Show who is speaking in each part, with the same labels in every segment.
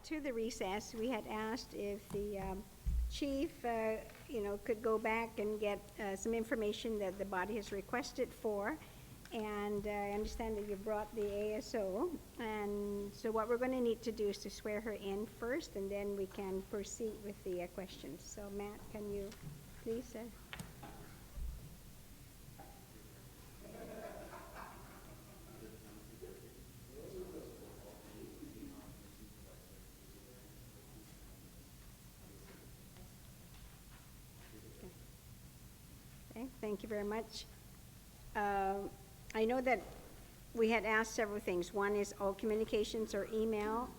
Speaker 1: To the recess, we had asked if the chief, could go back and get some information that the body has requested for. And I understand that you brought the ASO. And so what we're going to need to do is to swear her in first, and then we can proceed with the questions. So Matt, can you please? Okay, thank you very much. I know that we had asked several things. One is all communications or email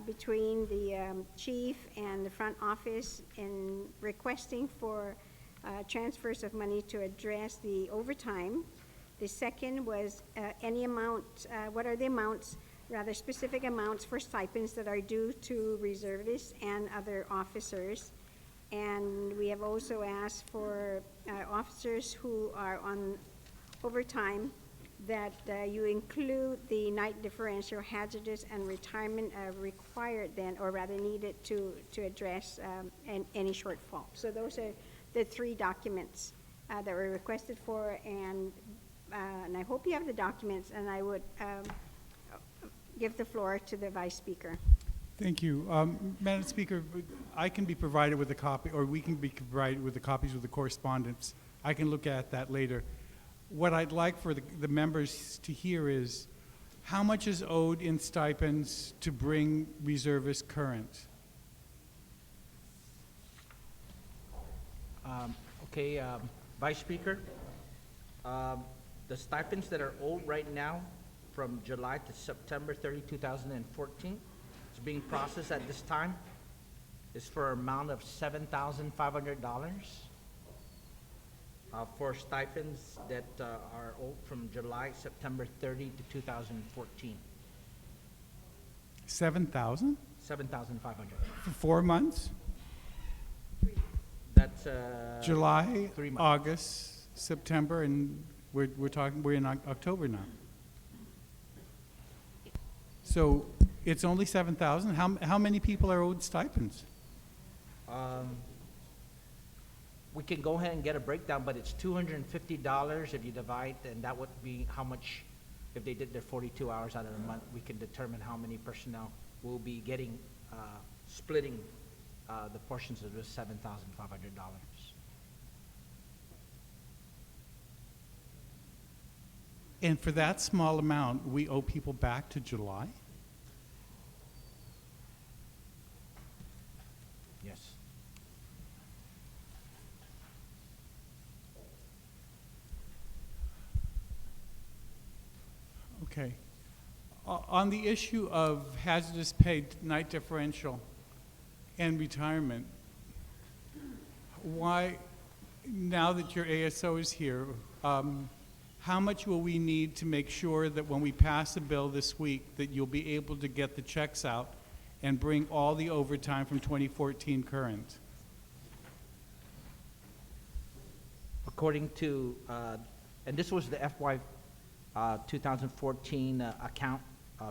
Speaker 1: between the chief and the front office in requesting for transfers of money to address the overtime. The second was any amount, what are the amounts, rather specific amounts for stipends that are due to reservists and other officers. And we have also asked for officers who are on overtime that you include the night differential, hazardous, and retirement required then, or rather needed to address any shortfall. So those are the three documents that were requested for, and I hope you have the documents, and I would give the floor to the Vice Speaker.
Speaker 2: Thank you. Madam Speaker, I can be provided with a copy, or we can be provided with the copies of the correspondence. I can look at that later. What I'd like for the members to hear is how much is owed in stipends to bring reservists current?
Speaker 3: Vice Speaker, the stipends that are owed right now from July to September 30, 2014, is being processed at this time, is for an amount of $7,500 for stipends that are owed from July, September 30 to 2014.
Speaker 2: 7,000
Speaker 3: $7,500.
Speaker 2: for 4 months?
Speaker 3: That's
Speaker 2: July,
Speaker 3: 3 months.
Speaker 2: August, September, and we're in October now. So it's only 7,000. How many people are owed stipends?
Speaker 3: We can go ahead and get a breakdown, but it's $250 if you divide, and that would be how much, if they did their 42 hours out of the month, we can determine how many personnel will be getting, splitting the portions of this $7,500.
Speaker 2: And for that small amount, we owe people back to July?
Speaker 3: Yes.
Speaker 2: Okay. On the issue of hazardous pay, night differential, and retirement, why, now that your ASO is here, how much will we need to make sure that when we pass a bill this week that you'll be able to get the checks out and bring all the overtime from 2014 current?
Speaker 3: According to, and this was the FY 2014 account,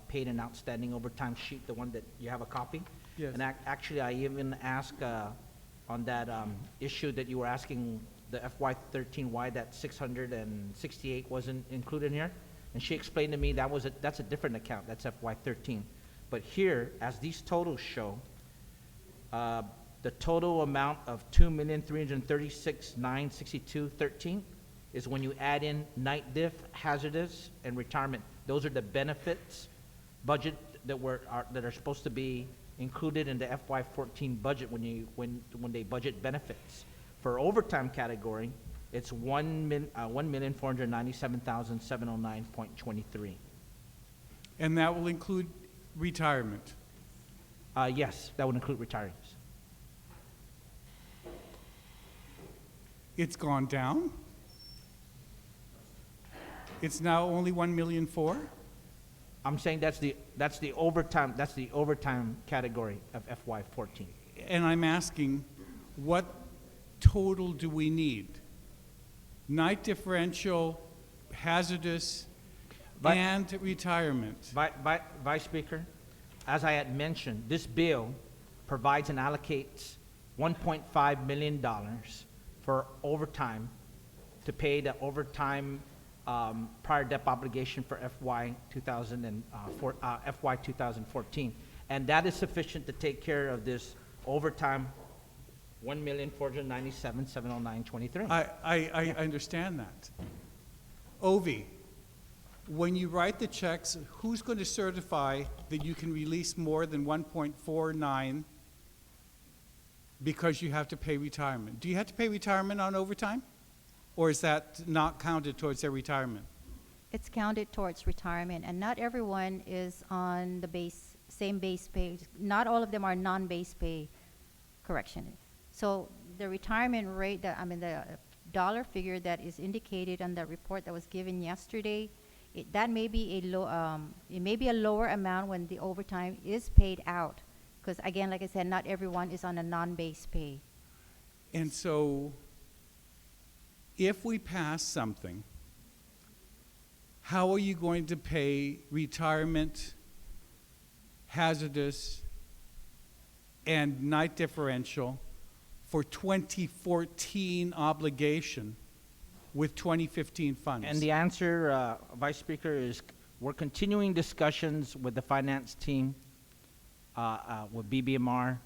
Speaker 3: paid and outstanding overtime sheet, the one that you have a copy?
Speaker 2: Yes.
Speaker 3: And actually, I even asked on that issue that you were asking the FY13 why that 668 wasn't included here, and she explained to me that's a different account. That's FY13. But here, as these totals show, the total amount of $2,336,962.13 is when you add in night diff, hazardous, and retirement. Those are the benefits budget that are supposed to be included in the FY14 budget when they budget benefits. For overtime category, it's $1,497,709.23.
Speaker 2: And that will include retirement?
Speaker 3: Yes, that would include retirees.
Speaker 2: It's gone down? It's now only 1,000,004?
Speaker 3: I'm saying that's the overtime category of FY14.
Speaker 2: And I'm asking, what total do we need? Night differential, hazardous, and retirement.
Speaker 3: Vice Speaker, as I had mentioned, this bill provides and allocates $1.5 million for overtime to pay the overtime prior dep obligation for FY 2014. And that is sufficient to take care of this overtime, $1,497,709.23.
Speaker 2: I understand that. Ovi, when you write the checks, who's going to certify that you can release more than 1.49 because you have to pay retirement? Do you have to pay retirement on overtime? Or is that not counted towards their retirement?
Speaker 4: It's counted towards retirement, and not everyone is on the same base pay. Not all of them are non-base pay, correction. So the retirement rate, the dollar figure that is indicated on the report that was given yesterday, that may be it may be a lower amount when the overtime is paid out. Because again, like I said, not everyone is on a non-base pay.
Speaker 2: And so, if we pass something, how are you going to pay retirement, hazardous, and night differential for 2014 obligation with 2015 funds?
Speaker 3: And the answer, Vice Speaker, is we're continuing discussions with the finance team, with BBMR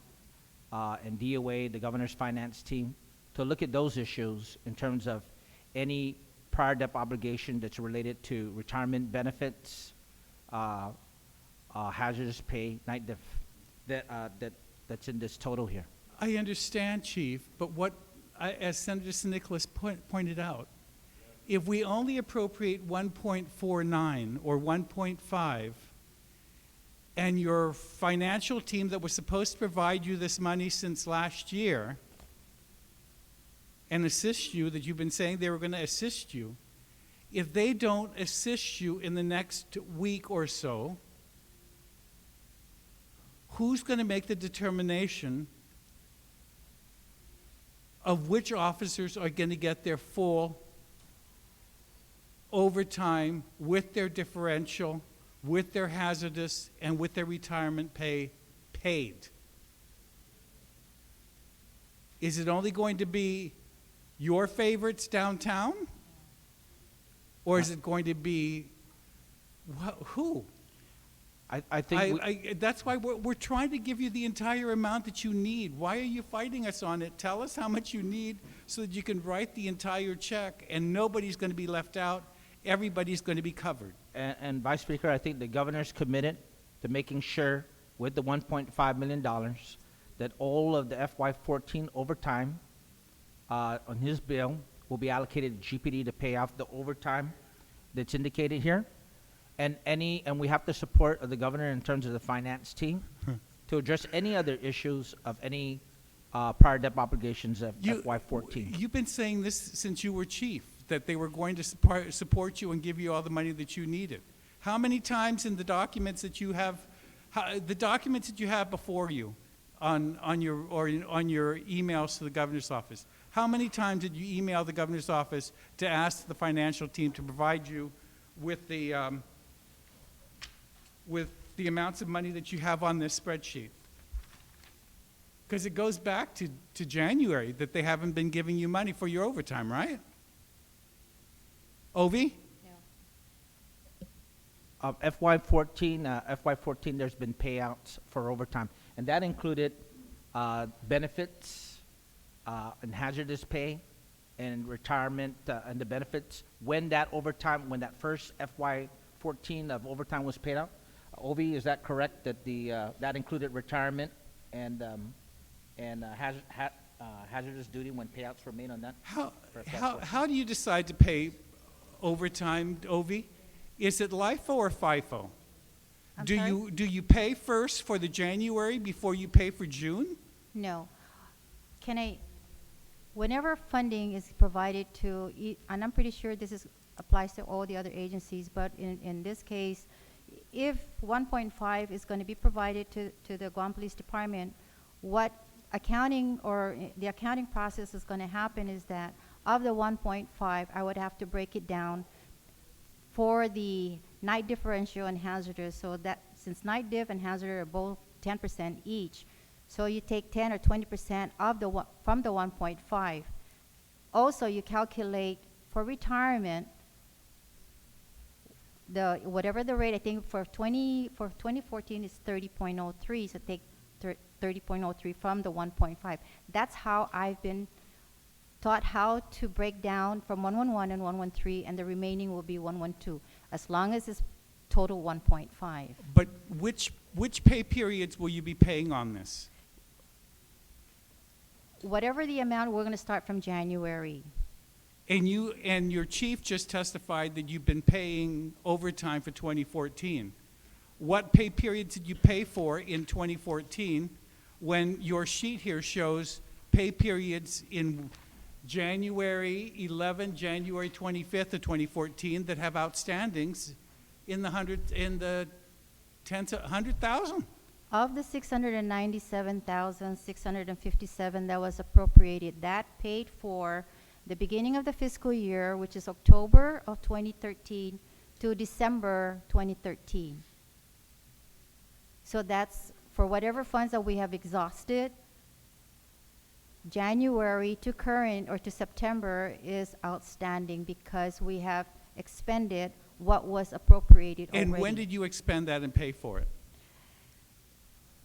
Speaker 3: and DOA, the governor's finance team, to look at those issues in terms of any prior dep obligation that's related to retirement benefits, hazardous pay, night diff, that's in this total here.
Speaker 2: I understand, Chief, but as Senator San Nicolas pointed out, if we only appropriate 1.49 or 1.5, and your financial team that was supposed to provide you this money since last year and assist you, that you've been saying they were going to assist you, if they don't assist you in the next week or so, who's going to make the determination of which officers are going to get their full overtime with their differential, with their hazardous, and with their retirement pay paid? Is it only going to be your favorites downtown? Or is it going to be who?
Speaker 3: I think
Speaker 2: That's why we're trying to give you the entire amount that you need. Why are you fighting us on it? Tell us how much you need so that you can write the entire check and nobody's going to be left out. Everybody's going to be covered.
Speaker 3: and Vice Speaker, I think the governor's committed to making sure with the $1.5 million that all of the FY14 overtime on his bill will be allocated to GPD to pay off the overtime that's indicated here. And we have the support of the governor in terms of the finance team to address any other issues of any prior dep obligations of FY14.
Speaker 2: You've been saying this since you were chief, that they were going to support you and give you all the money that you needed. How many times in the documents that you have, before you on your emails to the governor's office, how many times did you email the governor's office to ask the financial team to provide you with the amounts of money that you have on this spreadsheet? Because it goes back to January that they haven't been giving you money for your overtime, right? Ovi?
Speaker 3: FY14, there's been payouts for overtime, and that included benefits and hazardous pay and retirement and the benefits when that first FY14 of overtime was paid out. Ovi, is that correct, that that included retirement and hazardous duty when payouts were made on that?
Speaker 2: How do you decide to pay overtime, Ovi? Is it LIFO or FIFO? Do you pay first for the January before you pay for June?
Speaker 4: No. Whenever funding is provided to, and I'm pretty sure applies to all the other agencies, but in this case, if 1.5 is going to be provided to the Guam Police Department, what accounting or the accounting process is going to happen is that of the 1.5, I would have to break it down for the night differential and hazardous. So since night diff and hazard are both 10% each. So you take 10 or 20% of the from the 1.5. Also, you calculate for retirement, the whatever the rate, I think for 2014 is 30.03, so take 30.03 from the 1.5. That's how I've been taught how to break down from 111 and 113, and the remaining will be 112, as long as it's total 1.5.
Speaker 2: But which pay periods will you be paying on this?
Speaker 4: Whatever the amount, we're going to start from January.
Speaker 2: And you and your chief just testified that you've been paying overtime for 2014. What pay periods did you pay for in 2014 when your sheet here shows pay periods in January 11, January 25th of 2014 that have outstandings in the tens of 100,000?
Speaker 4: Of the 697,657 that was appropriated, that paid for the beginning of the fiscal year, which is October of 2013 to December 2013. So that's for whatever funds that we have exhausted. January to current or to September is outstanding because we have expended what was appropriated already.
Speaker 2: And when did you expend that and pay for it?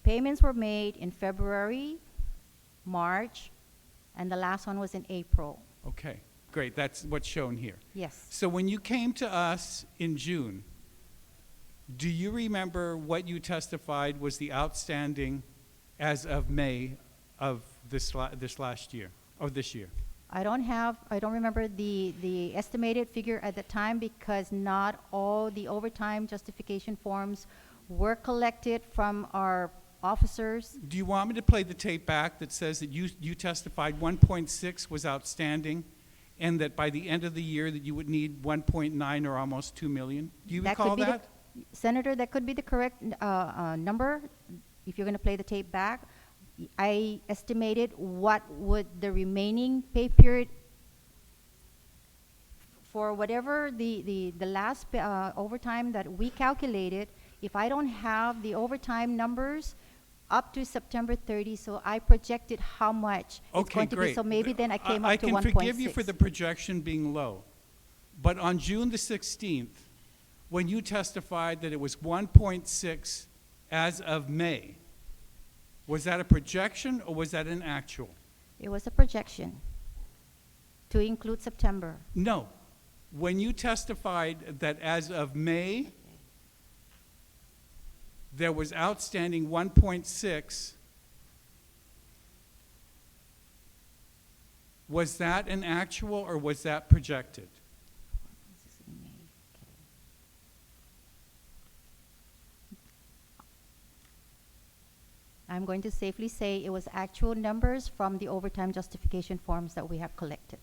Speaker 4: Payments were made in February, March, and the last one was in April.
Speaker 2: Okay, great. That's what's shown here.
Speaker 4: Yes.
Speaker 2: So when you came to us in June, do you remember what you testified was the outstanding as of May of this last year, or this year?
Speaker 4: I don't remember the estimated figure at the time because not all the overtime justification forms were collected from our officers.
Speaker 2: Do you want me to play the tape back that says that you testified 1.6 was outstanding and that by the end of the year that you would need 1.9 or almost 2 million? Do you recall that?
Speaker 4: Senator, that could be the correct number if you're going to play the tape back. I estimated what would the remaining pay period for whatever the last overtime that we calculated. If I don't have the overtime numbers up to September 30, so I projected how much it's going to be. So maybe then I came up to 1.6.
Speaker 2: I can forgive you for the projection being low, but on June the 16th, when you testified that it was 1.6 as of May, was that a projection or was that an actual?
Speaker 4: It was a projection to include September.
Speaker 2: No. When you testified that as of May, there was outstanding 1.6, was that an actual or was that projected?
Speaker 4: I'm going to safely say it was actual numbers from the overtime justification forms that we have collected.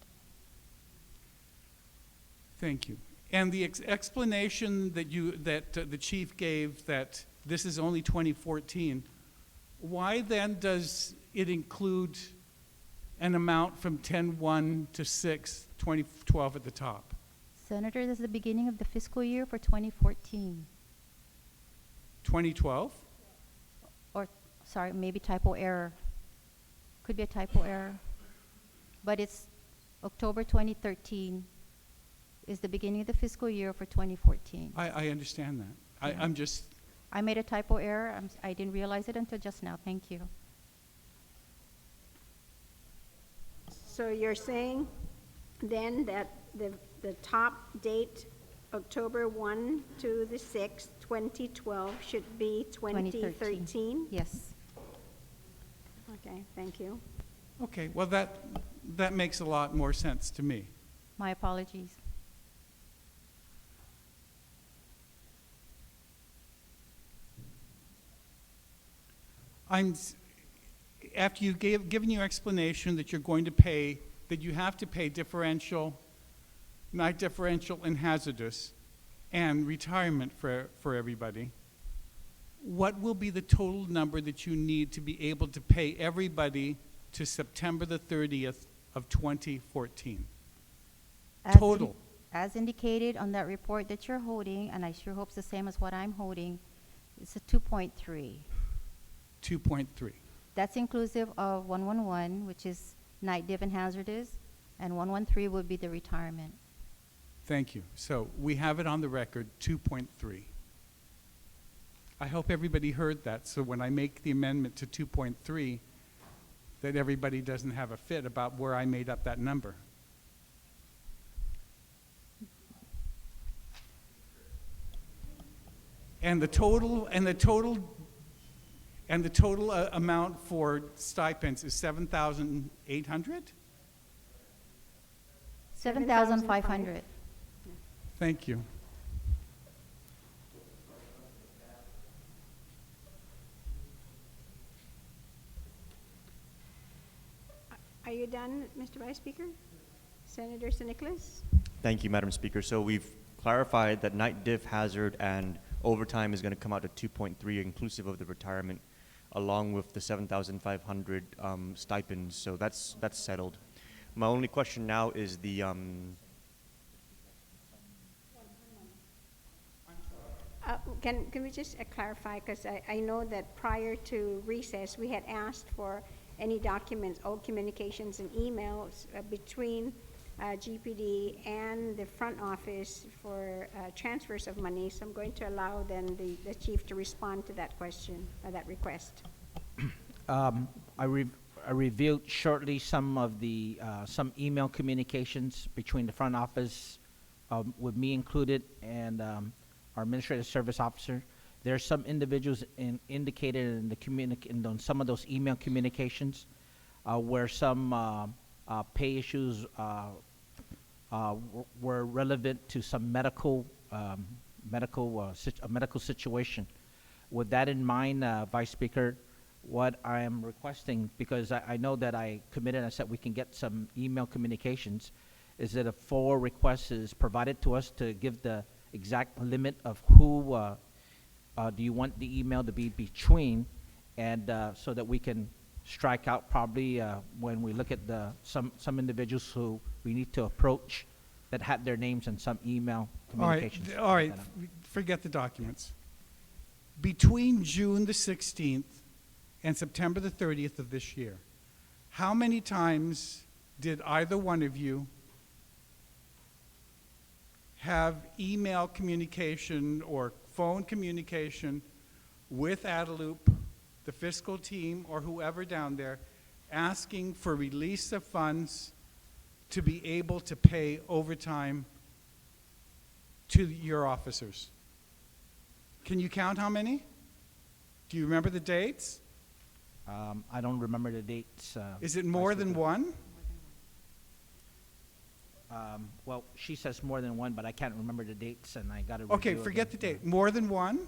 Speaker 2: Thank you. And the explanation that the chief gave that this is only 2014, why then does it include an amount from 10/1 to 6/2012 at the top?
Speaker 4: Senator, this is the beginning of the fiscal year for 2014.
Speaker 2: 2012?
Speaker 4: Or, sorry, maybe typo error. Could be a typo error. But it's October 2013 is the beginning of the fiscal year for 2014.
Speaker 2: I understand that.
Speaker 4: Yeah.
Speaker 2: I'm just...
Speaker 4: I made a typo error. I didn't realize it until just now. Thank you.
Speaker 1: So you're saying then that the top date, October 1 to the 6th, 2012, should be 2013?
Speaker 4: Yes.
Speaker 1: Okay, thank you.
Speaker 2: Okay, well, that makes a lot more sense to me.
Speaker 4: My apologies.
Speaker 2: After you've given your explanation that you're going to pay, that you have to pay differential, night differential and hazardous, and retirement for everybody, what will be the total number that you need to be able to pay everybody to September the 30th of 2014? Total.
Speaker 4: As indicated on that report that you're holding, and I sure hope it's the same as what I'm holding, It's a 2.3.
Speaker 2: 2.3.
Speaker 4: That's inclusive of 111, which is night div and hazardous, and 113 would be the retirement.
Speaker 2: Thank you. So we have it on the record, 2.3. I hope everybody heard that, so when I make the amendment to 2.3, that everybody doesn't have a fit about where I made up that number. And the total amount for stipends is 7,800?
Speaker 4: 7,500.
Speaker 2: Thank you.
Speaker 1: Are you done, Mr. Vice Speaker? Senator San Nicolas?
Speaker 5: Thank you, Madam Speaker. So we've clarified that night diff, hazard, and overtime is going to come out to 2.3, inclusive of the retirement, along with the 7,500 stipends. So that's settled. My only question now is the
Speaker 1: Can we just clarify, because I know that prior to recess, we had asked for any documents, old communications and emails between GPD and the front office for transfers of money. So I'm going to allow then the chief to respond to that question, or that request.
Speaker 3: I reviewed shortly some of the some email communications between the front office, with me included, and our administrative service officer. There are some individuals indicated in the in some of those email communications where some pay issues were relevant to some medical situation. With that in mind, Vice Speaker, what I am requesting, because I know that I committed, I said we can get some email communications, is that a full request is provided to us to give the exact limit of who do you want the email to be between, and so that we can strike out probably when we look at some individuals who we need to approach that had their names in some email communications.
Speaker 2: All right, forget the documents. Between June the 16th and September the 30th of this year, how many times did either one of you have email communication or phone communication with Adelup, the fiscal team, or whoever down there, asking for release of funds to be able to pay overtime to your officers? Can you count how many? Do you remember the dates?
Speaker 3: I don't remember the dates.
Speaker 2: Is it more than one?
Speaker 3: Well, she says more than one, but I can't remember the dates, and I got to
Speaker 2: Okay, forget the date. More than one?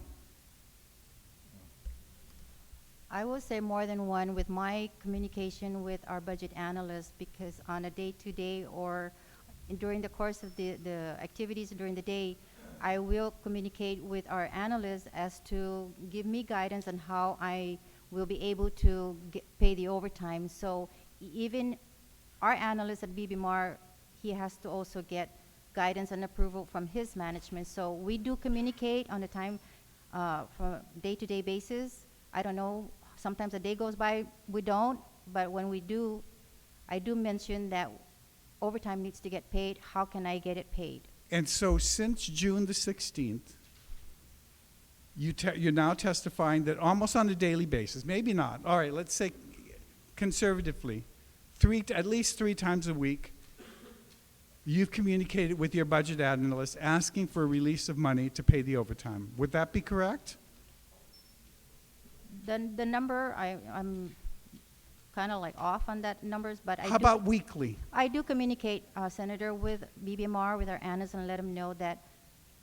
Speaker 4: I will say more than one with my communication with our budget analyst, because on a day-to-day or during the course of the activities during the day, I will communicate with our analysts as to give me guidance on how I will be able to pay the overtime. So even our analyst at BBMAR, he has to also get guidance and approval from his management. So we do communicate on a time from day-to-day basis. I don't know, sometimes a day goes by, we don't, but when we do, I do mention that overtime needs to get paid. How can I get it paid?
Speaker 2: And so since June the 16th, you're now testifying that almost on a daily basis, maybe not, all right, let's say conservatively, at least three times a week, you've communicated with your budget analyst asking for a release of money to pay the overtime. Would that be correct?
Speaker 4: The number, I'm kind of like off on that numbers, but
Speaker 2: How about weekly?
Speaker 4: I do communicate, Senator, with BBMR, with our analysts, and let them know that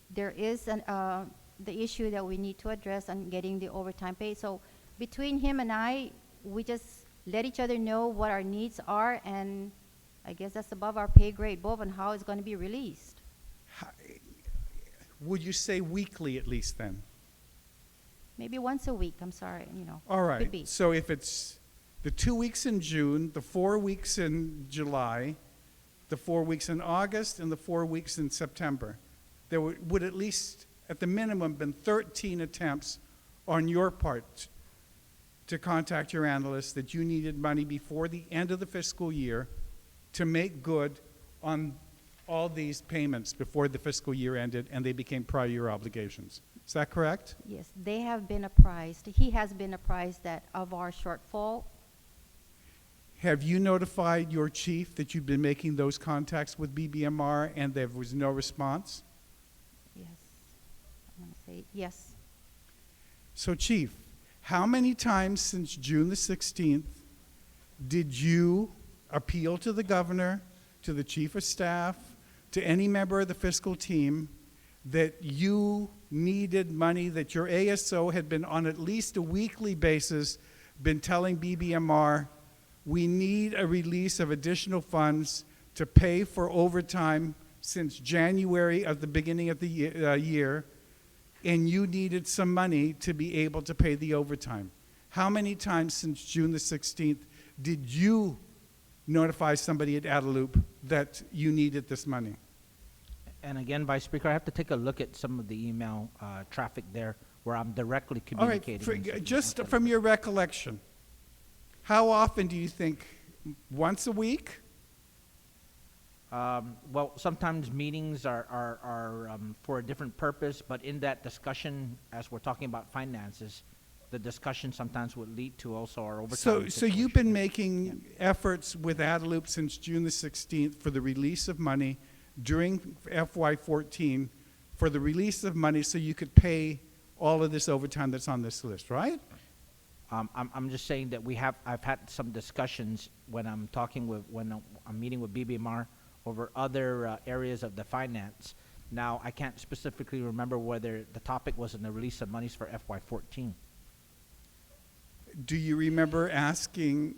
Speaker 4: there is the issue that we need to address on getting the overtime paid. So between him and I, we just let each other know what our needs are, and I guess that's above our pay grade, both on how it's going to be released.
Speaker 2: Would you say weekly at least then?
Speaker 4: Maybe once a week, I'm sorry,
Speaker 2: All
Speaker 4: could
Speaker 2: right,
Speaker 4: be.
Speaker 2: so if it's the 2 weeks in June, the 4 weeks in July, the 4 weeks in August, and the 4 weeks in September, there would at least, at the minimum, been 13 attempts on your part to contact your analysts that you needed money before the end of the fiscal year to make good on all these payments before the fiscal year ended and they became prior year obligations. Is that correct?
Speaker 4: Yes, they have been apprised, he has been apprised that of our shortfall.
Speaker 2: Have you notified your chief that you've been making those contacts with BBMR and there was no response?
Speaker 4: Yes, I'm gonna say, yes.
Speaker 2: So, Chief, how many times since June the 16th did you appeal to the governor, to the chief of staff, to any member of the fiscal team that you needed money, that your ASO had been on at least a weekly basis been telling BBMR, we need a release of additional funds to pay for overtime since January of the beginning of the year, and you needed some money to be able to pay the overtime? How many times since June the 16th did you notify somebody at Adelup that you needed this money?
Speaker 3: And again, Vice Speaker, I have to take a look at some of the email traffic there where I'm directly
Speaker 2: All right,
Speaker 3: communicating.
Speaker 2: just from your recollection, how often do you think? Once a week?
Speaker 3: Well, sometimes meetings are for a different purpose, but in that discussion, as we're talking about finances, the discussion sometimes would lead to also our overtime.
Speaker 2: So you've been making efforts with Adelup since June the 16th for the release of money during FY14 for the release of money so you could pay all of this overtime that's on this list, right?
Speaker 3: I'm just saying that I've had some discussions when I'm meeting with BBMR over other areas of the finance. Now, I can't specifically remember whether the topic was in the release of monies for FY14.
Speaker 2: Do you remember asking,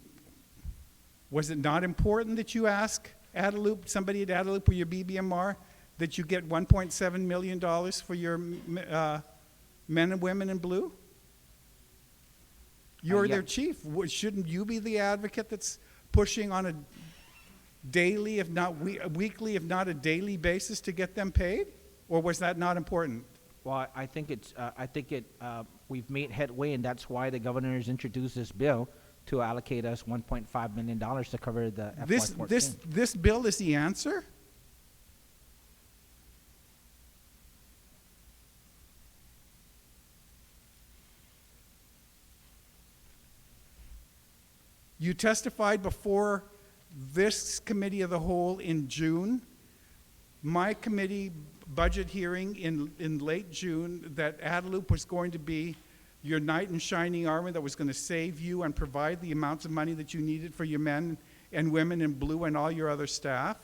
Speaker 2: was it not important that you ask Adelup, somebody at Adelup or your BBMR, that you get $1.7 million for your men and women in blue? You're
Speaker 3: yeah.
Speaker 2: their chief. Shouldn't you be the advocate that's pushing on a daily, if not weekly, if not a daily basis to get them paid? Or was that not important?
Speaker 3: Well, I think we've made headway, and that's why the governor has introduced this bill to allocate us $1.5 million to cover the FY14.
Speaker 2: This bill is the answer? You testified before this committee of the whole in June. My committee budget hearing in late June that Adelup was going to be your knight in shining armor that was going to save you and provide the amounts of money that you needed for your men and women in blue and all your other staff.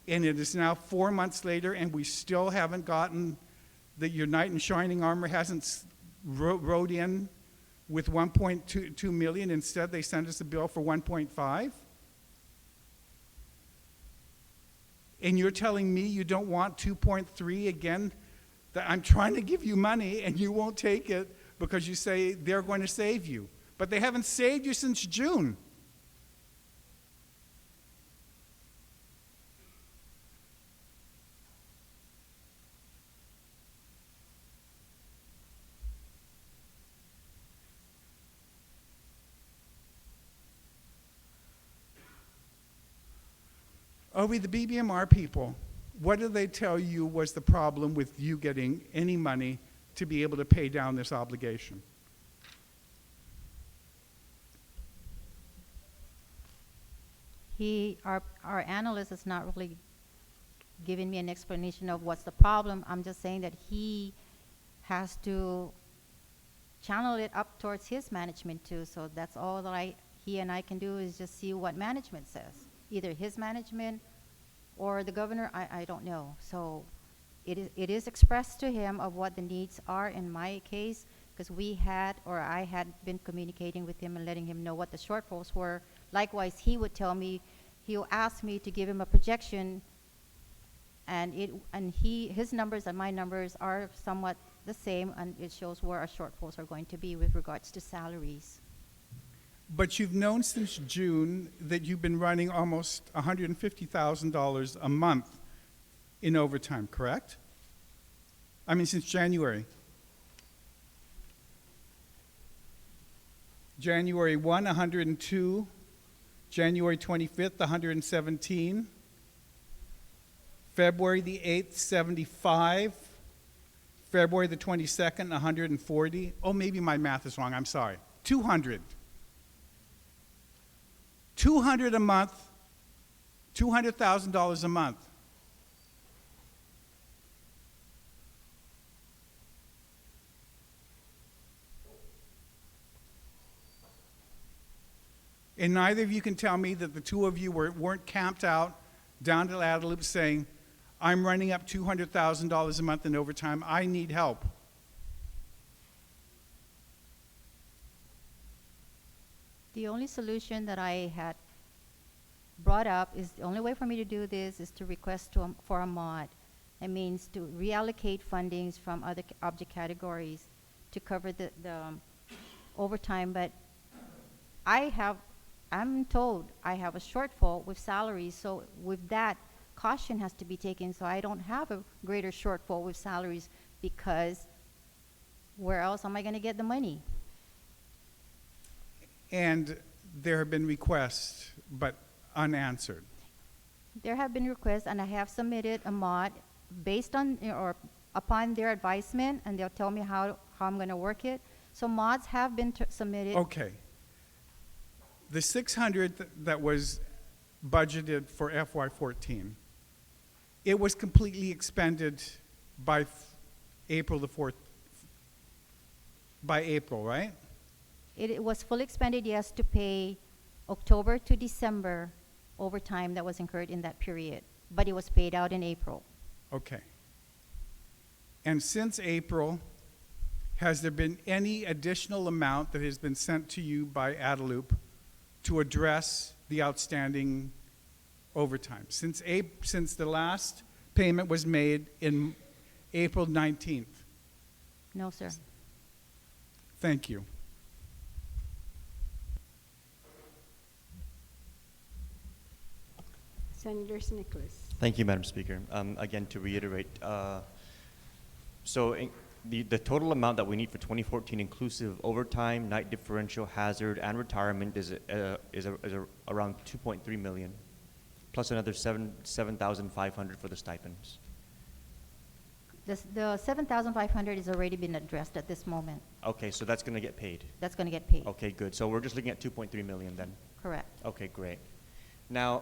Speaker 2: And it is now 4 months later and we still haven't gotten that your knight in shining armor hasn't rode in with 1.2 million. Instead, they sent us a bill for 1.5. And you're telling me you don't want 2.3 again? That I'm trying to give you money and you won't take it because you say they're going to save you. But they haven't saved you since June. Are we the BBMR people? What did they tell you was the problem with you getting any money to be able to pay down this obligation?
Speaker 4: Our analyst is not really giving me an explanation of what's the problem. I'm just saying that he has to channel it up towards his management too. So that's all that he and I can do is just see what management says. Either his management or the governor, I don't know. So it is expressed to him of what the needs are in my case, because I had been communicating with him and letting him know what the shortfalls were. Likewise, he would tell me, he'll ask me to give him a projection, and his numbers and my numbers are somewhat the same, and it shows where our shortfalls are going to be with regards to salaries.
Speaker 2: But you've known since June that you've been running almost $150,000 a month in overtime, correct? I mean, since January. January 1, 102. January 25th, 117. February the 8th, 75. February the 22nd, 140. Oh, maybe my math is wrong. I'm sorry. 200. 200 a month. $200,000 a month. And neither of you can tell me that the two of you weren't camped out down to Guadalupe saying, I'm running up $200,000 a month in overtime. I need help.
Speaker 4: The only solution that I had brought up is the only way for me to do this is to request for a mod. That means to reallocate fundings from other object categories to cover the overtime. But I'm told I have a shortfall with salaries, so with that, caution has to be taken, so I don't have a greater shortfall with salaries, because where else am I going to get the money?
Speaker 2: And there have been requests, but unanswered.
Speaker 4: There have been requests, and I have submitted a mod based on or upon their advisement, and they'll tell me how I'm going to work it. So mods have been submitted.
Speaker 2: Okay. The 600 that was budgeted for FY14, it was completely expended by April the 4th, by April, right?
Speaker 4: It was fully expended, yes, to pay October to December overtime that was incurred in that period, but it was paid out in April.
Speaker 2: Okay. And since April, has there been any additional amount that has been sent to you by Guadalupe to address the outstanding overtime? Since the last payment was made in April 19th.
Speaker 4: No, sir.
Speaker 2: Thank you.
Speaker 1: Senator Nicholas.
Speaker 5: Thank you, Madam Speaker. Again, to reiterate, the total amount that we need for 2014, inclusive of overtime, night differential, hazard, and retirement, is around 2.3 million, plus another 7,500 for the stipends.
Speaker 4: The 7,500 has already been addressed at this moment.
Speaker 5: Okay, so that's going to get paid.
Speaker 4: That's going to get paid.
Speaker 5: Okay, good. So we're just looking at 2.3 million then.
Speaker 4: Correct.
Speaker 5: Okay, great. Now,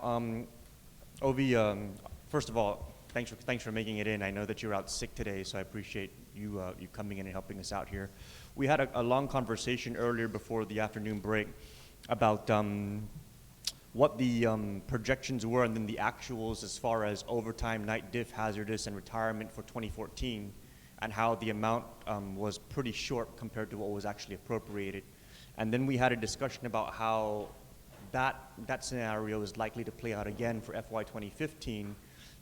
Speaker 5: Ovi, first of all, thanks for making it in. I know that you're out sick today, so I appreciate you coming in and helping us out here. We had a long conversation earlier before the afternoon break about what the projections were and then the actuals as far as overtime, night diff, hazardous, and retirement for 2014, and how the amount was pretty short compared to what was actually appropriated. And then we had a discussion about how that scenario is likely to play out again for FY 2015,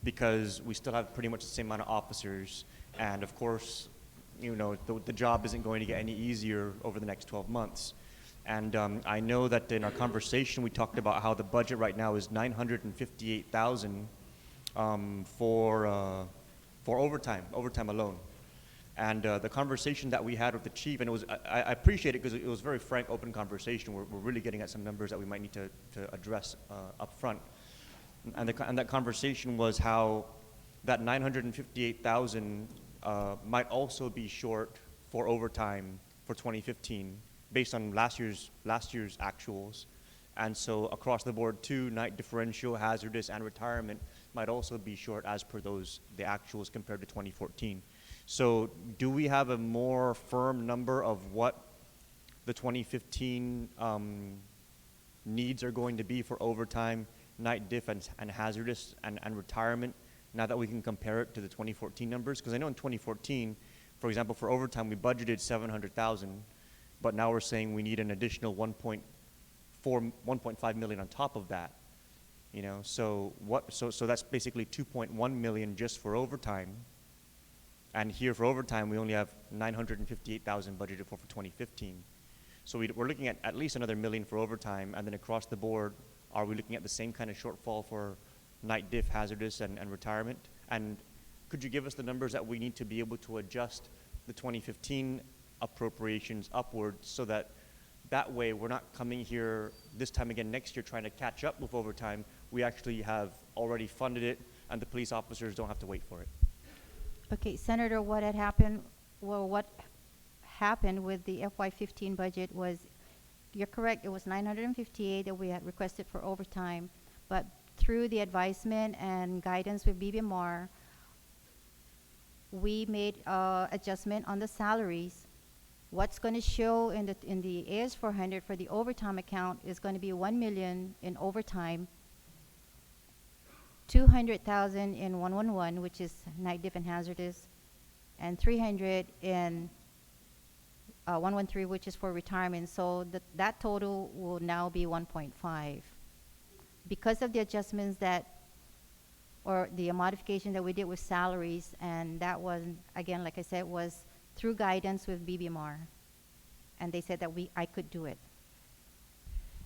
Speaker 5: because we still have pretty much the same amount of officers, and of course, you know, the job isn't going to get any easier over the next 12 months. And I know that in our conversation we talked about how the budget right now is $958,000 for overtime alone. And the conversation that we had with the chief, and I appreciate it because it was a very frank, open conversation. We're really getting at some numbers that we might need to address up front. And that conversation was how that $958,000 might also be short for overtime for 2015 based on last year's actuals. And so across the board too, night differential, hazardous, and retirement might also be short as per the actuals compared to 2014. So do we have a more firm number of what the 2015 needs are going to be for overtime, night diff, and hazardous, and retirement, now that we can compare it to the 2014 numbers? Because I know in 2014, for example, for overtime, we budgeted $700,000, but now we're saying we need an additional 1.5 million on top of that. You know, so that's basically 2.1 million just for overtime. And here for overtime, we only have 958,000 budgeted for 2015. So we're looking at least another million for overtime, and then across the board, are we looking at the same kind of shortfall for night diff, hazardous, and retirement? And could you give us the numbers that we need to be able to adjust the 2015 appropriations upwards so that that way, we're not coming here this time again next year trying to catch up with overtime. We actually have already funded it, and the police officers don't have to wait for it.
Speaker 4: Okay, Senator, what had happened, well, what happened with the FY15 budget was, you're correct, it was 958 that we had requested for overtime, but through the advisement and guidance with BBMR, we made adjustment on the salaries. What's going to show in the AS400 for the overtime account is going to be 1 million in overtime, 200,000 in 111, which is night diff and hazardous, and 300 in 113, which is for retirement. So that total will now be 1.5. Because of the adjustments or the modification that we did with salaries, and that was, again, like I said, was through guidance with BBMR. And they said that I could do it.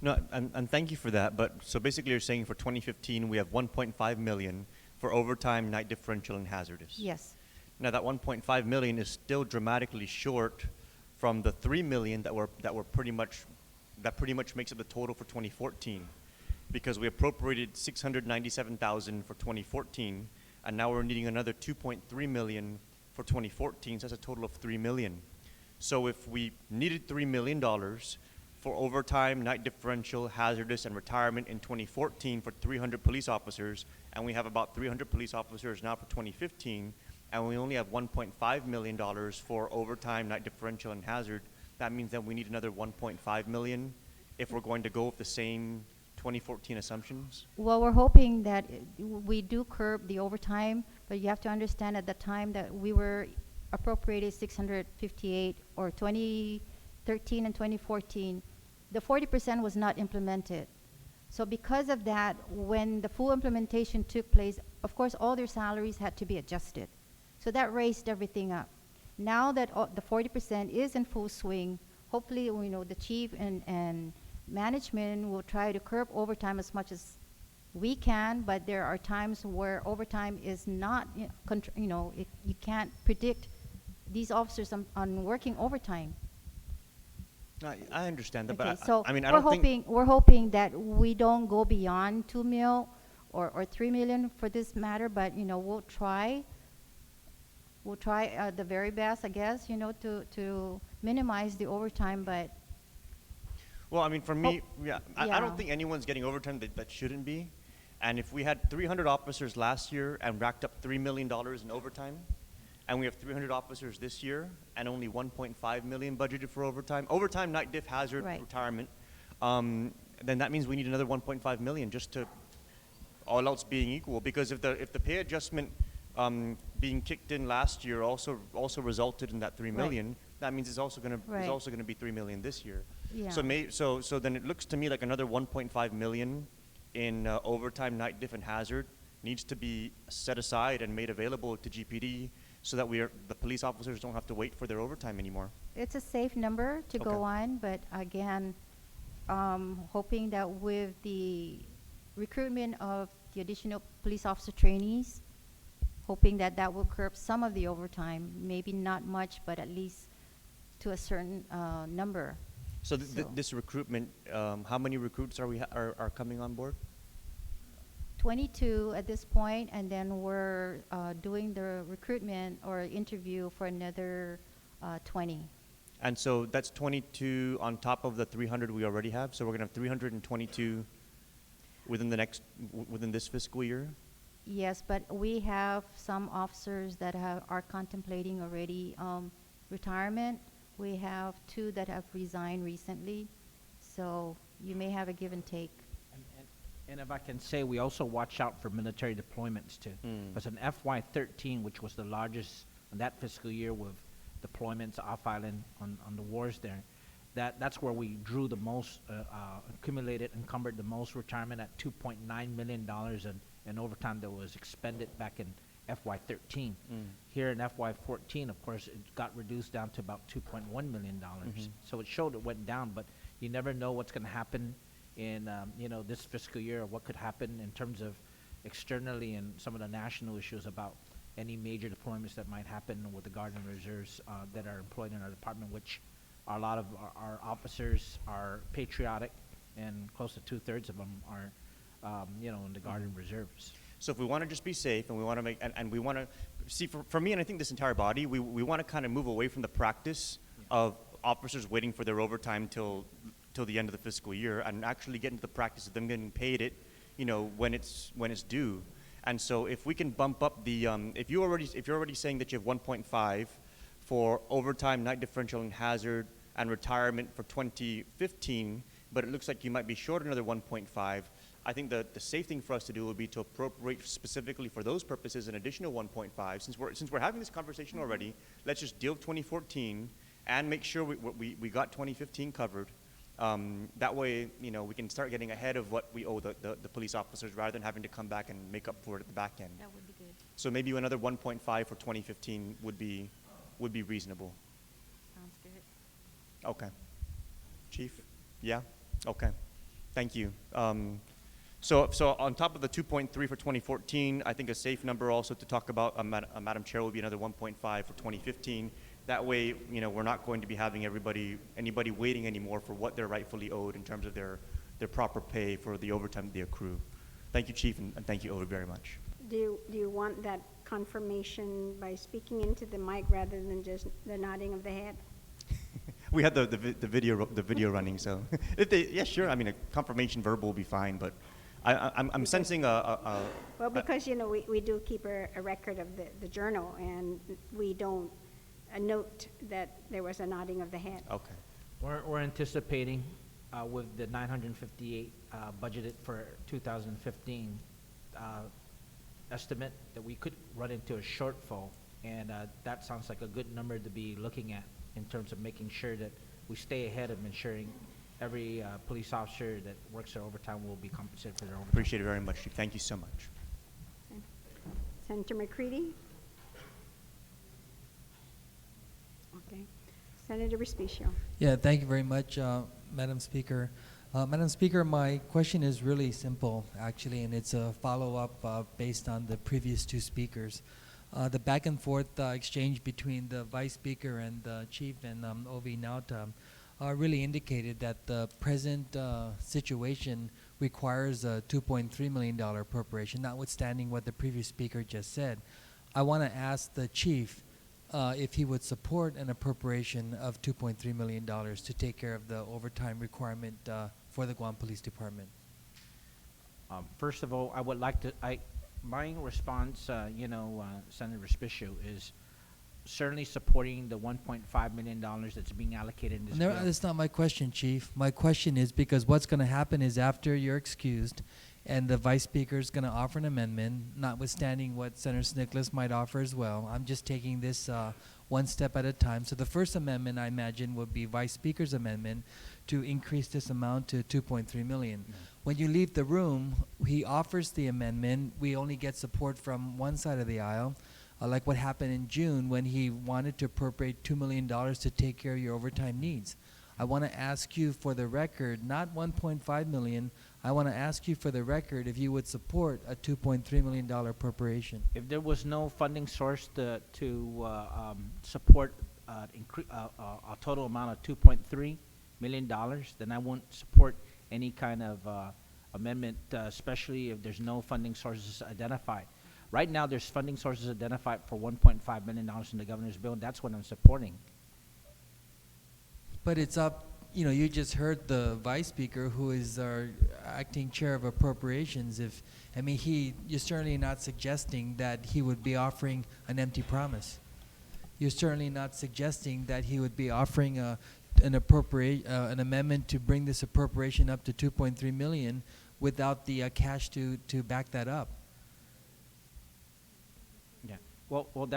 Speaker 5: No, and thank you for that. But so basically, you're saying for 2015 we have 1.5 million for overtime, night differential, and hazardous.
Speaker 4: Yes.
Speaker 5: Now that 1.5 million is still dramatically short from the 3 million that pretty much makes up the total for 2014, because we appropriated 697,000 for 2014, and now we're needing another 2.3 million for 2014. So that's a total of 3 million. So if we needed $3 million for overtime, night differential, hazardous, and retirement in 2014 for 300 police officers, and we have about 300 police officers now for 2015, and we only have $1.5 million for overtime, night differential, and hazard, that means that we need another 1.5 million if we're going to go with the same 2014 assumptions?
Speaker 4: Well, we're hoping that we do curb the overtime, but you have to understand at the time that we were appropriated 658, or 2013 and 2014, the 40% was not implemented. So because of that, when the full implementation took place, of course, all their salaries had to be adjusted. So that raised everything up. Now that the 40% is in full swing, hopefully, the chief and management will try to curb overtime as much as we can, but there are times where overtime is not, you can't predict these officers on working overtime.
Speaker 5: I understand that,
Speaker 4: Okay,
Speaker 5: but
Speaker 4: so
Speaker 5: I mean, I don't think...
Speaker 4: we're hoping that we don't go beyond 2 mil or 3 million for this matter, but, we'll try the very best, I guess, to minimize the overtime, but...
Speaker 5: Well, I mean, for me, I
Speaker 4: yeah.
Speaker 5: don't think anyone's getting overtime that shouldn't be. And if we had 300 officers last year and racked up $3 million in overtime, and we have 300 officers this year and only 1.5 million budgeted for overtime, night diff, hazard,
Speaker 4: Right.
Speaker 5: retirement, then that means we need another 1.5 million just to, all else being equal. Because if the pay adjustment being kicked in last year also resulted in that 3 million, that means it's also going to be 3 million this year.
Speaker 4: Yeah.
Speaker 5: So then it looks to me like another 1.5 million in overtime, night diff, and hazard needs to be set aside and made available to GPD so that the police officers don't have to wait for their overtime anymore.
Speaker 4: It's a safe number to
Speaker 5: Okay.
Speaker 4: go on, but again, hoping that with the recruitment of the additional police officer trainees, hoping that will curb some of the overtime, maybe not much, but at least to a certain number.
Speaker 5: So this recruitment, how many recruits are coming on board?
Speaker 4: 22 at this point, and then we're doing the recruitment or interview for another 20.
Speaker 5: And so that's 22 on top of the 300 we already have. So we're going to have 322 within this fiscal year.
Speaker 4: Yes, but we have some officers that are contemplating already retirement. We have 2 that have resigned recently, so you may have a give and take.
Speaker 3: And if I can say, we also watch out for military deployments too. Because in FY13, which was the largest in that fiscal year with deployments off island on the wars there, that's where we drew the most, accumulated, encumbered the most retirement at $2.9 million in overtime that was expended back in FY13. Here in FY14, of course, it got reduced down to about $2.1 million. So it showed it went down, but you never know what's going to happen in this fiscal year, or what could happen in terms of externally and some of the national issues about any major deployments that might happen with the Guard and Reserves that are employed in our department, which A lot of our officers are patriotic, and close to 2/3 of them are, in the Guard and Reserves.
Speaker 5: So if we want to just be safe and we want to make, and we want to, see, for me and I think this entire body, we want to kind of move away from the practice of officers waiting for their overtime till the end of the fiscal year and actually get into the practice of them getting paid it, when it's due. And so if we can bump up the, if you're already saying that you have 1.5 for overtime, night differential and hazard and retirement for 2015, but it looks like you might be short another 1.5, I think the safe thing for us to do would be to appropriate specifically for those purposes an additional 1.5. Since we're having this conversation already, let's just deal with 2014 and make sure we got 2015 covered. That way, we can start getting ahead of what we owe the police officers rather than having to come back and make up for it at the back end.
Speaker 4: That would be good.
Speaker 5: So maybe another 1.5 for 2015 would be reasonable.
Speaker 4: Sounds good.
Speaker 5: Okay. Chief? Yeah? Okay. Thank you. So on top of the 2.3 for 2014, I think a safe number also to talk about, Madam Chair, would be another 1.5 for 2015. That way, we're not going to be having anybody waiting anymore for what they're rightfully owed in terms of their proper pay for the overtime they accrue. Thank you, Chief, and thank you, Ovid, very much.
Speaker 1: Do you want that confirmation by speaking into the mic rather than just the nodding of the head?
Speaker 5: We had the video running, so yeah, sure. I mean, a confirmation verbal will be fine, but I'm sensing
Speaker 1: Well, because, we do keep a record of the journal, and we don't note that there was a nodding of the head.
Speaker 5: okay.
Speaker 3: We're anticipating, with the 958 budgeted for 2015 estimate, that we could run into a shortfall, and that sounds like a good number to be looking at in terms of making sure that we stay ahead of ensuring every police officer that works their overtime will be compensated for their overtime.
Speaker 5: Appreciate it very much, Chief. Thank you so much.
Speaker 1: Senator McCready? Okay. Senator Respicio?
Speaker 6: Yeah, thank you very much, Madam Speaker. Madam Speaker, my question is really simple, actually, and it's a follow-up based on the previous two speakers. The back and forth exchange between the Vice Speaker and the Chief and Ovi Nauta really indicated that the present situation requires a $2.3 million appropriation, notwithstanding what the previous speaker just said. I want to ask the Chief if he would support an appropriation of $2.3 million to take care of the overtime requirement for the Guam Police Department.
Speaker 3: First of all, I would like to, my response, Senator Respicio, is certainly supporting the $1.5 million that's being allocated in this
Speaker 6: No,
Speaker 3: bill.
Speaker 6: that's not my question, Chief. My question is because what's going to happen is after you're excused and the Vice Speaker is going to offer an amendment, notwithstanding what Senator Nicholas might offer as well. I'm just taking this one step at a time. So the first amendment, I imagine, would be Vice Speaker's amendment to increase this amount to $2.3 million.
Speaker 3: Mm-hmm.
Speaker 6: When you leave the room, he offers the amendment. We only get support from one side of the aisle. Like what happened in June when he wanted to appropriate $2 million to take care of your overtime needs. I want to ask you for the record, not $1.5 million, I want to ask you for the record if you would support a $2.3 million appropriation.
Speaker 3: If there was no funding source to support a total amount of $2.3 million, then I won't support any kind of amendment, especially if there's no funding sources identified. Right now, there's funding sources identified for $1.5 million in the governor's bill, and that's what I'm supporting.
Speaker 6: But it's up, you just heard the Vice Speaker, who is our acting chair of appropriations. You're certainly not suggesting that he would be offering an empty promise. You're certainly not suggesting that he would be offering an amendment to bring this appropriation up to $2.3 million without the cash to back that up.
Speaker 3: Yeah. Well,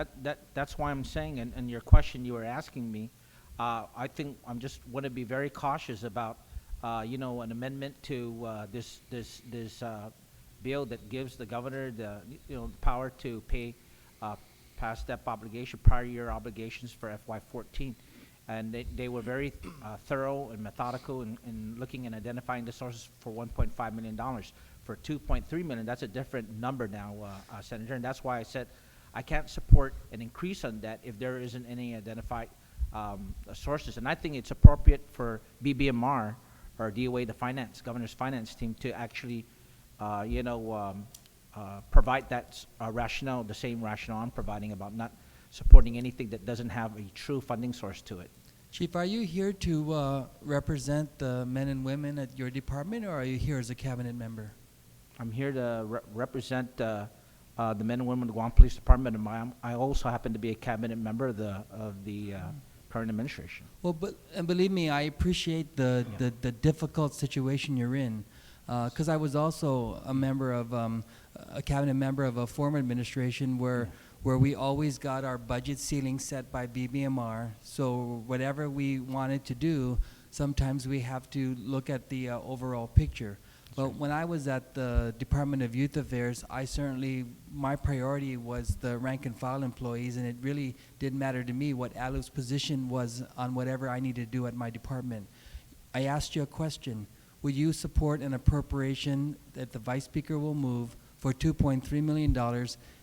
Speaker 3: that's why I'm saying, and your question you were asking me, I think I'm just want to be very cautious about, an amendment to this bill that gives the governor the power to pay past step obligation, prior year obligations for FY14, and they were very thorough and methodical in looking and identifying the sources for $1.5 million. For $2.3 million, that's a different number now, Senator, and that's why I said I can't support an increase on that if there isn't any identified sources. And I think it's appropriate for BBMR or DOA, the finance, governor's finance team, to actually, provide that rationale, the same rationale I'm providing about not supporting anything that doesn't have a true funding source to it.
Speaker 6: Chief, are you here to represent the men and women at your department, or are you here as a cabinet member?
Speaker 3: I'm here to represent the men and women of the Guam Police Department, and I also happen to be a cabinet member of the current administration.
Speaker 6: Well, and believe me, I appreciate the difficult situation you're in, because I was also a member of a cabinet member of a former administration where we always got our budget ceiling set by BBMR. So whatever we wanted to do, sometimes we have to look at the overall picture. But when I was at the Department of Youth Affairs, my priority was the rank and file employees, and it really didn't matter to me what ALU's position was on whatever I needed to do at my department. I asked you a question. Will you support an appropriation that the Vice Speaker will move for $2.3 million?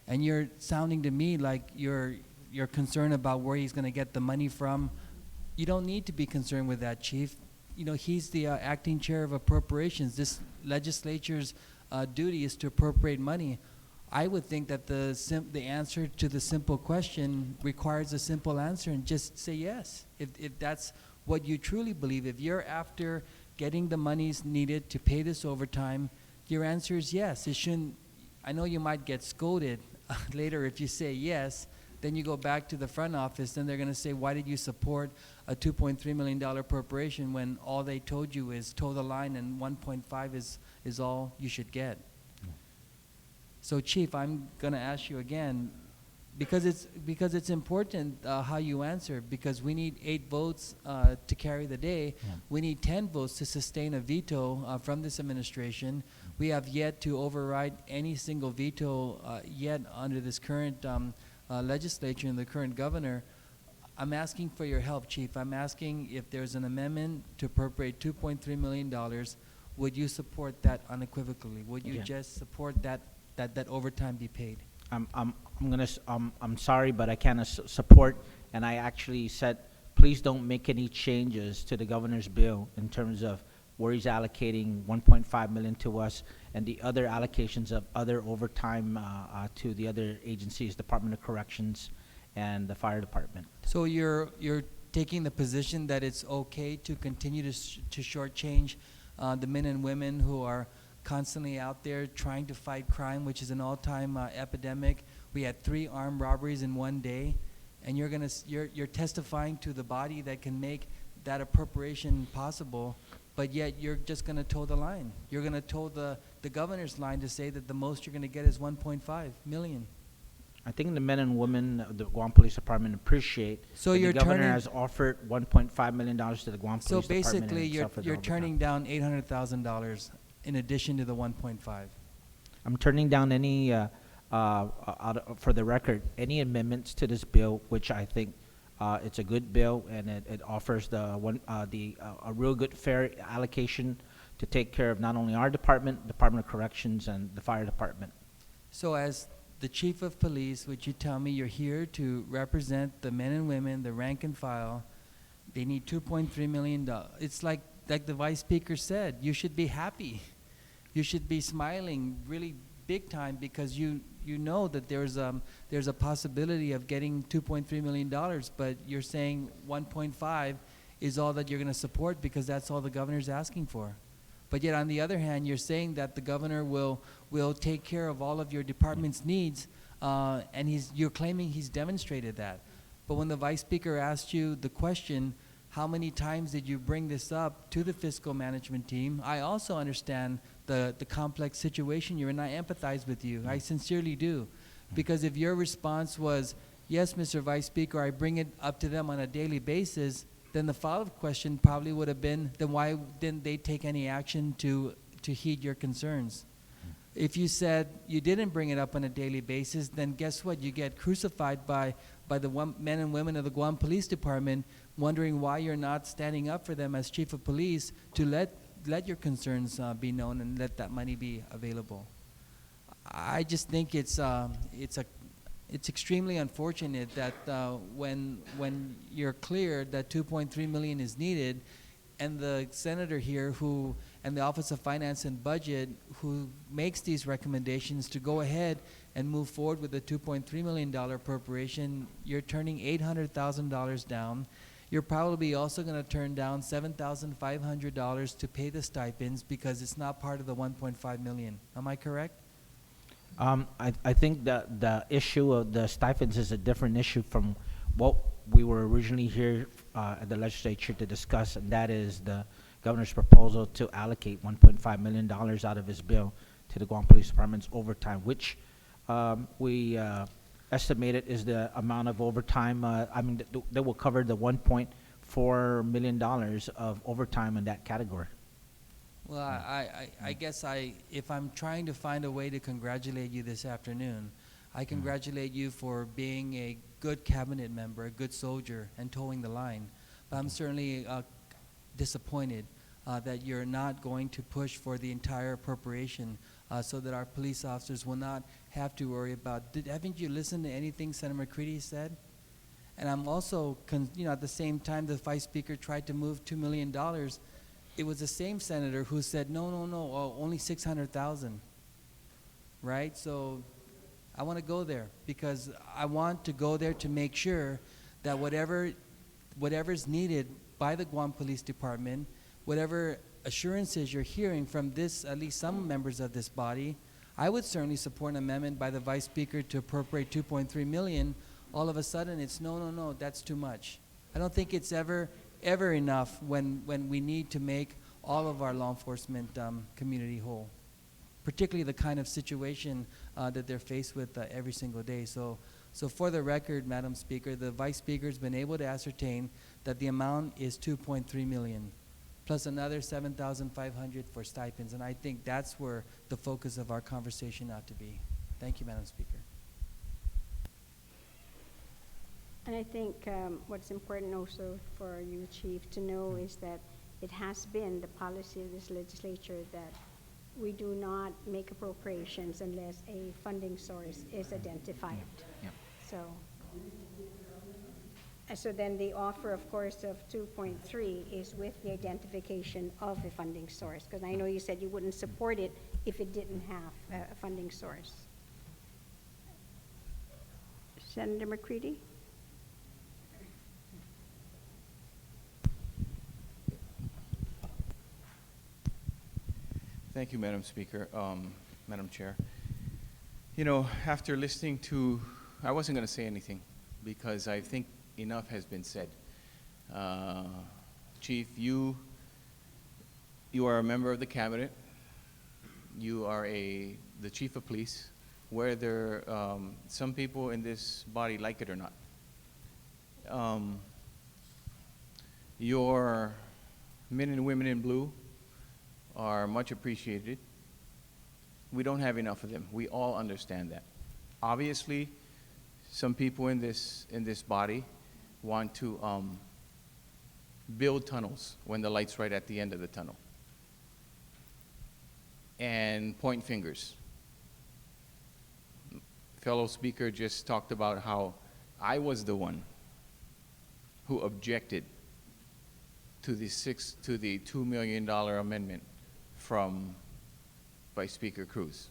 Speaker 6: And you're sounding to me like you're concerned about where he's going to get the money from. You don't need to be concerned with that, Chief. You know, he's the acting chair of appropriations. This legislature's duty is to appropriate money. I would think that the answer to the simple question requires a simple answer, and just say yes. If that's what you truly believe, if you're after getting the monies needed to pay this overtime, your answer is yes. It shouldn't. I know you might get scolded later if you say yes. Then you go back to the front office, then they're going to say, why did you support a $2.3 million appropriation when all they told you is toe the line and 1.5 is all you should get? So, Chief, I'm going to ask you again, because it's important how you answer, because we need 8 votes to carry the day.
Speaker 3: Yeah.
Speaker 6: We need 10 votes to sustain a veto from this administration. We have yet to override any single veto yet under this current legislature and the current governor. I'm asking for your help, Chief. I'm asking if there's an amendment to appropriate $2.3 million, would you support that unequivocally? Would you just support that overtime be paid?
Speaker 3: I'm sorry, but I cannot support, and I actually said, please don't make any changes to the governor's bill in terms of where he's allocating $1.5 million to us and the other allocations of other overtime to the other agencies, Department of Corrections and the Fire Department.
Speaker 6: So you're taking the position that it's okay to continue to shortchange the men and women who are constantly out there trying to fight crime, which is an all-time epidemic. We had 3 armed robberies in one day, and you're testifying to the body that can make that appropriation possible, but yet you're just going to toe the line. You're going to toe the governor's line to say that the most you're going to get is $1.5 million.
Speaker 3: I think the men and women of the Guam Police Department appreciate
Speaker 6: So
Speaker 3: that
Speaker 6: you're
Speaker 3: the governor
Speaker 6: turning-
Speaker 3: has offered $1.5 million to the Guam
Speaker 6: So
Speaker 3: Police Department.
Speaker 6: basically,
Speaker 3: in itself for the
Speaker 6: you're
Speaker 3: overtime.
Speaker 6: turning down $800,000 in addition to the 1.5.
Speaker 3: I'm turning down any, for the record, any amendments to this bill, which I think it's a good bill, and it offers a real good fair allocation to take care of not only our department, Department of Corrections, and the Fire Department.
Speaker 6: So as the chief of police, would you tell me you're here to represent the men and women, the rank and file? They need $2.3 million. It's like the vice speaker said, you should be happy. You should be smiling really big time, because you know that there's a possibility of getting $2.3 million, but you're saying 1.5 is all that you're going to support because that's all the governor's asking for. But yet on the other hand, you're saying that the governor will take care of all of your department's needs, and you're claiming he's demonstrated that. But when the vice speaker asked you the question, how many times did you bring this up to the fiscal management team? I also understand the complex situation you're in. I empathize with you. I sincerely do. Because if your response was, yes, Mr. Vice Speaker, I bring it up to them on a daily basis, then the follow-up question probably would have been, then why didn't they take any action to heed your concerns? If you said you didn't bring it up on a daily basis, then guess what? You get crucified by the men and women of the Guam Police Department, wondering why you're not standing up for them as chief of police to let your concerns be known and let that money be available. I just think it's a it's extremely unfortunate that when you're clear that 2.3 million is needed, and the senator here and the Office of Finance and Budget who makes these recommendations to go ahead and move forward with the $2.3 million appropriation, you're turning $800,000 down. You're probably also going to turn down $7,500 to pay the stipends because it's not part of the 1.5 million. Am I correct?
Speaker 3: I think that the issue of the stipends is a different issue from what we were originally here at the legislature to discuss, and that is the governor's proposal to allocate $1.5 million out of his bill to the Guam Police Department's overtime, which we estimated is the amount of overtime. That will cover the $1.4 million of overtime in that category.
Speaker 6: Well, I guess if I'm trying to find a way to congratulate you this afternoon, I congratulate you for being a good cabinet member, a good soldier, and towing the line. But I'm certainly disappointed that you're not going to push for the entire appropriation so that our police officers will not have to worry about. Haven't you listened to anything Senator McCready said? And I'm also, at the same time the Vice Speaker tried to move $2 million, it was the same senator who said, no, only 600,000, right? So I want to go there because I want to go there to make sure that whatever's needed by the Guam Police Department, whatever assurances you're hearing from at least some members of this body, I would certainly support an amendment by the Vice Speaker to appropriate 2.3 million. All of a sudden it's no, that's too much. I don't think it's ever enough when we need to make all of our law enforcement community whole, particularly the kind of situation that they're faced with every single day. So for the record, Madam Speaker, the Vice Speaker has been able to ascertain that the amount is 2.3 million, plus another 7,500 for stipends, and I think that's where the focus of our conversation ought to be. Thank you, Madam Speaker.
Speaker 1: And I think what's important also for you, Chief, to know is that it has been the policy of this legislature that we do not make appropriations unless a funding source is identified.
Speaker 3: Yeah.
Speaker 1: So then the offer, of course, of 2.3 is with the identification of a funding source, because I know you said you wouldn't support it if it didn't have a funding source. Senator McCready?
Speaker 7: Thank you, Madam Speaker, Madam Chair. After listening to, I wasn't going to say anything because I think enough has been said. Chief, you are a member of the cabinet. You are the chief of police, whether some people in this body like it or not. Your men and women in blue are much appreciated. We don't have enough of them. We all understand that. Obviously, some people in this body want to build tunnels when the light's right at the end of the tunnel and point fingers. Fellow speaker just talked about how I was the one who objected to the $2 million amendment from Vice Speaker Cruz.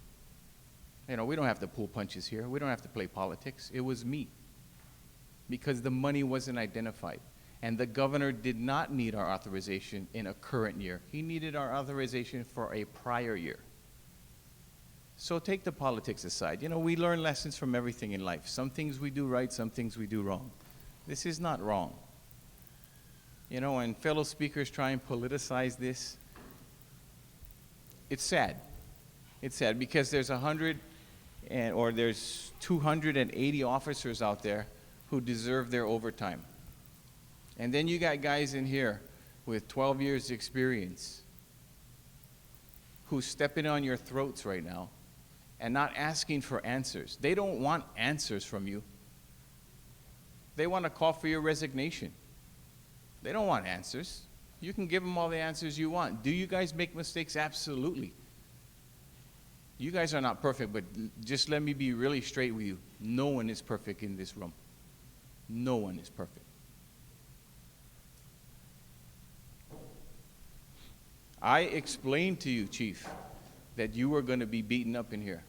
Speaker 7: We don't have to pull punches here. We don't have to play politics. It was me, because the money wasn't identified. And the governor did not need our authorization in a current year. He needed our authorization for a prior year. So take the politics aside. We learn lessons from everything in life. Some things we do right, some things we do wrong. This is not wrong. And fellow speakers try and politicize this. It's sad. It's sad because there's 280 officers out there who deserve their overtime. And then you got guys in here with 12 years experience who's stepping on your throats right now and not asking for answers. They don't want answers from you. They want to call for your resignation. They don't want answers. You can give them all the answers you want. Do you guys make mistakes? Absolutely. You guys are not perfect, but just let me be really straight with you. No one is perfect in this room. No one is perfect. I explained to you, Chief, that you were going to be beaten up in here.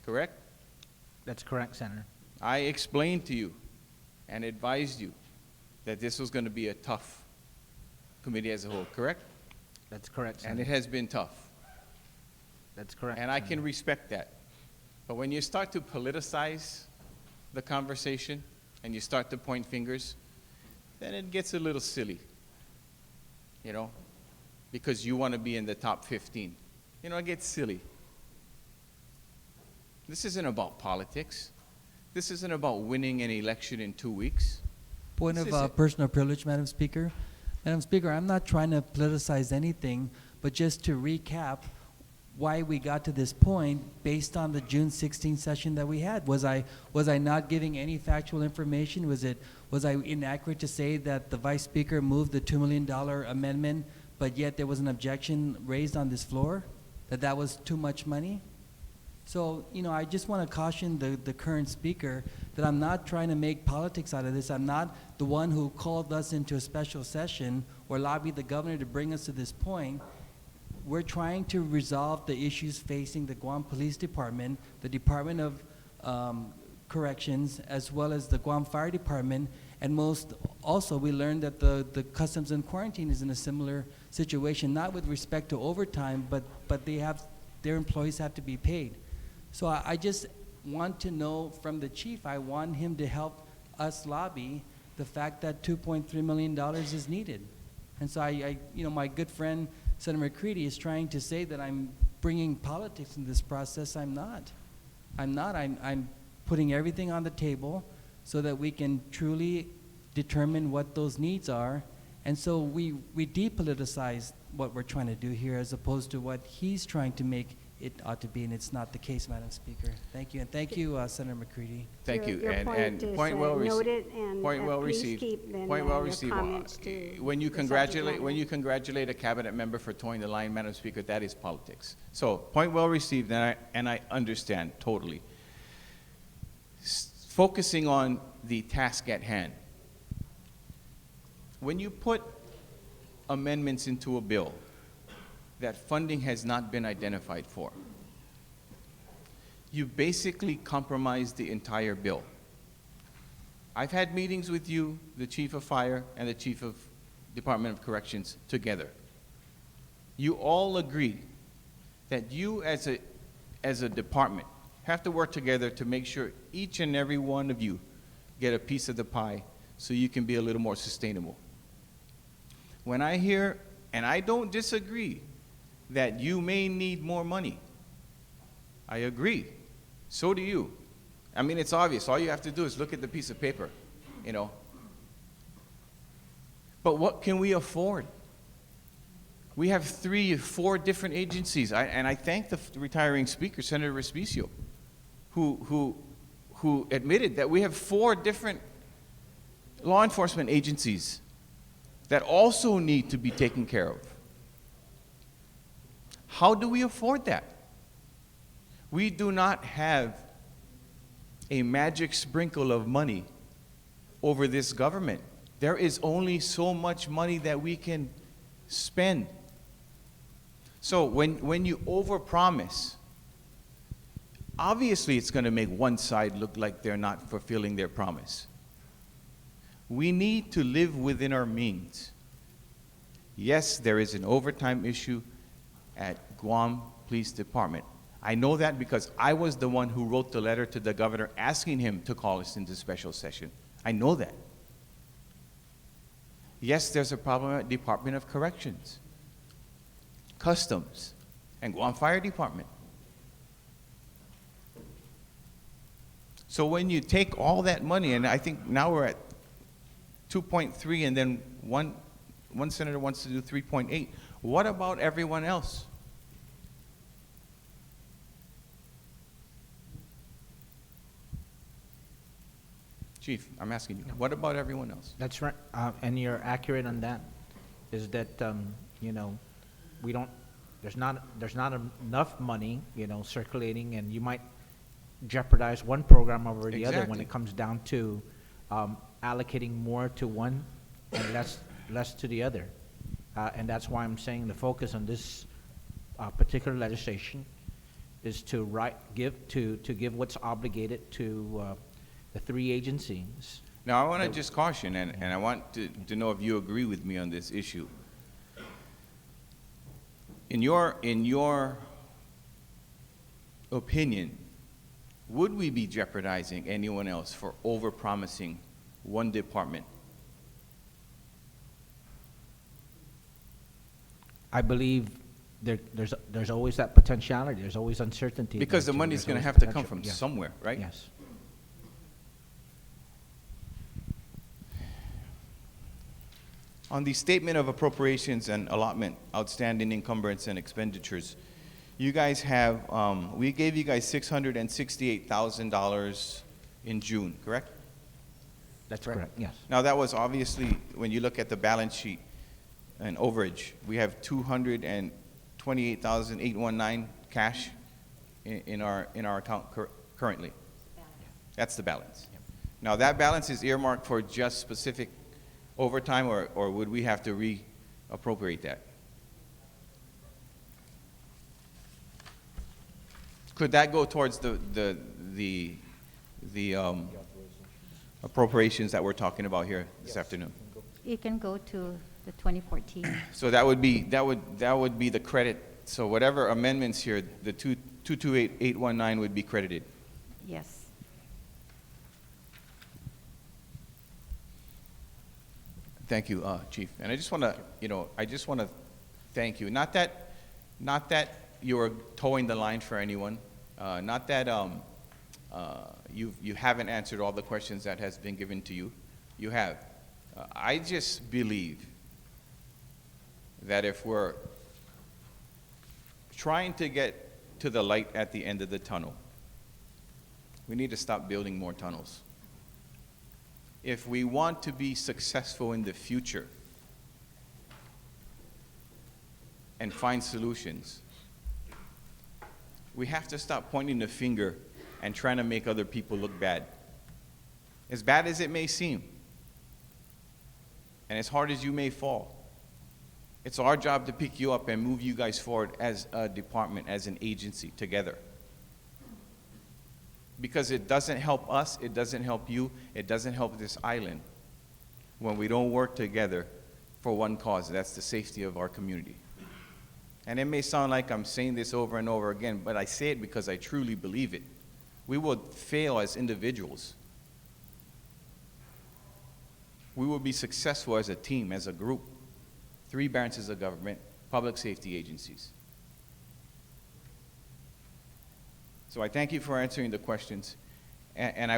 Speaker 7: Correct?
Speaker 3: That's correct, Senator.
Speaker 7: I explained to you and advised you that this was going to be a tough committee as a whole. Correct?
Speaker 3: That's correct,
Speaker 7: And
Speaker 3: Senator.
Speaker 7: it has been tough.
Speaker 3: That's correct.
Speaker 7: And I can
Speaker 3: Senator.
Speaker 7: respect that. But when you start to politicize the conversation and you start to point fingers, then it gets a little silly, you know, because you want to be in the top 15. You know, it gets silly. This isn't about politics. This isn't about winning an election in 2 weeks.
Speaker 6: Point
Speaker 7: This
Speaker 6: of
Speaker 7: is-
Speaker 6: personal privilege, Madam Speaker. Madam Speaker, I'm not trying to politicize anything, but just to recap why we got to this point based on the June 16th session that we had. Was I not giving any factual information? Was I inaccurate to say that the Vice Speaker moved the $2 million amendment, but yet there was an objection raised on this floor that was too much money? So, you know, I just want to caution the current speaker that I'm not trying to make politics out of this. I'm not the one who called us into a special session or lobbied the governor to bring us to this point. We're trying to resolve the issues facing the Guam Police Department, the Department of Corrections, as well as the Guam Fire Department, and also we learned that the Customs and Quarantine is in a similar situation, not with respect to overtime, but their employees have to be paid. So I just want to know from the chief, I want him to help us lobby the fact that $2.3 million is needed. And so you know, my good friend, Senator McCready, is trying to say that I'm bringing politics in this process. I'm not. I'm putting everything on the table so that we can truly determine what those needs are. And so we depoliticize what we're trying to do here as opposed to what he's trying to make it ought to be, and it's not the case, Madam Speaker. Thank you, and thank you, Senator McCready.
Speaker 7: Thank you.
Speaker 1: Your point is
Speaker 7: point well received.
Speaker 1: noted, and
Speaker 7: Point well
Speaker 1: please
Speaker 7: received.
Speaker 1: keep then
Speaker 7: Point well
Speaker 1: your
Speaker 7: received.
Speaker 1: comments to
Speaker 7: When you
Speaker 1: the subject
Speaker 7: congratulate
Speaker 1: matter.
Speaker 7: a cabinet member for towing the line, Madam Speaker, that is politics. So point well received, and I understand totally. Focusing on the task at hand. When you put amendments into a bill that funding has not been identified for, you basically compromise the entire bill. I've had meetings with you, the Chief of Fire, and the Chief of Department of Corrections together. You all agree that you as a department have to work together to make sure each and every one of you get a piece of the pie so you can be a little more sustainable. When I hear, and I don't disagree, that you may need more money, I agree. So do you. I mean, it's obvious. All you have to do is look at the piece of paper, you know. But what can we afford? We have 3 or 4 different agencies, and I thank the retiring speaker, Senator Respicio, who admitted that we have 4 different law enforcement agencies that also need to be taken care of. How do we afford that? We do not have a magic sprinkle of money over this government. There is only so much money that we can spend. So when you overpromise, obviously it's going to make one side look like they're not fulfilling their promise. We need to live within our means. Yes, there is an overtime issue at Guam Police Department. I know that because I was the one who wrote the letter to the governor asking him to call us into special session. I know that. Yes, there's a problem at Department of Corrections, Customs, and Guam Fire Department. So when you take all that money, and I think now we're at 2.3, and then one senator wants to do 3.8, what about everyone else? Chief, I'm asking you, what about everyone else?
Speaker 3: That's right, and you're accurate on that, is that, you know, we don't there's not enough money, circulating, and you might jeopardize one program over the other when
Speaker 7: Exactly.
Speaker 3: it comes down to allocating more to one and less to the other. And that's why I'm saying the focus on this particular legislation is to give what's obligated to the three agencies.
Speaker 7: Now, I want to just caution, and I want to know if you agree with me on this issue. In your opinion, would we be jeopardizing anyone else for overpromising one department?
Speaker 3: I believe there's always that potentiality. There's always uncertainty.
Speaker 7: Because the
Speaker 3: There's
Speaker 7: money's going to
Speaker 3: always
Speaker 7: have to come
Speaker 3: potential.
Speaker 7: from
Speaker 3: Yeah.
Speaker 7: somewhere, right?
Speaker 3: Yes.
Speaker 7: On the statement of appropriations and allotment, outstanding encumbrance and expenditures, you guys have, we gave you guys $668,000 in June, correct?
Speaker 3: That's correct. Yes.
Speaker 7: Now, that was obviously, when you look at the balance sheet, an overage. We have $228,819 cash in our account currently. That's the balance. Now, that balance is earmarked for just specific overtime, or would we have to reappropriate that? Could that go towards the appropriations that we're talking about here this afternoon?
Speaker 4: It can go to the 2014.
Speaker 7: So that would be the credit. So whatever amendments here, the 228,819 would be credited.
Speaker 4: Yes.
Speaker 7: Thank you, Chief. And I just want to, thank you. Not that you are towing the line for anyone. Not that you haven't answered all the questions that has been given to you. You have. I just believe that if we're trying to get to the light at the end of the tunnel, we need to stop building more tunnels. If we want to be successful in the future and find solutions, we have to stop pointing the finger and trying to make other people look bad. As bad as it may seem, and as hard as you may fall, it's our job to pick you up and move you guys forward as a department, as an agency, together. Because it doesn't help us, it doesn't help you, it doesn't help this island when we don't work together for one cause, that's the safety of our community. And it may sound like I'm saying this over and over again, but I say it because I truly believe it. We will fail as individuals. We will be successful as a team, as a group. 3 branches of government, public safety agencies. So I thank you for answering the questions. And I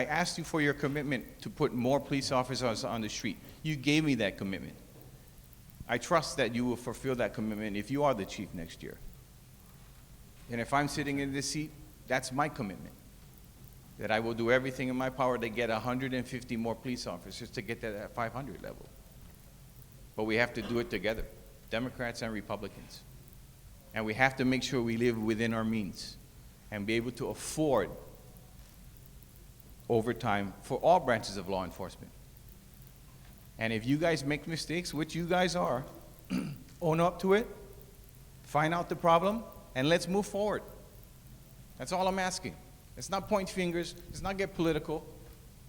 Speaker 7: asked you for your commitment to put more police officers on the street. You gave me that commitment. I trust that you will fulfill that commitment if you are the chief next year. And if I'm sitting in this seat, that's my commitment. That I will do everything in my power to get 150 more police officers to get to that 500 level. But we have to do it together, Democrats and Republicans. And we have to make sure we live within our means and be able to afford overtime for all branches of law enforcement. And if you guys make mistakes, which you guys are, own up to it, find out the problem, and let's move forward. That's all I'm asking. Let's not point fingers. Let's not get political.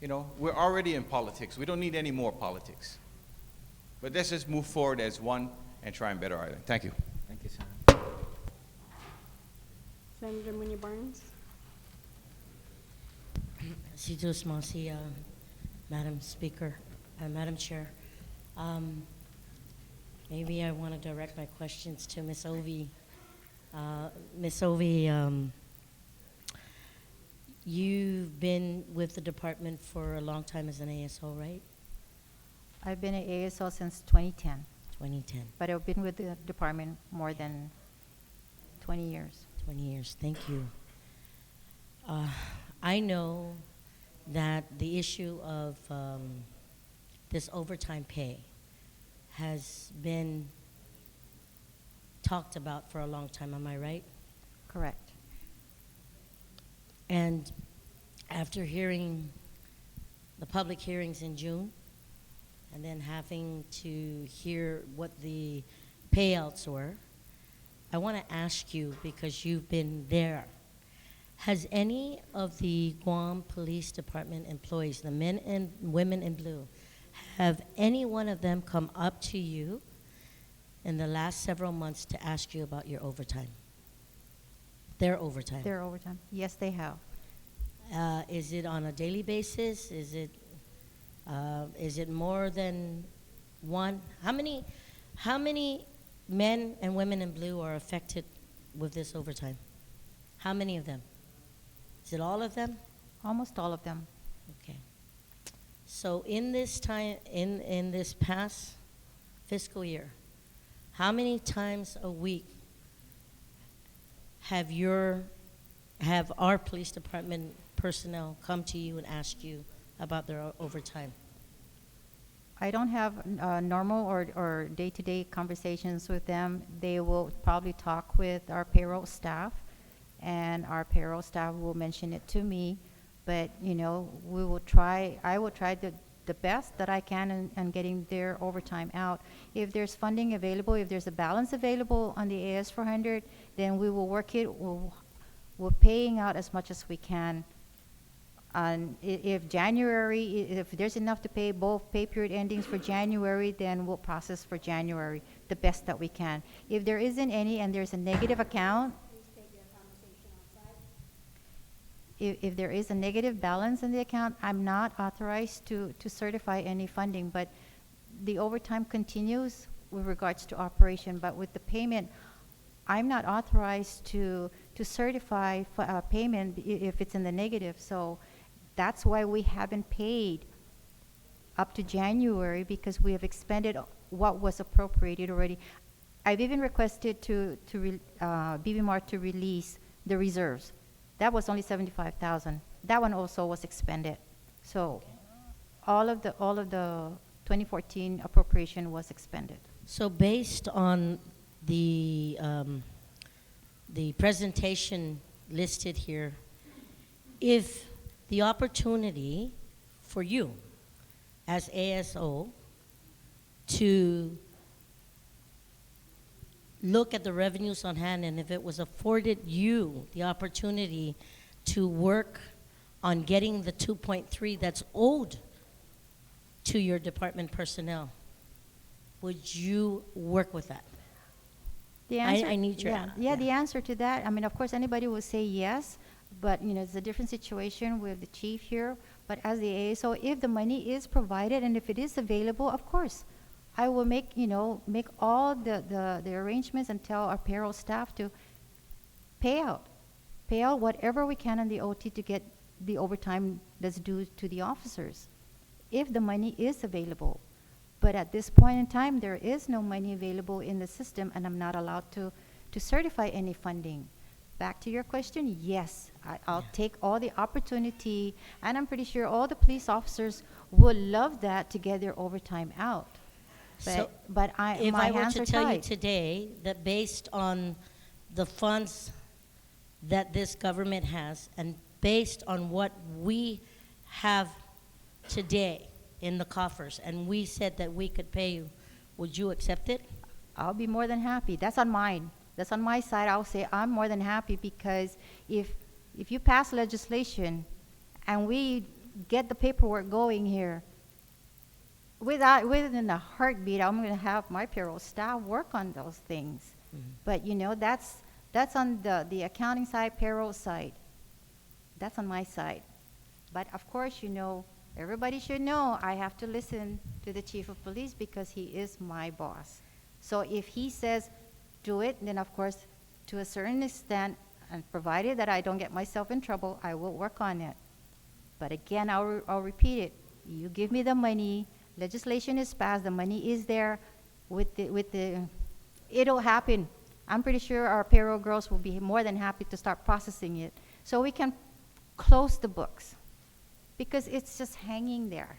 Speaker 7: We're already in politics. We don't need any more politics. But let's just move forward as one and try and better our island. Thank you.
Speaker 3: Thank you, Senator.
Speaker 1: Senator Muñoz-Barnes?
Speaker 8: Sidus Masi, Madam Speaker, Madam Chair. Maybe I want to direct my questions to Ms. Ovi. Ms. Ovi, you've been with the department for a long time as an ASO, right?
Speaker 4: I've been at ASO since 2010,
Speaker 8: 2010,
Speaker 4: but I've been with the department more than 20 years.
Speaker 8: 20 years. Thank you. I know that the issue of this overtime pay has been talked about for a long time, am I right?
Speaker 4: Correct.
Speaker 8: And after hearing the public hearings in June, and then having to hear what the payouts were, I want to ask you, because you've been there, has any of the Guam Police Department employees, the men and women in blue, have any one of them come up to you in the last several months to ask you about your overtime? Their overtime?
Speaker 4: Their overtime. Yes, they have.
Speaker 8: Is it on a daily basis? Is it more than one? How many men and women in blue are affected with this overtime? How many of them? Is it all of them?
Speaker 4: Almost all of them.
Speaker 8: Okay. So in this time, in this past fiscal year, how many times a week have our police department personnel come to you and ask you about their overtime?
Speaker 4: I don't have normal or day-to-day conversations with them. They will probably talk with our payroll staff, and our payroll staff will mention it to me. But, you know, I will try the best that I can in getting their overtime out. If there's funding available, if there's a balance available on the AS 400, then we will work it. We're paying out as much as we can. And if there's enough to pay both pay period endings for January, then we'll process for January the best that we can. If there isn't any and there's a negative account, if there is a negative balance in the account, I'm not authorized to certify any funding, but the overtime continues with regards to operation. But with the payment, I'm not authorized to certify payment if it's in the negative. So that's why we haven't paid up to January, because we have expended what was appropriated already. I've even requested BBMAR to release the reserves. That was only 75,000. That one also was expended. So all of the 2014 appropriation was expended.
Speaker 8: So based on the presentation listed here, if the opportunity for you as ASO to look at the revenues on hand, and if it was afforded you the opportunity to work on getting the 2.3 that's owed to your department personnel, would you work with that?
Speaker 4: The answer,
Speaker 8: I need your
Speaker 4: the answer to that, I mean, of course, anybody will say yes, but, you know, it's a different situation with the chief here. But as the ASO, if the money is provided and if it is available, of course, I will make all the arrangements and tell our payroll staff to pay out whatever we can on the OT to get the overtime that's due to the officers, if the money is available. But at this point in time, there is no money available in the system, and I'm not allowed to certify any funding. Back to your question, yes, I'll take all the opportunity, and I'm pretty sure all the police officers would love that to get their overtime out. But
Speaker 8: if
Speaker 4: my
Speaker 8: I were
Speaker 4: hands
Speaker 8: to
Speaker 4: are
Speaker 8: tell you
Speaker 4: tied.
Speaker 8: today that based on the funds that this government has and based on what we have today in the coffers, and we said that we could pay you, would you accept it?
Speaker 4: I'll be more than happy. That's on mine. That's on my side. I'll say I'm more than happy, because if you pass legislation and we get the paperwork going here, within a heartbeat, I'm going to have my payroll staff work on those things.
Speaker 8: Mm-hmm.
Speaker 4: But, you know, that's on the accounting side, payroll side. That's on my side. But, of course, you know, everybody should know I have to listen to the chief of police, because he is my boss. So if he says do it, then, of course, to a certain extent, and provided that I don't get myself in trouble, I will work on it. But again, I'll repeat it. You give me the money, legislation is passed, the money is there, it'll happen. I'm pretty sure our payroll girls will be more than happy to start processing it, so we can close the books, because it's just hanging there.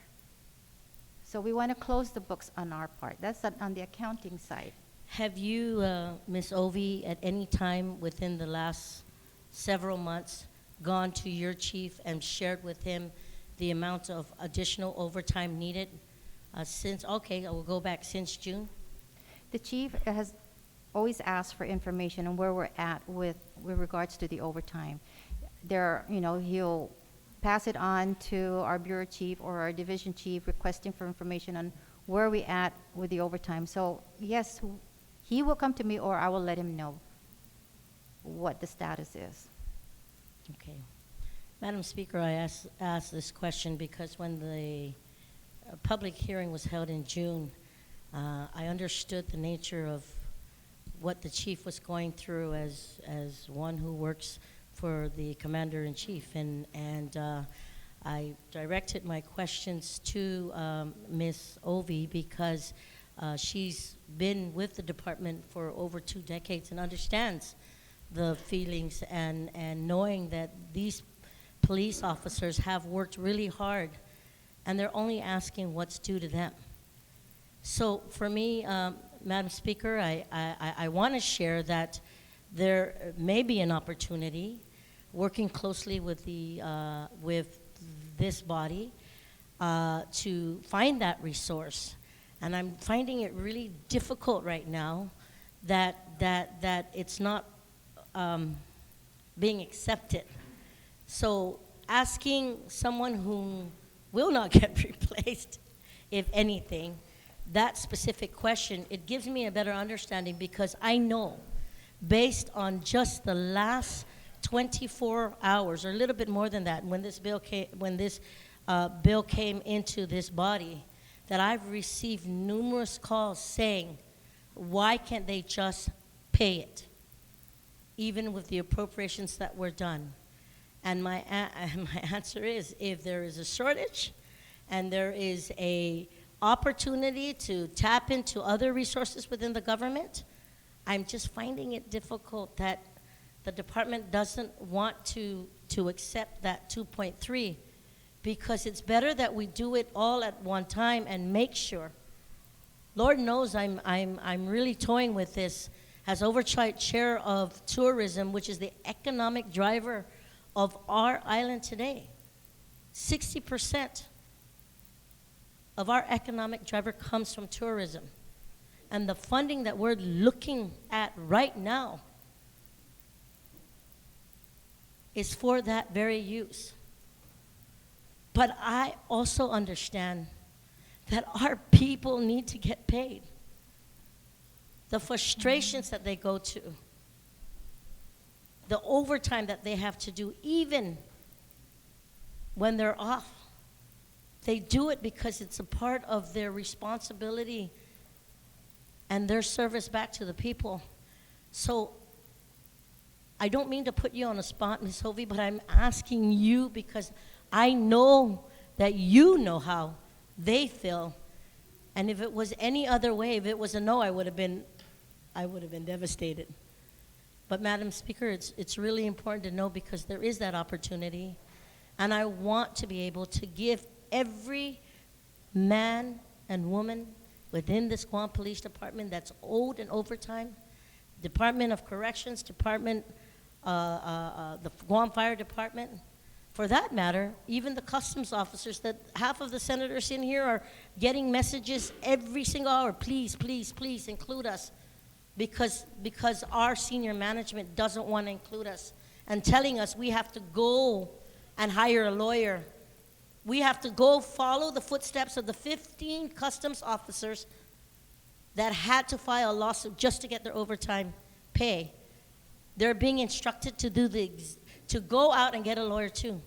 Speaker 4: So we want to close the books on our part. That's on the accounting side.
Speaker 8: Have you, Ms. Ovi, at any time within the last several months gone to your chief and shared with him the amount of additional overtime needed since, okay, I will go back since June?
Speaker 4: The chief has always asked for information on where we're at with regards to the overtime. He'll pass it on to our bureau chief or our division chief requesting for information on where we at with the overtime. So yes, he will come to me or I will let him know what the status is.
Speaker 8: Okay. Madam Speaker, I asked this question because when the public hearing was held in June, I understood the nature of what the chief was going through as one who works for the commander-in-chief, and I directed my questions to Ms. Ovi because she's been with the department for over 2 decades and understands the feelings and knowing that these police officers have worked really hard and they're only asking what's due to them. So for me, Madam Speaker, I want to share that there may be an opportunity working closely with this body to find that resource. And I'm finding it really difficult right now that it's not being accepted. So asking someone who will not get replaced, if anything, that specific question, it gives me a better understanding because I know based on just the last 24 hours, or a little bit more than that, when this bill came into this body, that I've received numerous calls saying, why can't they just pay it, even with the appropriations that were done? And my answer is, if there is a shortage and there is a opportunity to tap into other resources within the government, I'm just finding it difficult that the department doesn't want to accept that 2.3, because it's better that we do it all at one time and make sure. Lord knows I'm really toying with this as oversight chair of tourism, which is the economic driver of our island today. 60% of our economic driver comes from tourism. And the funding that we're looking at right now is for that very use. But I also understand that our people need to get paid. The frustrations that they go to, the overtime that they have to do, even when they're off, they do it because it's a part of their responsibility and their service back to the people. So I don't mean to put you on the spot, Ms. Hovey, but I'm asking you because I know that you know how they feel. And if it was any other way, if it was a no, I would have been devastated. But Madam Speaker, it's really important to know because there is that opportunity. And I want to be able to give every man and woman within this Guam Police Department that's owed an overtime, Department of Corrections, the Guam Fire Department, for that matter, even the customs officers that half of the senators in here are getting messages every single hour, please, please, please include us, because our senior management doesn't want to include us and telling us we have to go and hire a lawyer. We have to go follow the footsteps of the 15 customs officers that had to file a lawsuit just to get their overtime pay. They're being instructed to to go out and get a lawyer too.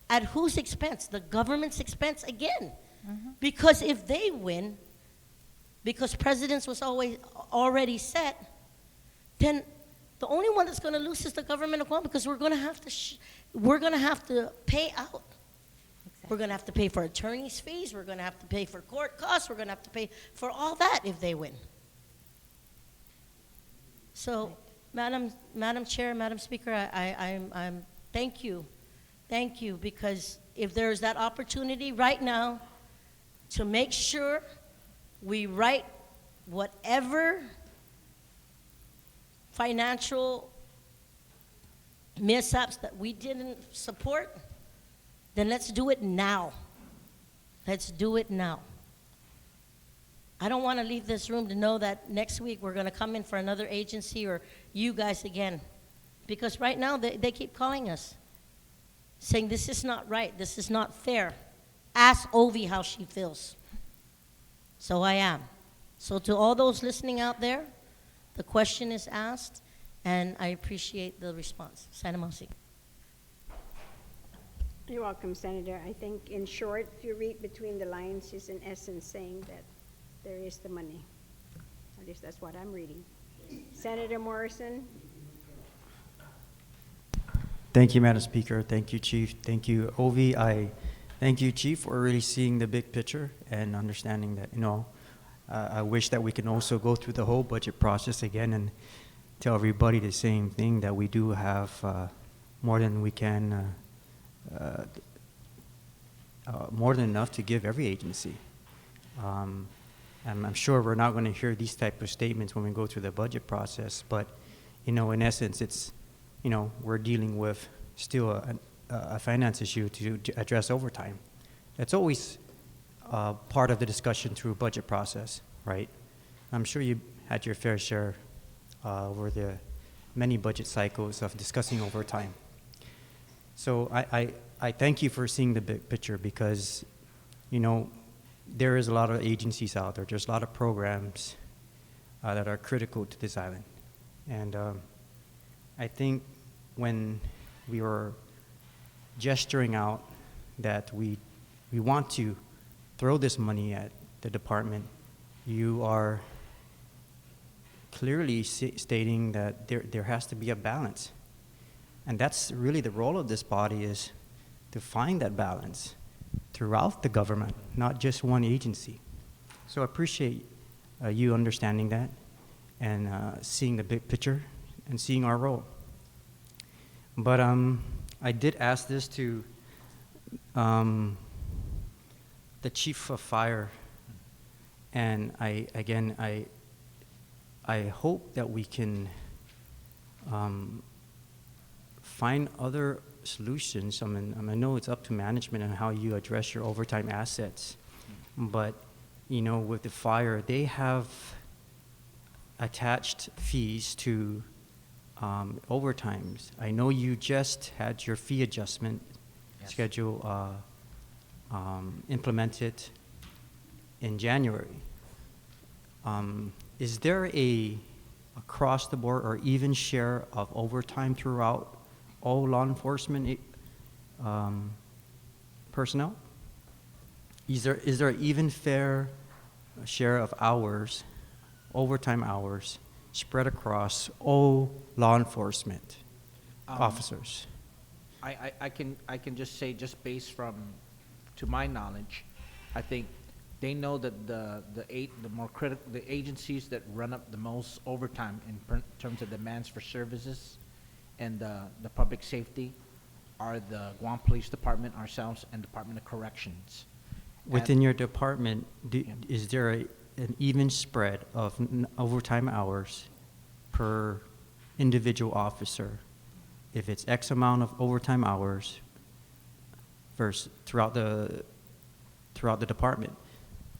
Speaker 8: At whose expense? The government's expense again. Mm-hmm. Because if they win, because precedence was already set, then the only one that's going to lose is the government of Guam, because we're going to have to pay out. Exactly. We're going to have to pay for attorney's fees. We're going to have to pay for court costs. We're going to have to pay for all that if they win. So, Madam Chair, Madam Speaker, I'm thank you, because if there's that opportunity right now to make sure we right whatever financial mishaps that we didn't support, then let's do it now. Let's do it now. I don't want to leave this room to know that next week we're going to come in for another agency or you guys again. Because right now they keep calling us, saying this is not right, this is not fair. Ask Ovi how she feels. So I am. So to all those listening out there, the question is asked, and I appreciate the response. Sana Masi.
Speaker 1: You're welcome, Senator. I think in short, if you read between the lines, she's in essence saying that there is the money. At least that's what I'm reading. Senator Morrison?
Speaker 9: Thank you, Madam Speaker. Thank you, Chief. Thank you, Ovi. I thank you, Chief, for really seeing the big picture and understanding that, I wish that we can also go through the whole budget process again and tell everybody the same thing, that we do have more than we can, more than enough to give every agency. And I'm sure we're not going to hear these type of statements when we go through the budget process, but, in essence, it's, we're dealing with still a finance issue to address overtime. That's always part of the discussion through budget process, right? I'm sure you had your fair share over the many budget cycles of discussing overtime. So I thank you for seeing the big picture, because, there is a lot of agencies out there. There's a lot of programs that are critical to this island. And I think when we were gesturing out that we want to throw this money at the department, you are clearly stating that there has to be a balance. And that's really the role of this body, is to find that balance throughout the government, not just one agency. So I appreciate you understanding that and seeing the big picture and seeing our role. But I did ask this to the Chief of Fire, and I hope that we can find other solutions. I know it's up to management and how you address your overtime assets, but with the fire, they have attached fees to overtimes. I know you just had your fee adjustment schedule implemented in January. Is there a across the board or even share of overtime throughout all law enforcement personnel? Is there an even fair share of hours, overtime hours, spread across all law enforcement officers?
Speaker 3: I can just say, just based from, to my knowledge, I think they know that the agencies that run up the most overtime in terms of demands for services and the public safety are the Guam Police Department, ourselves, and Department of Corrections.
Speaker 9: Within your department, is there an even spread of overtime hours per individual officer? If it's X amount of overtime hours versus throughout the department.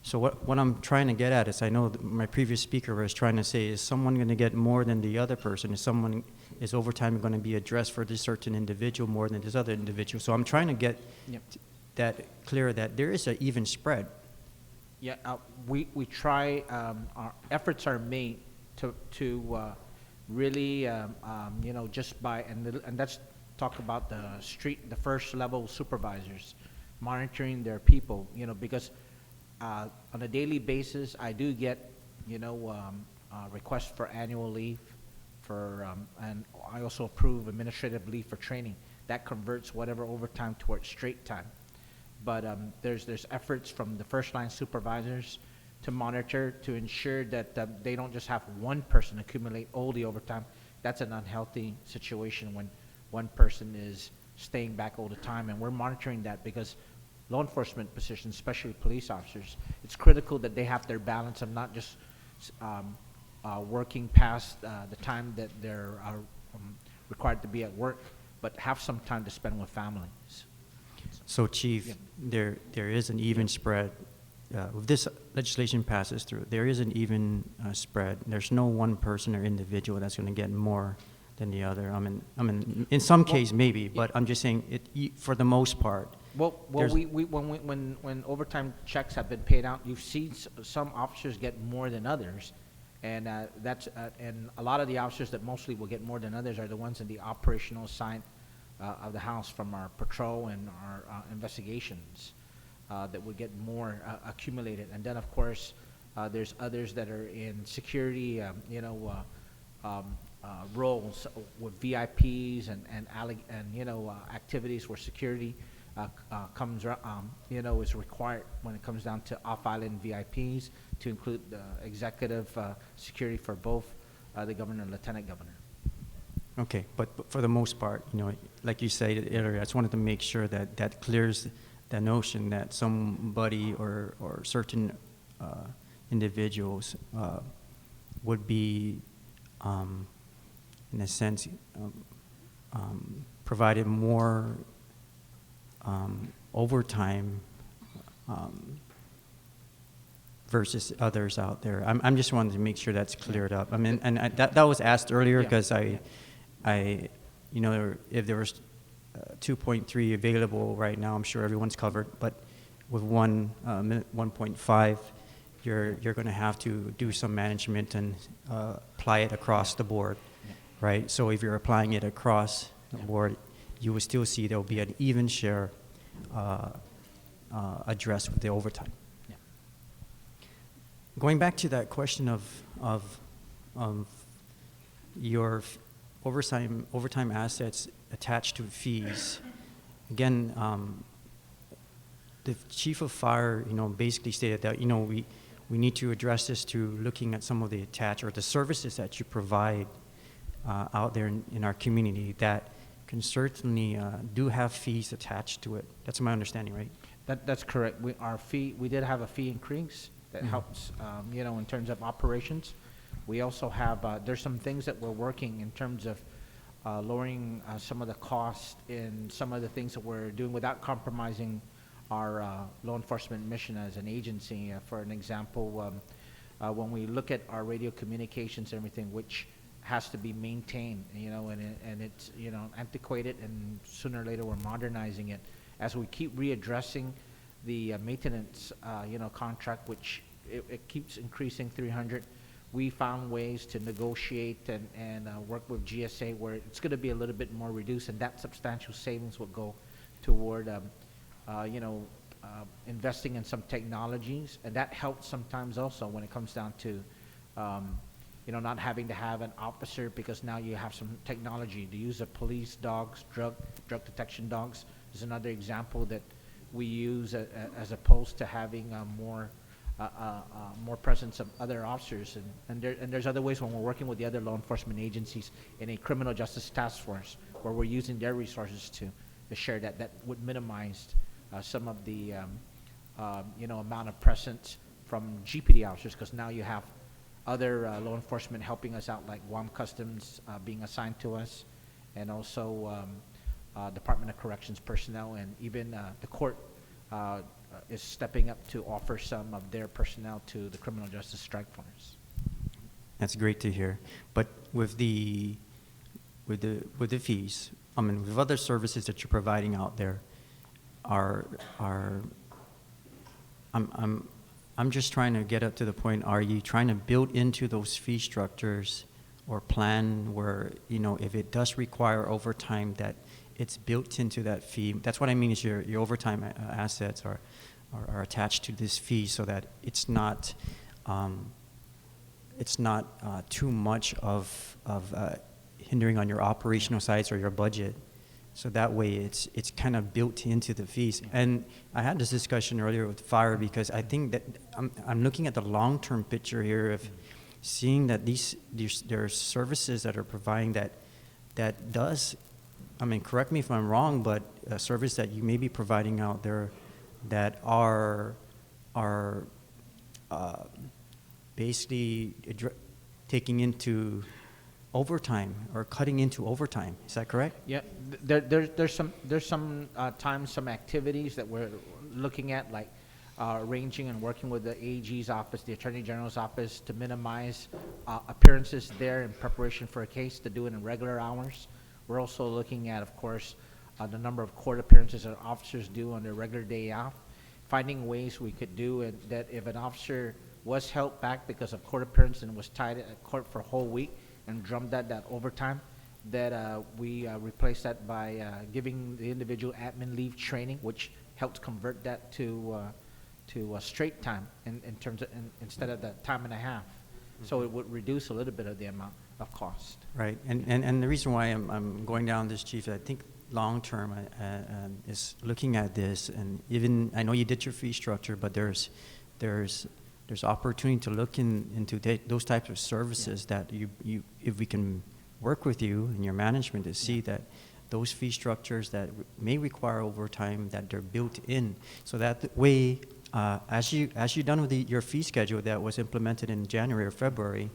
Speaker 9: So what I'm trying to get at is, I know my previous speaker was trying to say, is someone going to get more than the other person? Is overtime going to be addressed for this certain individual more than this other individual? So I'm trying to get that clear, that there is an even spread.
Speaker 3: Yeah, we try, our efforts are made to really, just by, and let's talk about the first level supervisors, monitoring their people, because on a daily basis, I do get, requests for annual leave and I also approve administrative leave for training. That converts whatever overtime towards straight time. But there's efforts from the first line supervisors to monitor, to ensure that they don't just have one person accumulate all the overtime. That's an unhealthy situation when one person is staying back all the time, and we're monitoring that because law enforcement positions, especially police officers, it's critical that they have their balance of not just working past the time that they're required to be at work, but have some time to spend with families.
Speaker 9: So, Chief,
Speaker 3: Yeah.
Speaker 9: there is an even spread. If this legislation passes through, there is an even spread. There's no one person or individual that's going to get more than the other. I mean, in some case maybe, but I'm just saying for the most part.
Speaker 3: Well,
Speaker 9: There's-
Speaker 3: when overtime checks have been paid out, you've seen some officers get more than others, and and a lot of the officers that mostly will get more than others are the ones in the operational side of the house, from our patrol and our investigations, that would get more accumulated. And then, of course, there's others that are in security, roles with VIPs and activities where security is required when it comes down to off-island VIPs, to include executive security for both the governor and lieutenant governor.
Speaker 9: Okay, but for the most part, like you said earlier, I just wanted to make sure that clears the notion that somebody or certain individuals would be, in a sense, provided more overtime versus others out there. I'm just wanting to make sure that's cleared up. I mean, and that was asked earlier
Speaker 3: Yeah.
Speaker 9: because if there was 2.3 available right now, I'm sure everyone's covered. But with 1.5, you're going to have to do some management and apply it across the board, right? So if you're applying it across the board, you will still see there will be an even share addressed with the overtime.
Speaker 3: Yeah.
Speaker 9: Going back to that question of your overtime assets attached to fees, again, the chief of fire, basically stated that, we need to address this to looking at some of the attached or the services that you provide out there in our community that can certainly do have fees attached to it. That's my understanding, right?
Speaker 3: That's correct. We did have a fee increase that helps, in terms of operations. We also have, there's some things that we're working in terms of lowering some of the cost in some of the things that we're doing without compromising our law enforcement mission as an agency. For an example, when we look at our radio communications and everything, which has to be maintained, and it's, antiquated, and sooner or later we're modernizing it. As we keep readdressing the maintenance, contract, which it keeps increasing 300, we found ways to negotiate and work with GSA where it's going to be a little bit more reduced, and that substantial savings will go toward, investing in some technologies, and that helps sometimes also when it comes down to, not having to have an officer, because now you have some technology. The use of police dogs, drug detection dogs is another example that we use as opposed to having more presence of other officers. And there's other ways when we're working with the other law enforcement agencies in a criminal justice task force where we're using their resources to share that would minimize some of the amount of presence from GPD officers, because now you have other law enforcement helping us out, like Guam Customs being assigned to us, and also Department of Corrections personnel, and even the court is stepping up to offer some of their personnel to the criminal justice strike force.
Speaker 9: That's great to hear. But with the fees, with other services that you're providing out there, I'm just trying to get up to the point, are you trying to build into those fee structures or plan where, if it does require overtime, that it's built into that fee? That's what I mean is your overtime assets are attached to this fee, so that it's not too much of hindering on your operational sides or your budget. So that way it's kind of built into the fees. And I had this discussion earlier with fire, because I think that I'm looking at the long-term picture here of seeing that there are services that are providing that does, correct me if I'm wrong, but a service that you may be providing out there that are basically taking into overtime or cutting into overtime. Is that correct?
Speaker 3: Yeah, there's some times, some activities that we're looking at, like arranging and working with the AG's office, the Attorney General's office, to minimize appearances there in preparation for a case, to do it in regular hours. We're also looking at, of course, the number of court appearances that officers do on their regular day off, finding ways we could do it, that if an officer was held back because of court appearance and was tied at court for a whole week and drummed that overtime, that we replace that by giving the individual admin leave training, which helps convert that to a straight time in terms of, instead of the time and a half. So it would reduce a little bit of the amount of cost.
Speaker 9: Right, and the reason why I'm going down this, Chief, I think long-term is looking at this, and even, I know you did your fee structure, but there's opportunity to look into those types of services that you if we can work with you and your management to see that those fee structures that may require overtime, that they're built in, so that way, as you done with your fee schedule that was implemented in January or February,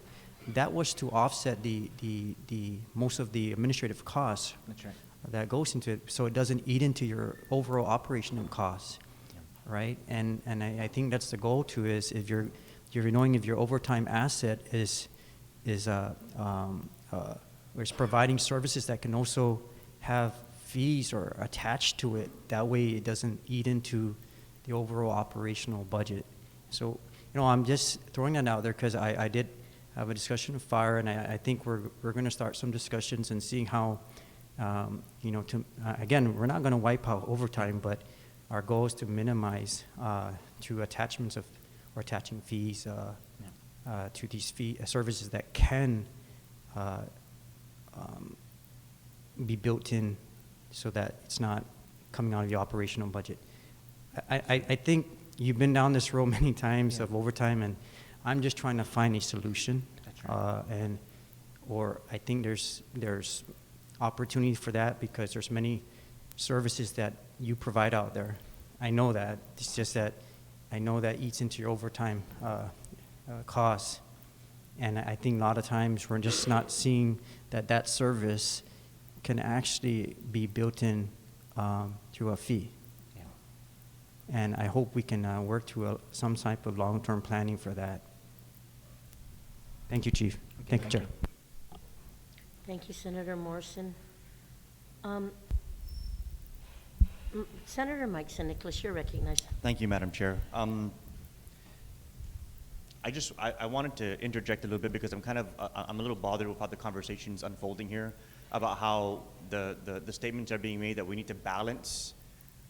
Speaker 9: that was to offset the most of the administrative costs.
Speaker 3: That's right.
Speaker 9: That goes into it, so it doesn't eat into your overall operational costs, right? And I think that's the goal too, is if you're knowing if your overtime asset is providing services that can also have fees or attached to it. That way, it doesn't eat into the overall operational budget. So, I'm just throwing that out there because I did have a discussion with fire, and I think we're going to start some discussions and seeing how, again, we're not going to wipe out overtime, but our goal is to minimize to attachments of or attaching fees to these services that can be built in so that it's not coming out of the operational budget. I think you've been down this road many times of overtime, and I'm just trying to find a solution.
Speaker 3: That's right.
Speaker 9: Or I think there's opportunity for that because there's many services that you provide out there. I know that. It's just that I know that eats into your overtime costs. And I think a lot of times we're just not seeing that service can actually be built in through a fee.
Speaker 3: Yeah.
Speaker 9: And I hope we can work to some type of long-term planning for that. Thank you, Chief.
Speaker 3: Okay,
Speaker 9: Thank you, Chair.
Speaker 8: Thank you, Senator Morrison. Senator Mike Nicholas, you're recognized.
Speaker 5: Thank you, Madam Chair. I wanted to interject a little bit because I'm a little bothered with how the conversation's unfolding here about how the statements are being made that we need to balance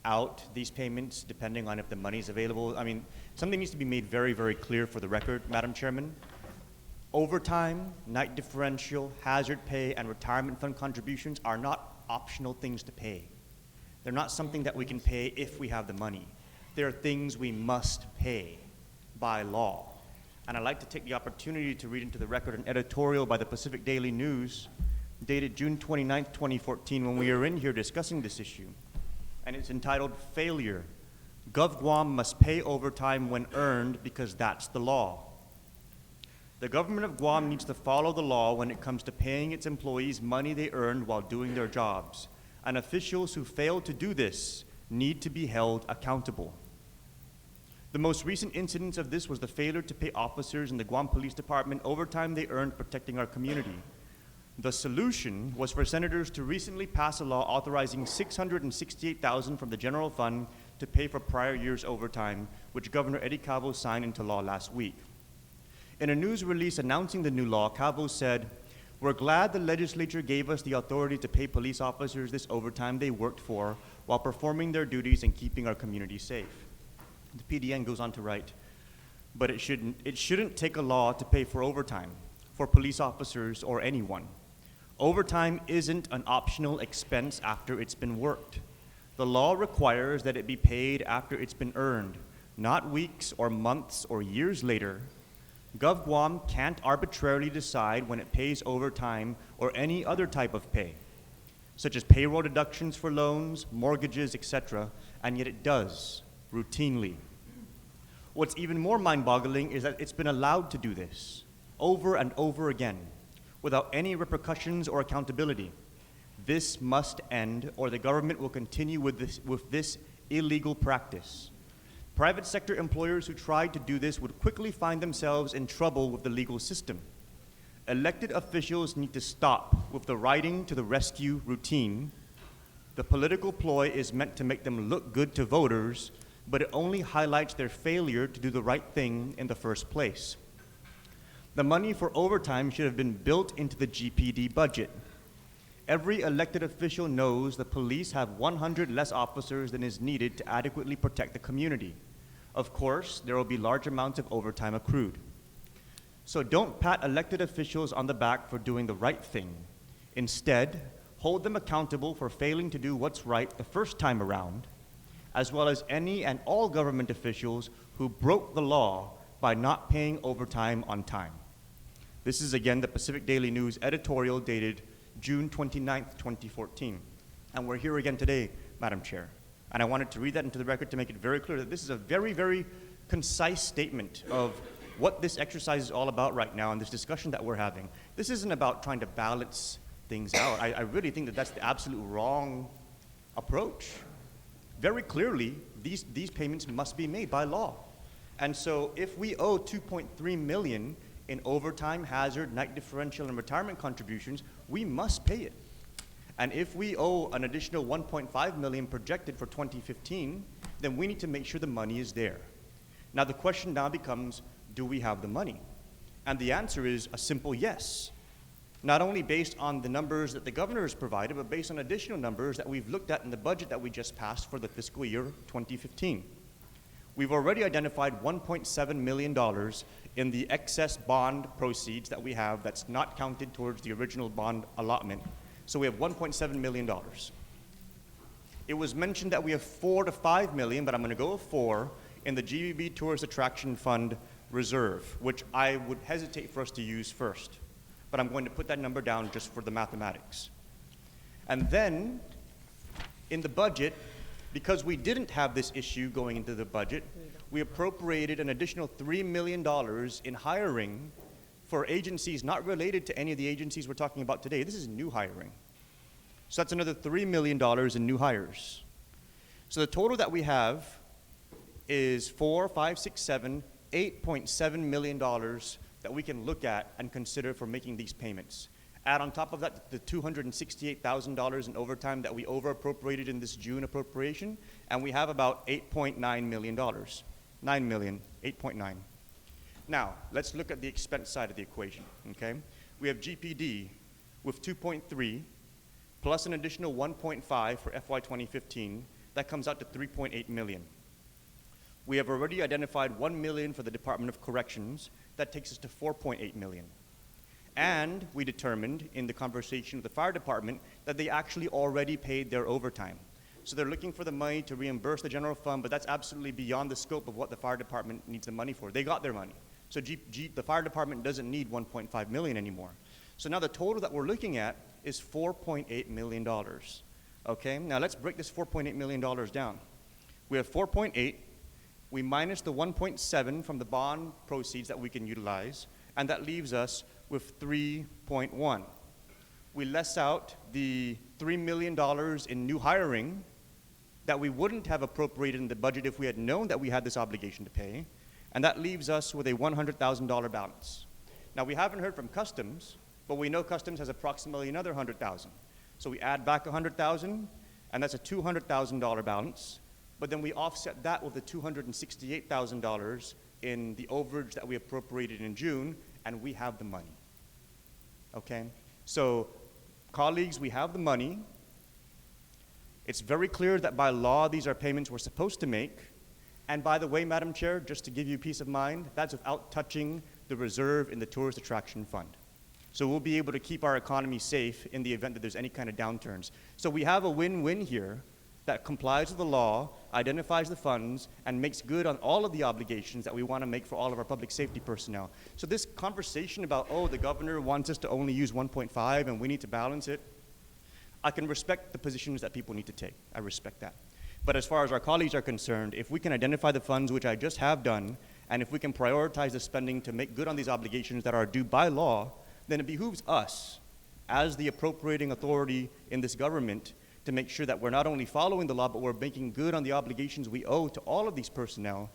Speaker 5: out these payments depending on if the money's available. I mean, something needs to be made very, very clear for the record, Madam Chairman. Overtime, night differential, hazard pay, and retirement fund contributions are not optional things to pay. They're not something that we can pay if we have the money. They're things we must pay by law. And I'd like to take the opportunity to read into the record an editorial by the Pacific Daily News dated June 29th, 2014, when we were in here discussing this issue. And it's entitled, "Failure. Gov Guam must pay overtime when earned because that's the law." The government of Guam needs to follow the law when it comes to paying its employees money they earned while doing their jobs. And officials who fail to do this need to be held accountable. The most recent incidence of this was the failure to pay officers in the Guam Police Department overtime they earned protecting our community. The solution was for senators to recently pass a law authorizing $668,000 from the general fund to pay for prior year's overtime, which Governor Eddie Cabo signed into law last week. In a news release announcing the new law, Cabo said, "We're glad the legislature gave us the authority to pay police officers this overtime they worked for while performing their duties and keeping our community safe." The PDN goes on to write, "But it shouldn't take a law to pay for overtime for police officers or anyone. Overtime isn't an optional expense after it's been worked. The law requires that it be paid after it's been earned, not weeks or months or years later. Gov Guam can't arbitrarily decide when it pays overtime or any other type of pay, such as payroll deductions for loans, mortgages, etc., and yet it does, routinely. What's even more mind-boggling is that it's been allowed to do this over and over again without any repercussions or accountability. This must end, or the government will continue with this illegal practice. Private sector employers who tried to do this would quickly find themselves in trouble with the legal system. Elected officials need to stop with the riding to the rescue routine. The political ploy is meant to make them look good to voters, but it only highlights their failure to do the right thing in the first place. The money for overtime should have been built into the GPD budget. Every elected official knows the police have 100 less officers than is needed to adequately protect the community. Of course, there will be large amounts of overtime accrued. So don't pat elected officials on the back for doing the right thing. Instead, hold them accountable for failing to do what's right the first time around, as well as any and all government officials who broke the law by not paying overtime on time. This is again the Pacific Daily News editorial dated June 29th, 2014. And we're here again today, Madam Chair. And I wanted to read that into the record to make it very clear that this is a very, very concise statement of what this exercise is all about right now and this discussion that we're having. This isn't about trying to balance things out. I really think that that's the absolute wrong approach. Very clearly, these payments must be made by law. And so if we owe $2.3 million in overtime, hazard, night differential, and retirement contributions, we must pay it. And if we owe an additional $1.5 million projected for 2015, then we need to make sure the money is there. Now the question now becomes, do we have the money? And the answer is a simple yes. Not only based on the numbers that the governor has provided, but based on additional numbers that we've looked at in the budget that we just passed for the fiscal year 2015. We've already identified $1.7 million in the excess bond proceeds that we have that's not counted towards the original bond allotment. So we have $1.7 million. It was mentioned that we have $4 to $5 million, but I'm going to go with 4 in the GBB Tourist Attraction Fund reserve, which I would hesitate for us to use first. But I'm going to put that number down just for the mathematics. And then, in the budget, because we didn't have this issue going into the budget, we appropriated an additional $3 million in hiring for agencies not related to any of the agencies we're talking about today. This is new hiring. So that's another $3 million in new hires. So the total that we have is 4, 5, 6, 7, $8.7 million that we can look at and consider for making these payments. Add on top of that the $268,000 in overtime that we over appropriated in this June appropriation, and we have about $8.9 million. 9 million, 8.9. Now, let's look at the expense side of the equation, okay? We have GPD with 2.3 plus an additional 1.5 for FY 2015. That comes out to 3.8 million. We have already identified 1 million for the Department of Corrections. That takes us to 4.8 million. And we determined in the conversation with the fire department that they actually already paid their overtime. So they're looking for the money to reimburse the general fund, but that's absolutely beyond the scope of what the fire department needs the money for. They got their money. So the fire department doesn't need 1.5 million anymore. So now the total that we're looking at is $4.8 million. Okay, now let's break this $4.8 million down. We have 4.8, we minus the 1.7 from the bond proceeds that we can utilize, and that leaves us with 3.1. We less out the $3 million in new hiring that we wouldn't have appropriated in the budget if we had known that we had this obligation to pay, and that leaves us with a $100,000 balance. Now we haven't heard from Customs, but we know Customs has approximately another $100,000. So we add back $100,000, and that's a $200,000 balance, but then we offset that with the $268,000 in the overage that we appropriated in June, and we have the money. Okay? So, colleagues, we have the money. It's very clear that by law, these are payments we're supposed to make. And by the way, Madam Chair, just to give you peace of mind, that's without touching the reserve in the Tourist Attraction Fund. So we'll be able to keep our economy safe in the event that there's any kind of downturns. So we have a win-win here that complies with the law, identifies the funds, and makes good on all of the obligations that we want to make for all of our public safety personnel. So this conversation about, oh, the governor wants us to only use 1.5 and we need to balance it, I can respect the positions that people need to take. I respect that. But as far as our colleagues are concerned, if we can identify the funds, which I just have done, and if we can prioritize the spending to make good on these obligations that are due by law, then it behooves us, as the appropriating authority in this government, to make sure that we're not only following the law, but we're making good on the obligations we owe to all of these personnel,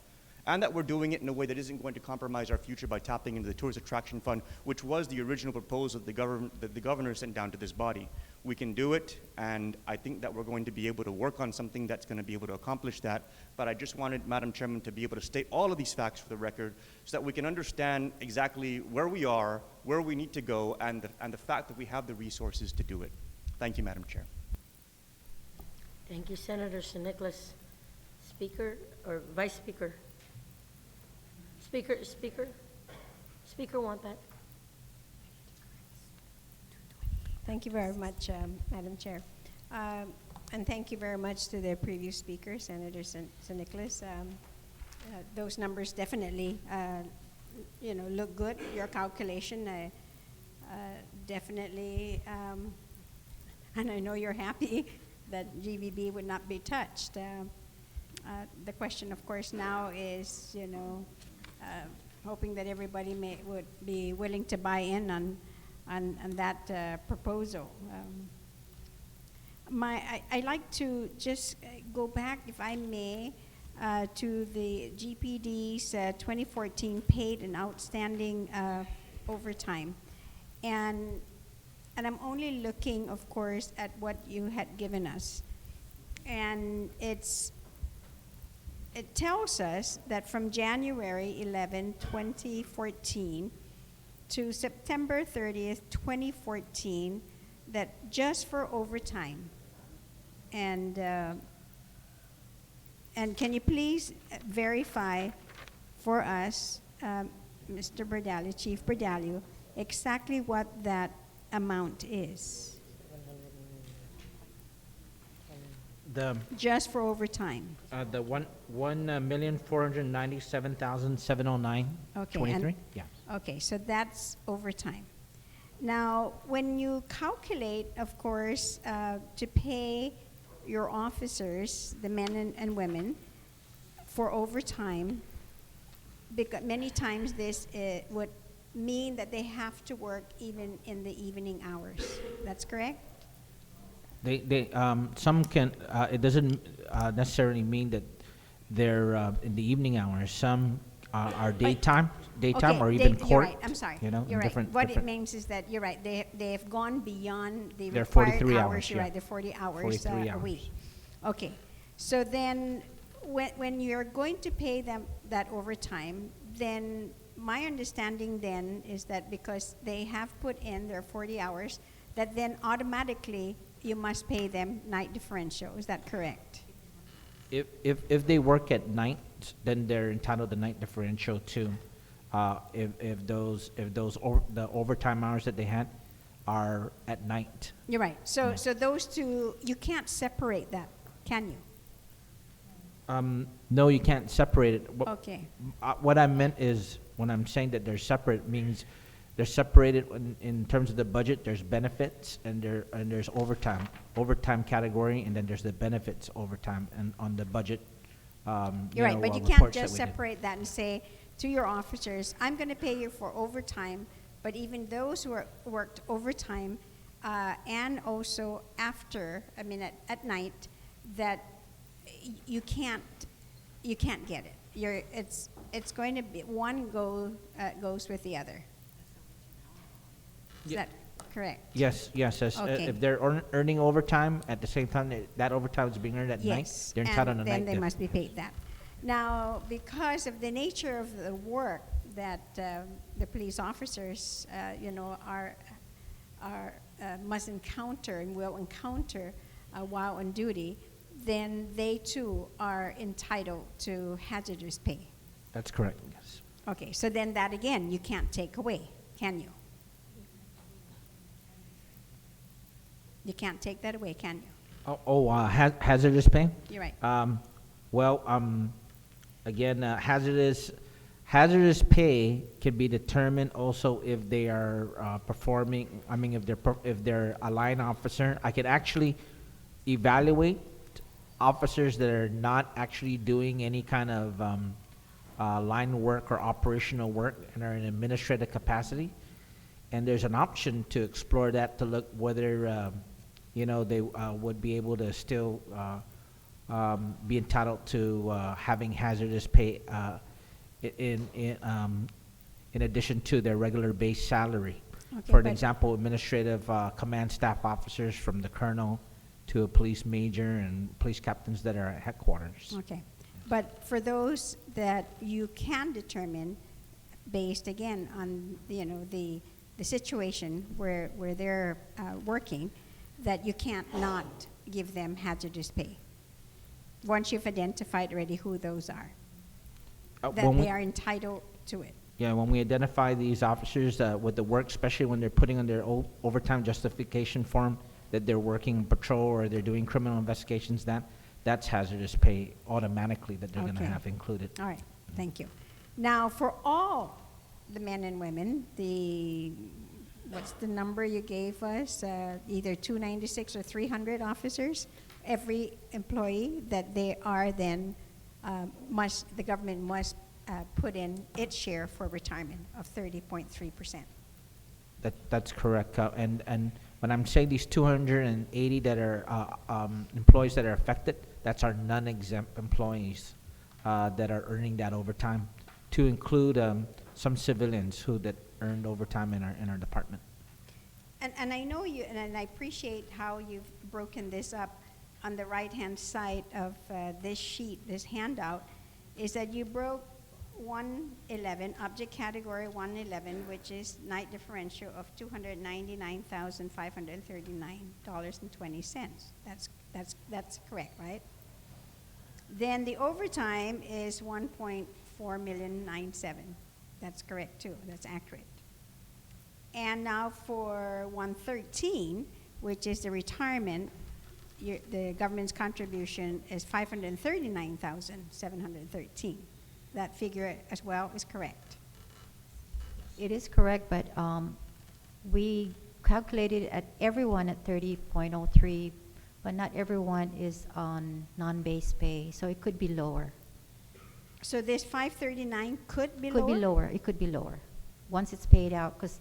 Speaker 5: and that we're doing it in a way that isn't going to compromise our future by tapping into the Tourist Attraction Fund, which was the original proposal that the governor sent down to this body. We can do it, and I think that we're going to be able to work on something that's going to be able to accomplish that. But I just wanted, Madam Chairman, to be able to state all of these facts for the record so that we can understand exactly where we are, where we need to go, and the fact that we have the resources to do it. Thank you, Madam Chair.
Speaker 8: Thank you, Senator San Nicolas. Speaker or Vice Speaker? Speaker Wampat.
Speaker 1: Thank you very much, Madam Chair. And thank you very much to the previous speaker, Senator San Nicolas. Those numbers definitely, look good. Your calculation definitely, and I know you're happy that GVB would not be touched. The question, of course, now is, hoping that everybody would be willing to buy in on that proposal. I'd like to just go back, if I may, to the GPD's 2014 paid and outstanding overtime. And I'm only looking, of course, at what you had given us. And it tells us that from January 11, 2014 to September 30th, 2014, that just for overtime, and can you please verify for us, Mr. Berdalio, Chief Berdalio, exactly what that amount is? Just for overtime.
Speaker 3: The 1,497,709.
Speaker 1: Okay,
Speaker 3: 23. Yeah.
Speaker 1: Okay, so that's overtime. Now, when you calculate, of course, to pay your officers, the men and women, for overtime, because many times this would mean that they have to work even in the evening hours. That's correct?
Speaker 3: Some can, it doesn't necessarily mean that they're in the evening hours. Some are daytime
Speaker 1: Okay,
Speaker 3: or even
Speaker 1: you're
Speaker 3: court.
Speaker 1: right. I'm sorry.
Speaker 3: You know,
Speaker 1: You're right. What it
Speaker 3: different.
Speaker 1: means is that you're right. They've gone beyond the
Speaker 3: They're
Speaker 1: required
Speaker 3: 43
Speaker 1: hours.
Speaker 3: hours,
Speaker 1: You're
Speaker 3: yeah.
Speaker 1: right. They're 40 hours
Speaker 3: 43
Speaker 1: a
Speaker 3: hours.
Speaker 1: week. Okay. So then, when you're going to pay them that overtime, then my understanding then is that because they have put in their 40 hours, that then automatically you must pay them night differential. Is that correct?
Speaker 3: If they work at night, then they're entitled to night differential too. If the overtime hours that they had are at night.
Speaker 1: You're right. So those two, you can't separate that, can you?
Speaker 3: No, you can't separate it.
Speaker 1: Okay.
Speaker 3: What I meant is, when I'm saying that they're separate, means they're separated in terms of the budget. There's benefits and there's overtime category, and then there's the benefits overtime and on the budget.
Speaker 1: You're right, but you can't just separate that and say to your officers, I'm going to pay you for overtime, but even those who worked overtime and also after, at night, that you can't get it. It's going to be one goes with the other. Is that correct?
Speaker 3: Yes.
Speaker 1: Okay.
Speaker 3: If they're earning overtime at the same time that overtime is being earned at night,
Speaker 1: Yes,
Speaker 3: they're entitled to
Speaker 1: and
Speaker 3: night.
Speaker 1: then they must be paid that. Now, because of the nature of the work that the police officers, must encounter and will encounter while on duty, then they too are entitled to hazardous pay.
Speaker 3: That's correct. Yes.
Speaker 1: Okay, so then that again you can't take away, can you? You can't take that away, can you?
Speaker 3: Hazardous pay?
Speaker 1: You're right.
Speaker 3: Again, hazardous pay can be determined also if they are performing. If they're a line officer, I could actually evaluate officers that are not actually doing any kind of line work or operational work and are in administrative capacity. And there's an option to explore that to look whether, they would be able to still be entitled to having hazardous pay in addition to their regular base salary.
Speaker 1: Okay,
Speaker 3: For an
Speaker 1: but-
Speaker 3: example, administrative command staff officers from the colonel to a police major and police captains that are at headquarters.
Speaker 1: Okay, but for those that you can determine, based again on, the situation where they're working, that you can't not give them hazardous pay, once you've identified already who those are, that
Speaker 3: When we-
Speaker 1: they are entitled to it.
Speaker 3: Yeah, when we identify these officers with the work, especially when they're putting on their overtime justification form that they're working patrol or they're doing criminal investigations, that's hazardous pay automatically that they're going to
Speaker 1: Okay.
Speaker 3: have included.
Speaker 1: All right, thank you. Now, for all the men and women, what's the number you gave us? Either 296 or 300 officers, every employee that they are then the government must put in its share for retirement of 30.3%.
Speaker 3: That's correct. And when I'm saying these 280 that are employees that are affected, that's our non-exempt employees that are earning that overtime, to include some civilians that earned overtime in our department.
Speaker 1: And I know you, and I appreciate how you've broken this up on the right-hand side of this sheet, this handout, is that you broke 111, object category 111, which is night differential of $299,539.20. That's correct, right? Then the overtime is 1.497. That's correct too. That's accurate. And now for 113, which is the retirement, the government's contribution is 539,713. That figure as well is correct.
Speaker 4: It is correct, but we calculated at everyone at 30.03, but not everyone is on non-base pay, so it could be lower.
Speaker 1: So this 539 could be
Speaker 4: Could
Speaker 1: lower?
Speaker 4: be lower, it could be lower, once it's paid out, because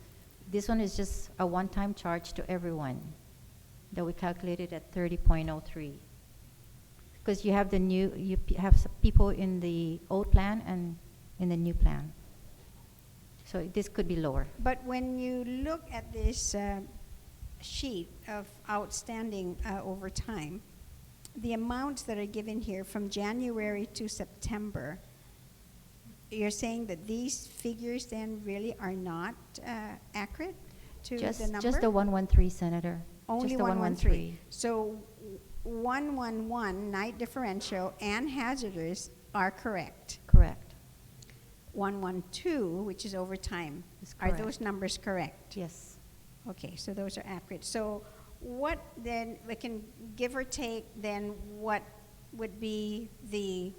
Speaker 4: this one is just a one-time charge to everyone that we calculated at 30.03. Because you have people in the old plan and in the new plan. So this could be lower.
Speaker 1: But when you look at this sheet of outstanding overtime, the amounts that are given here from January to September, you're saying that these figures then really are not accurate to the number?
Speaker 4: Just the 113, Senator.
Speaker 1: Only
Speaker 4: Just the
Speaker 1: 113. So 111, night differential and hazardous are correct.
Speaker 4: Correct.
Speaker 1: 112, which is overtime,
Speaker 4: Is
Speaker 1: are
Speaker 4: correct.
Speaker 1: those numbers correct?
Speaker 4: Yes.
Speaker 1: Okay, so those are accurate. So what then, we can give or take then what would be the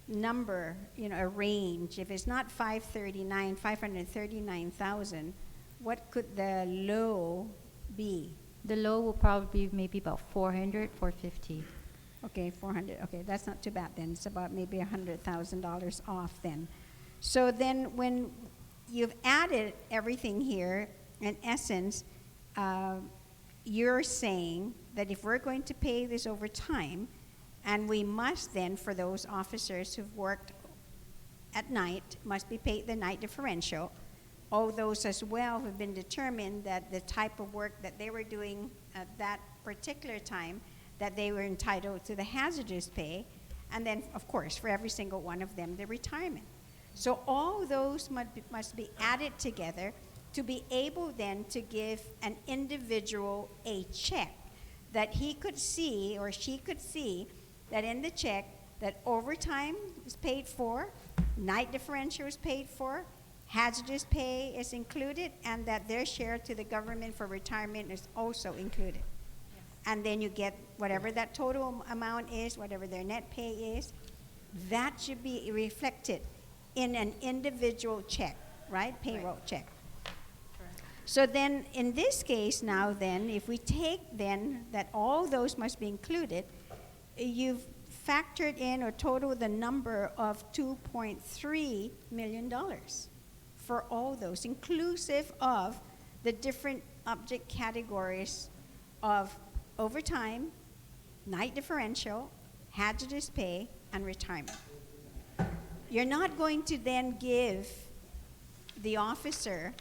Speaker 1: number, a range? If it's not 539,000, what could the low be?
Speaker 4: The low will probably be maybe about 400, 450.
Speaker 1: Okay, 400. Okay, that's not too bad then. It's about maybe $100,000 off then. So then when you've added everything here, in essence, you're saying that if we're going to pay this over time, and we must then, for those officers who've worked at night, must be paid the night differential. All those as well have been determined that the type of work that they were doing at that particular time, that they were entitled to the hazardous pay, and then, of course, for every single one of them, the retirement. So all those must be added together to be able then to give an individual a check that he could see or she could see that in the check that overtime is paid for, night differential is paid for, hazardous pay is included, and that their share to the government for retirement is also included. And then you get whatever that total amount is, whatever their net pay is, that should be reflected in an individual check, right? Payroll check. So then, in this case now then, if we take then that all those must be included, you've factored in or totaled the number of $2.3 million for all those, inclusive of the different object categories of overtime, night differential, hazardous pay, and retirement. You're not going to then give the officer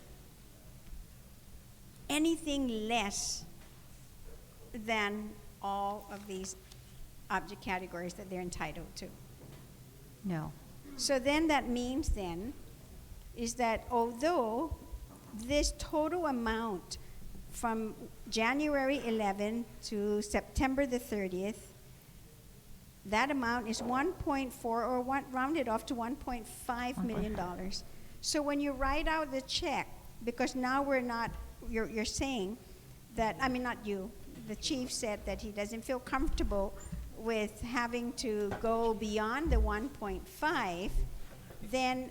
Speaker 1: anything less than all of these object categories that they're entitled to.
Speaker 4: No.
Speaker 1: So then that means then is that although this total amount from January 11 to September the 30th, that amount is 1.4 or rounded off to $1.5 million. So when you write out the check, because now we're not, you're saying that, I mean, not you, the chief said that he doesn't feel comfortable with having to go beyond the 1.5, then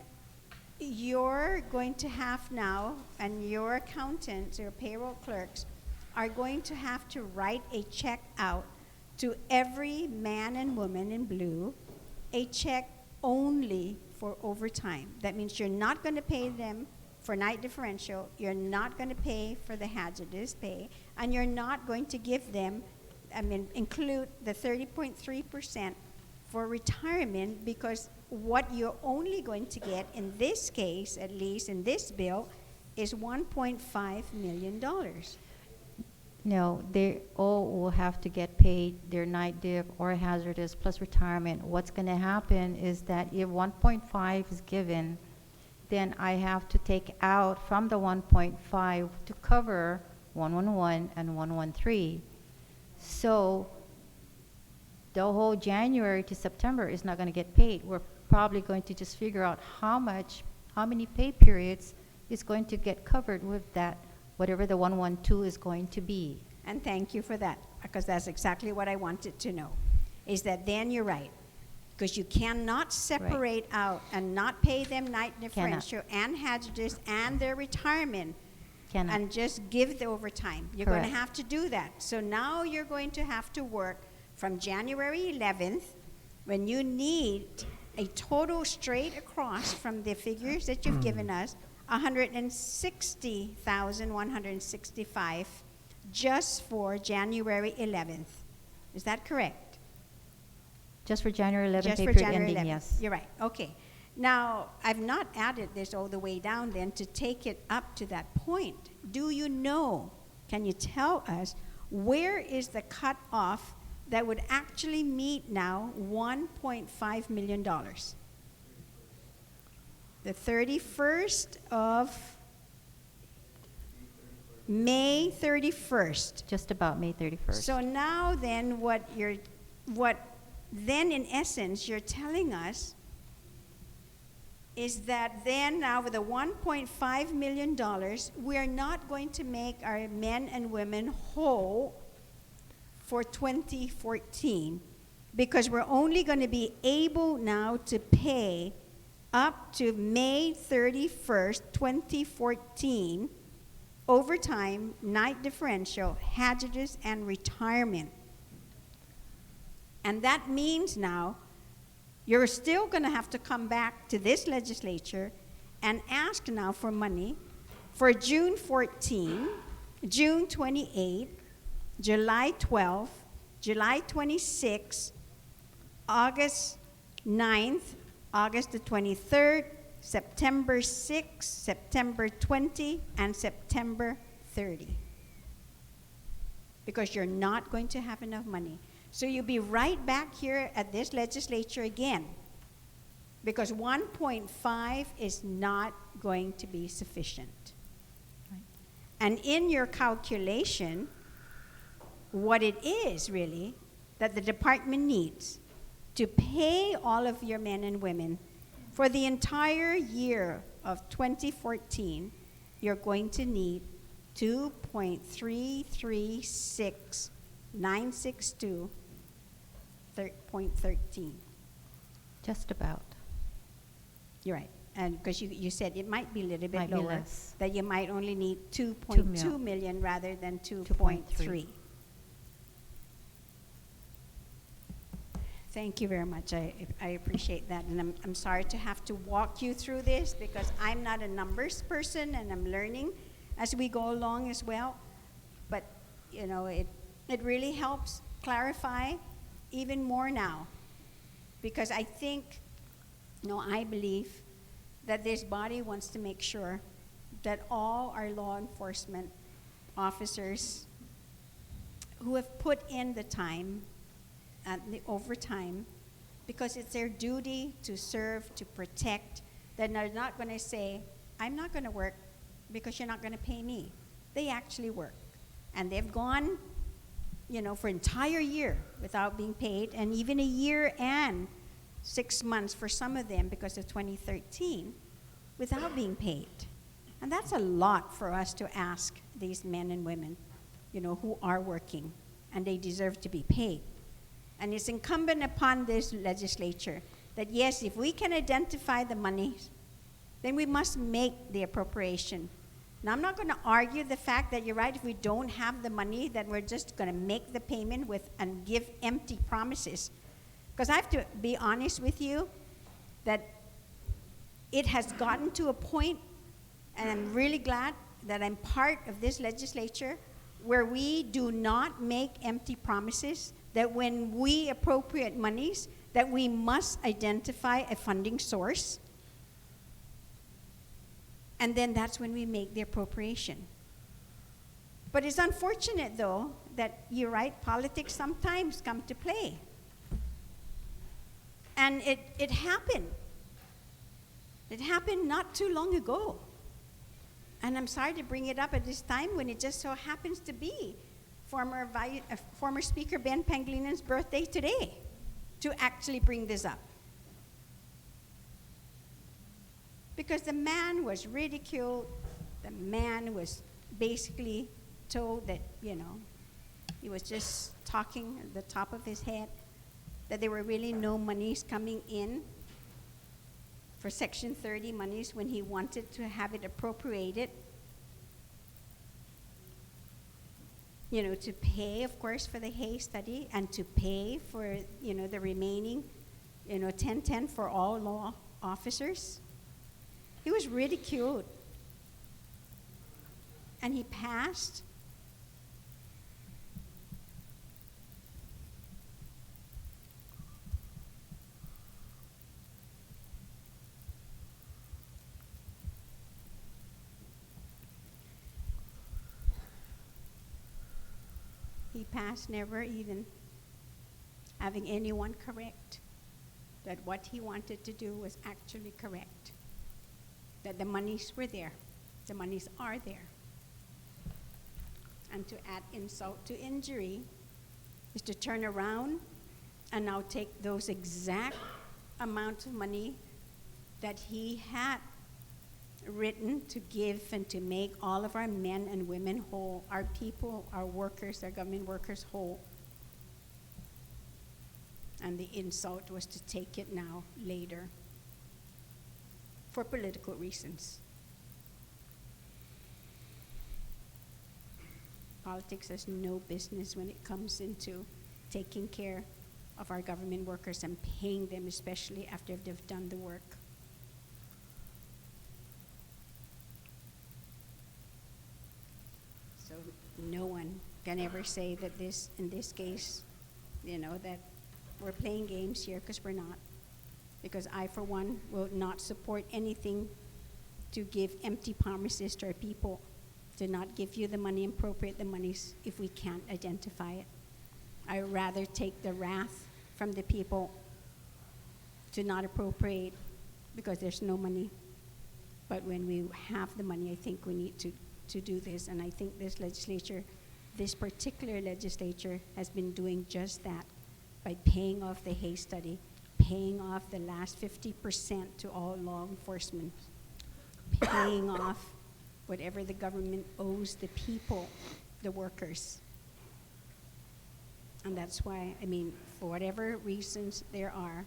Speaker 1: you're going to have now, and your accountants or payroll clerks are going to have to write a check out to every man and woman in blue, a check only for overtime. That means you're not going to pay them for night differential, you're not going to pay for the hazardous pay, and you're not going to give them, include the 30.3% for retirement, because what you're only going to get in this case, at least in this bill, is $1.5 million.
Speaker 4: No, they all will have to get paid their night diff or hazardous plus retirement. What's going to happen is that if 1.5 is given, then I have to take out from the 1.5 to cover 111 and 113. So the whole January to September is not going to get paid. We're probably going to just figure out how many pay periods is going to get covered with that, whatever the 112 is going to be.
Speaker 1: And thank you for that, because that's exactly what I wanted to know, is that then you're right, because you cannot separate out and not pay them night differential and hazardous and their retirement and just give the overtime. You're going to have to do that. So now you're going to have to work from January 11th, when you need a total straight across from the figures that you've given us, 160,165 just for January 11th. Is that correct?
Speaker 4: Just for January 11th
Speaker 1: Just
Speaker 4: pay
Speaker 1: for
Speaker 4: period
Speaker 1: January
Speaker 4: ending,
Speaker 1: 11th.
Speaker 4: yes.
Speaker 1: You're right. Okay. Now, I've not added this all the way down then to take it up to that point. Do you know, can you tell us, where is the cutoff that would actually meet now $1.5 million? The 31st of May 31st.
Speaker 4: Just about May 31st.
Speaker 1: So now then what then in essence you're telling us is that then now with the $1.5 million, we're not going to make our men and women whole for 2014, because we're only going to be able now to pay up to May 31st, 2014, overtime, night differential, hazardous, and retirement. And that means now you're still going to have to come back to this legislature and ask now for money for June 14, June 28, July 12, July 26, August 9th, August the 23rd, September 6, September 20, and September 30. Because you're not going to have enough money. So you'll be right back here at this legislature again, because 1.5 is not going to be sufficient.
Speaker 4: Right.
Speaker 1: And in your calculation, what it is really that the department needs to pay all of your men and women for the entire year of 2014, you're going to need $2.336962.13.
Speaker 4: Just about.
Speaker 1: You're right. And because you said it might be a little bit
Speaker 4: Might be
Speaker 1: lower,
Speaker 4: less.
Speaker 1: that you might only need 2.2 million rather than 2.3. Thank you very much. I appreciate that. And I'm sorry to have to walk you through this because I'm not a numbers person and I'm learning as we go along as well. But, you know, it really helps clarify even more now. Because I think, no, I believe that this body wants to make sure that all our law enforcement officers who have put in the time and the overtime, because it's their duty to serve, to protect, that they're not going to say, I'm not going to work because you're not going to pay me. They actually work. And they've gone, you know, for an entire year without being paid, and even a year and 6 months for some of them because of 2013 without being paid. And that's a lot for us to ask these men and women, you know, who are working, and they deserve to be paid. And it's incumbent upon this legislature that, yes, if we can identify the money, then we must make the appropriation. Now, I'm not going to argue the fact that you're right. If we don't have the money, then we're just going to make the payment and give empty promises. Because I have to be honest with you that it has gotten to a point, and I'm really glad that I'm part of this legislature, where we do not make empty promises, that when we appropriate monies, that we must identify a funding source, and then that's when we make the appropriation. But it's unfortunate, though, that you're right, politics sometimes come to play. And it happened. It happened not too long ago. And I'm sorry to bring it up at this time when it just so happens to be former Speaker Ben Pangalinan's birthday today to actually bring this up. Because the man was ridiculed, the man was basically told that, you know, he was just talking at the top of his head, that there were really no monies coming in for Section 30 monies when he wanted to have it appropriated, you know, to pay, of course, for the Hay study and to pay for, you know, the remaining, you know, 1010 for all law officers. He was ridiculed. And he passed. He passed never even having anyone correct that what he wanted to do was actually correct. That the monies were there. The monies are there. And to add insult to injury is to turn around and now take those exact amounts of money that he had written to give and to make all of our men and women whole, our people, our workers, our government workers whole. And the insult was to take it now, later, for political reasons. Politics has no business when it comes into taking care of our government workers and paying them, especially after they've done the work. So no one can ever say that this, in this case, you know, that we're playing games here, because we're not. Because I, for one, will not support anything to give empty promises to our people, to not give you the money, appropriate the monies if we can't identify it. I would rather take the wrath from the people to not appropriate because there's no money. But when we have the money, I think we need to do this. And I think this legislature, this particular legislature, has been doing just that by paying off the Hay study, paying off the last 50% to all law enforcement, paying off whatever the government owes the people, the workers. And that's why, I mean, for whatever reasons there are,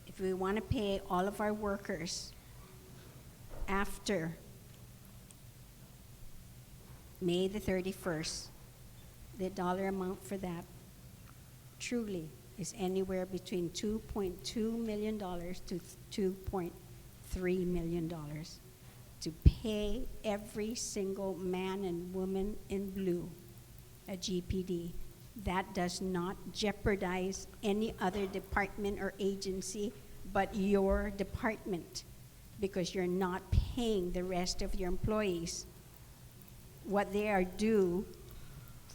Speaker 1: if we want to pay all of our workers after May the 31st, the dollar amount for that truly is anywhere between $2.2 million to $2.3 million to pay every single man and woman in blue at GPD. That does not jeopardize any other department or agency but your department, because you're not paying the rest of your employees what they are due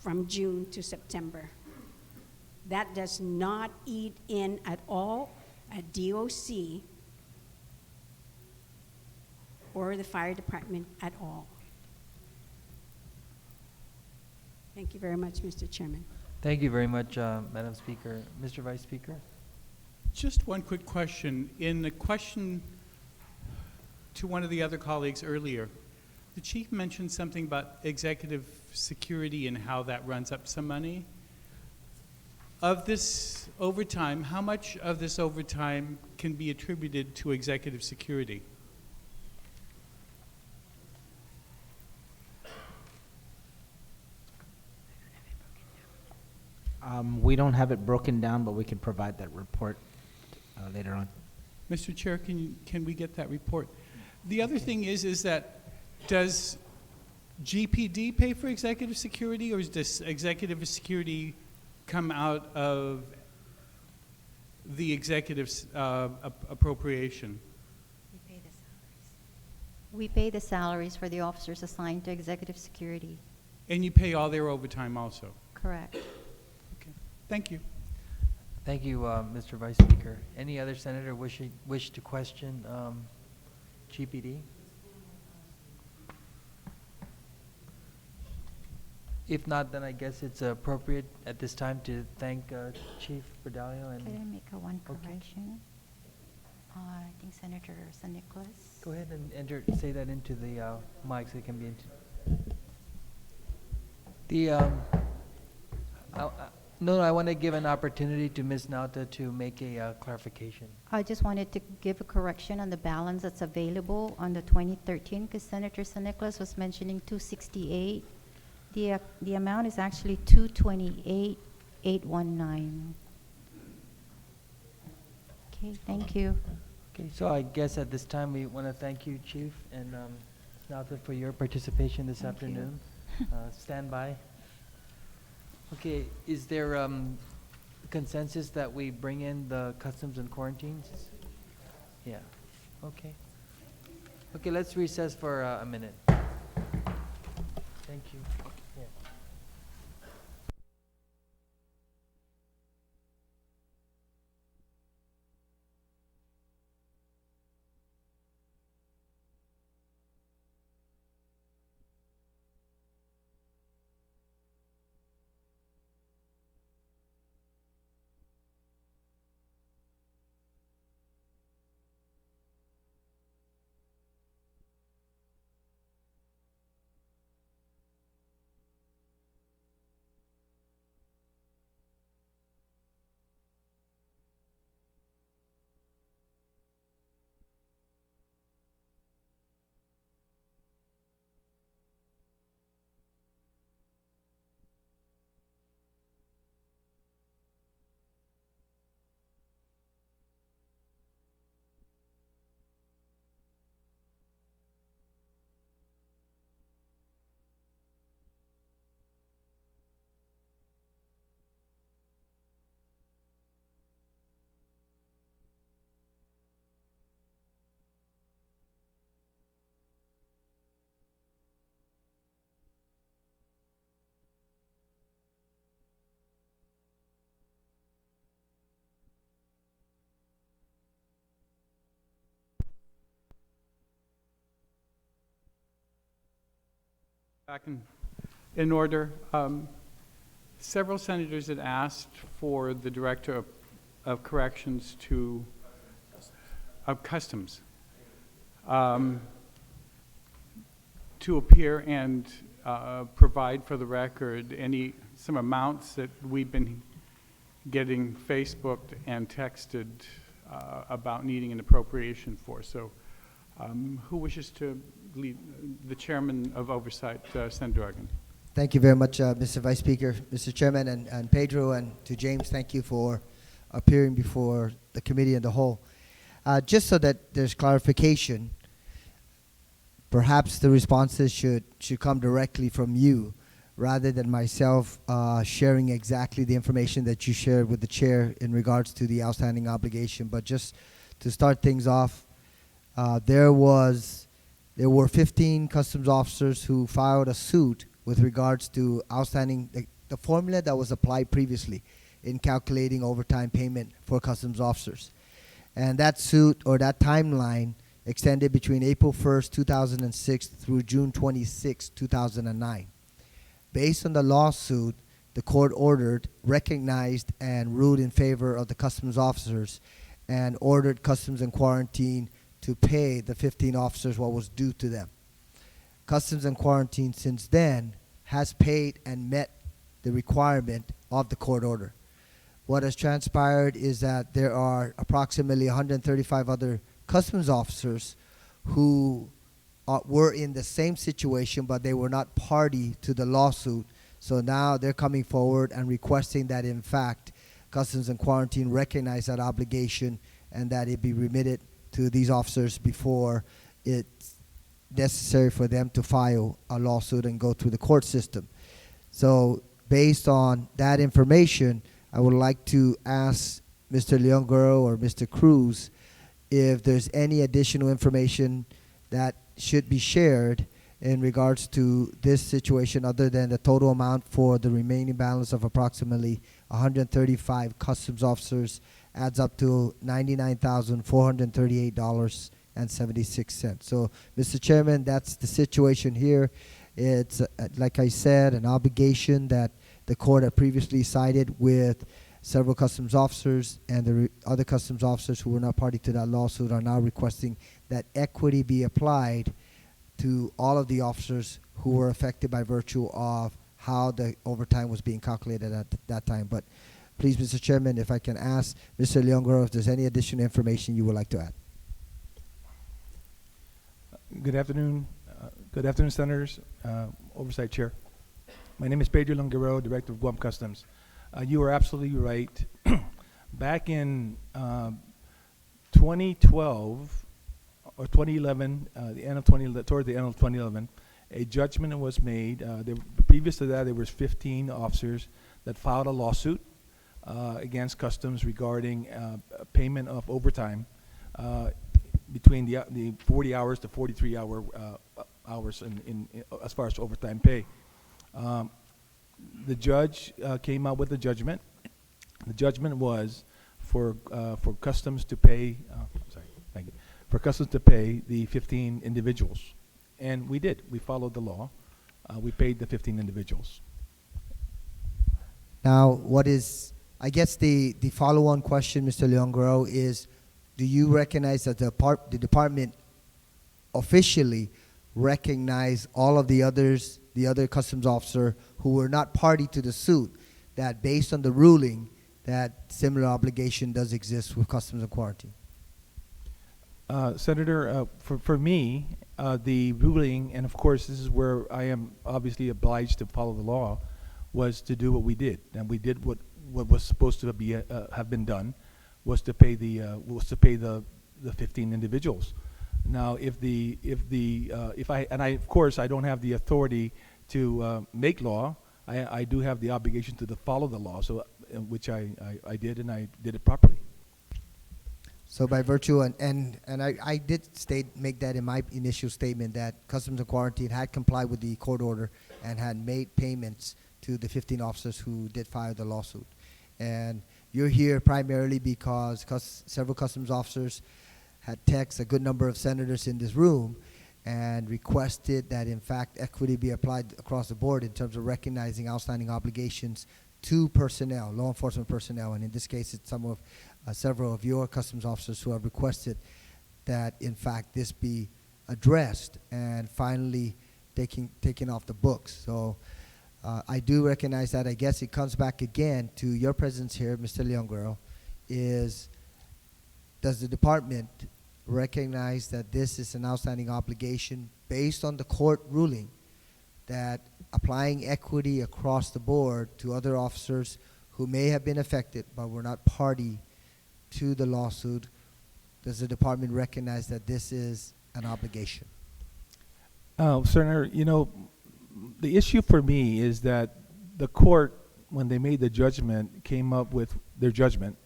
Speaker 1: from June to September. That does not eat in at all a DOC or the fire department at all. Thank you very much, Mr. Chairman.
Speaker 6: Thank you very much, Madam Speaker. Mr. Vice Speaker?
Speaker 2: Just one quick question. In the question to one of the other colleagues earlier, the chief mentioned something about executive security and how that runs up some money. Of this overtime, how much of this overtime can be attributed to executive security?
Speaker 3: We don't have it broken down, but we can provide that report later on.
Speaker 2: Mr. Chair, can we get that report? The other thing is that does GPD pay for executive security, or does executive security come out of the executive's appropriation?
Speaker 4: We pay the salaries for the officers assigned to executive security.
Speaker 2: And you pay all their overtime also?
Speaker 4: Correct.
Speaker 2: Okay. Thank you.
Speaker 6: Thank you, Mr. Vice Speaker. Any other senator wish to question GPD? If not, then I guess it's appropriate at this time to thank Chief Berdalio and...
Speaker 4: Can I make one
Speaker 6: Okay.
Speaker 4: correction? I think Senator San Nicolas.
Speaker 6: Go ahead and say that into the mic so it can be into... No, I want to give an opportunity to Ms. Nauta to make a clarification.
Speaker 4: I just wanted to give a correction on the balance that's available on the 2013, because Senator San Nicolas was mentioning 268. The amount is actually 228,819. Okay, thank you.
Speaker 6: Okay, so I guess at this time we want to thank you, Chief, and Ms. Nauta, for your participation this
Speaker 4: Thank you.
Speaker 6: afternoon. Stand by. Okay, is there consensus that we bring in the customs and quarantines? Yeah, okay. Okay, let's recess for a minute. Thank you. Yeah.
Speaker 2: Back in order. Several senators had asked for the Director of Corrections of Customs to appear and provide for the record some amounts that we've been getting Facebooked and texted about needing an appropriation for. So who wishes to lead? The Chairman of Oversight, Senator Argan.
Speaker 10: Thank you very much, Mr. Vice Speaker, Mr. Chairman, and Pedro, and to James, thank you for appearing before the committee in the whole. Just so that there's clarification, perhaps the responses should come directly from you rather than myself sharing exactly the information that you shared with the chair in regards to the outstanding obligation. But just to start things off, there were 15 customs officers who filed a suit with regards to outstanding the formula that was applied previously in calculating overtime payment for customs officers. And that suit, or that timeline, extended between April 1st, 2006 through June 26, 2009. Based on the lawsuit, the court ordered, recognized, and ruled in favor of the customs officers and ordered Customs and Quarantine to pay the 15 officers what was due to them. Customs and Quarantine since then has paid and met the requirement of the court order. What has transpired is that there are approximately 135 other customs officers who were in the same situation, but they were not party to the lawsuit. So now they're coming forward and requesting that, in fact, Customs and Quarantine recognize that obligation and that it be remitted to these officers before it's necessary for them to file a lawsuit and go through the court system. So based on that information, I would like to ask Mr. Lingaro or Mr. Cruz if there's any additional information that should be shared in regards to this situation other than the total amount for the remaining balance of approximately 135 customs officers adds up to $99,438.76. So, Mr. Chairman, that's the situation here. It's, like I said, an obligation that the court had previously cited with several customs officers, and the other customs officers who were not party to that lawsuit are now requesting that equity be applied to all of the officers who were affected by virtue of how the overtime was being calculated at that time. But please, Mr. Chairman, if I can ask Mr. Lingaro if there's any additional information you would like to add.
Speaker 11: Good afternoon. Good afternoon, Senators, Oversight Chair. My name is Pedro Lingaro, Director of Guam Customs. You are absolutely right. Back in 2012 or 2011, toward the end of 2011, a judgment was made. Previous to that, there was 15 officers that filed a lawsuit against Customs regarding payment of overtime between the 40 hours to 43 hours as far as overtime pay. The judge came out with a judgment. The judgment was for Customs to pay. For Customs to pay the 15 individuals, and we did. We followed the law. We paid the 15 individuals.
Speaker 10: Now, what is, I guess the follow-on question, Mr. Lingaro, is, do you recognize that the department officially recognize all of the other customs officer who were not party to the suit, that based on the ruling that similar obligation does exist with Customs and Quarantine?
Speaker 11: Senator, for me, the ruling, and of course this is where I am obviously obliged to follow the law, was to do what we did, and we did what was supposed to be have been done, was to pay the 15 individuals. Now, if I of course I don't have the authority to make law, I do have the obligation to follow the law, so which I did, and I did it properly.
Speaker 10: So by virtue, and I did make that in my initial statement, that Customs and Quarantine had complied with the court order and had made payments to the 15 officers who did file the lawsuit. And you're here primarily because several customs officers had texted a good number of senators in this room and requested that, in fact, equity be applied across the board in terms of recognizing outstanding obligations to personnel, law enforcement personnel. And in this case, it's several of your customs officers who have requested that, in fact, this be addressed and finally taken off the books. So I do recognize that. I guess it comes back again to your presence here, Mr. Lingaro, is, does the department recognize that this is an outstanding obligation based on the court ruling that applying equity across the board to other officers who may have been affected but were not party to the lawsuit, does the department recognize that this is an obligation?
Speaker 11: Senator, you know, the issue for me is that the court, when they made the judgment, came up with their judgment.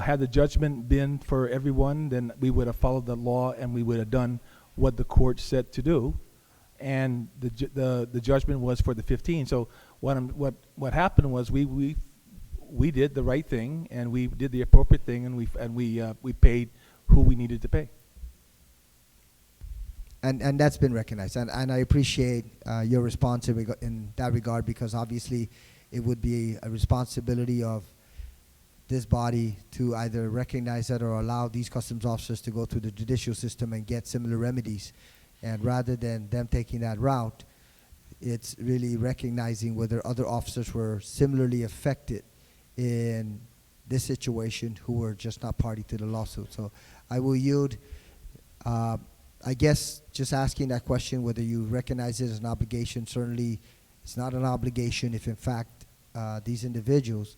Speaker 11: Had the judgment been for everyone, then we would have followed the law and we would have done what the court said to do. And the judgment was for the 15. So what happened was we did the right thing and we did the appropriate thing and we paid who we needed to pay.
Speaker 10: And that's been recognized. And I appreciate your response in that regard, because obviously it would be a responsibility of this body to either recognize that or allow these customs officers to go through the judicial system and get similar remedies. And rather than them taking that route, it's really recognizing whether other officers were similarly affected in this situation who were just not party to the lawsuit. So I will yield. I guess just asking that question, whether you recognize it as an obligation. Certainly it's not an obligation if in fact these individuals,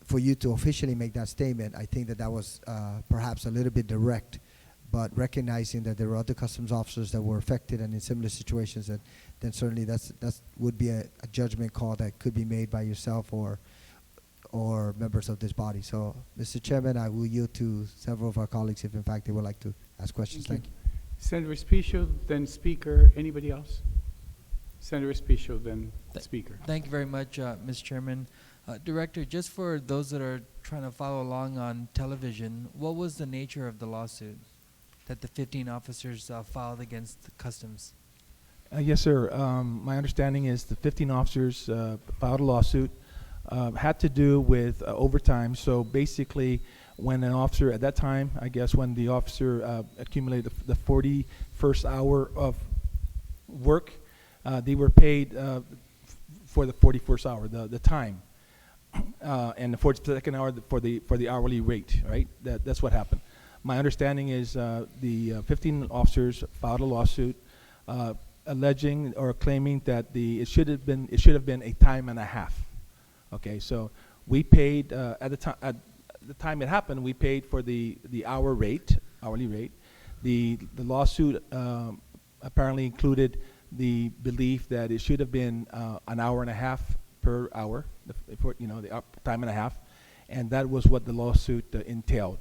Speaker 10: for you to officially make that statement, I think that was perhaps a little bit direct, but recognizing that there were other customs officers that were affected and in similar situations, and then certainly that would be a judgment call that could be made by yourself or members of this body. So, Mr. Chairman, I will yield to several of our colleagues if in fact they would like to ask questions. Thank you.
Speaker 2: Senator Espicio, then Speaker. Anybody else? Senator Espicio, then Speaker.
Speaker 6: Thank you very much, Mr. Chairman. Director, just for those that are trying to follow along on television, what was the nature of the lawsuit that the 15 officers filed against the Customs?
Speaker 11: Yes, sir. My understanding is the 15 officers filed a lawsuit, had to do with overtime. So basically, when an officer, at that time, I guess when the officer accumulated the 41st hour of work, they were paid for the 41st hour, the time. And the 42nd hour for the hourly rate, right? That's what happened. My understanding is the 15 officers filed a lawsuit alleging or claiming that it should have been a time and a half. Okay, so we paid at the time it happened. We paid for the hourly rate. The lawsuit apparently included the belief that it should have been an hour and a half per hour, the time and a half, and that was what the lawsuit entailed.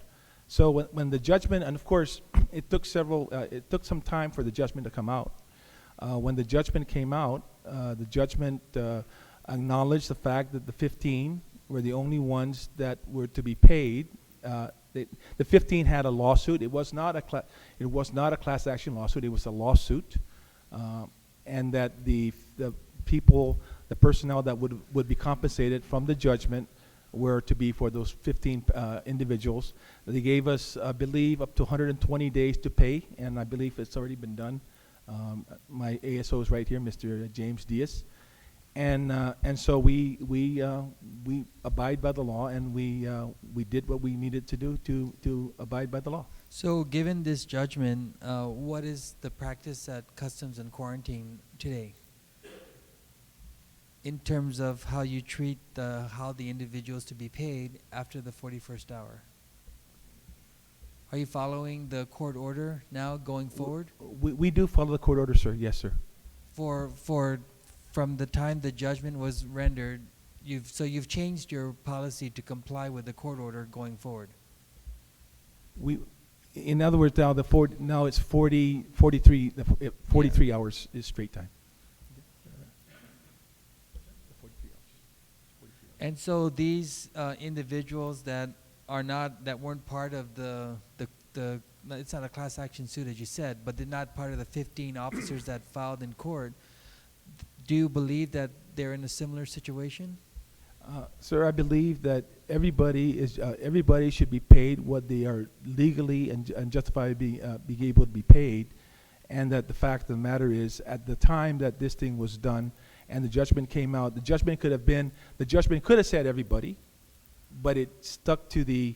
Speaker 11: So when the judgment, and of course, it took some time for the judgment to come out. When the judgment came out, the judgment acknowledged the fact that the 15 were the only ones that were to be paid. The 15 had a lawsuit. It was not a class action lawsuit. It was a lawsuit, and that the personnel that would be compensated from the judgment were to be for those 15 individuals. They gave us, I believe, up to 120 days to pay, and I believe it's already been done. My ASO is right here, Mr. James Diaz, and so we abide by the law, and we did what we needed to do to abide by the law.
Speaker 6: So given this judgment, what is the practice at Customs and Quarantine today in terms of how you treat how the individuals to be paid after the 41st hour? Are you following the court order now going forward?
Speaker 11: We do follow the court order, sir. Yes, sir.
Speaker 6: From the time the judgment was rendered, you've changed your policy to comply with the court order going forward.
Speaker 11: In other words, now it's 43 hours is straight time.
Speaker 6: And so these individuals that weren't part of it's not a class action suit as you said, but they're not part of the 15 officers that filed in court, do you believe that they're in a similar situation?
Speaker 11: Sir, I believe that everybody should be paid what they are legally and justified be able to be paid, and that the fact of the matter is, at the time that this thing was done and the judgment came out, the judgment could have said everybody, but it stuck to the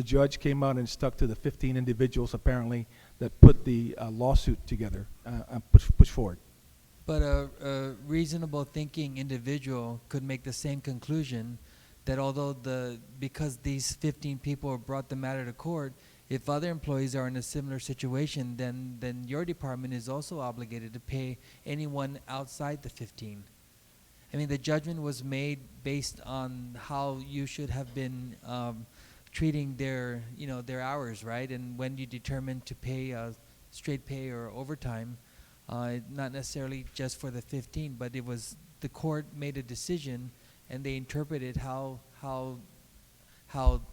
Speaker 11: judge came out and stuck to the 15 individuals apparently that put the lawsuit together and pushed forward.
Speaker 6: But a reasonable thinking individual could make the same conclusion that although because these 15 people brought the matter to court, if other employees are in a similar situation, then your department is also obligated to pay anyone outside the 15. I mean, the judgment was made based on how you should have been treating their hours, right? And when you determine to pay straight pay or overtime, not necessarily just for the 15, but it was the court made a decision, and they interpreted how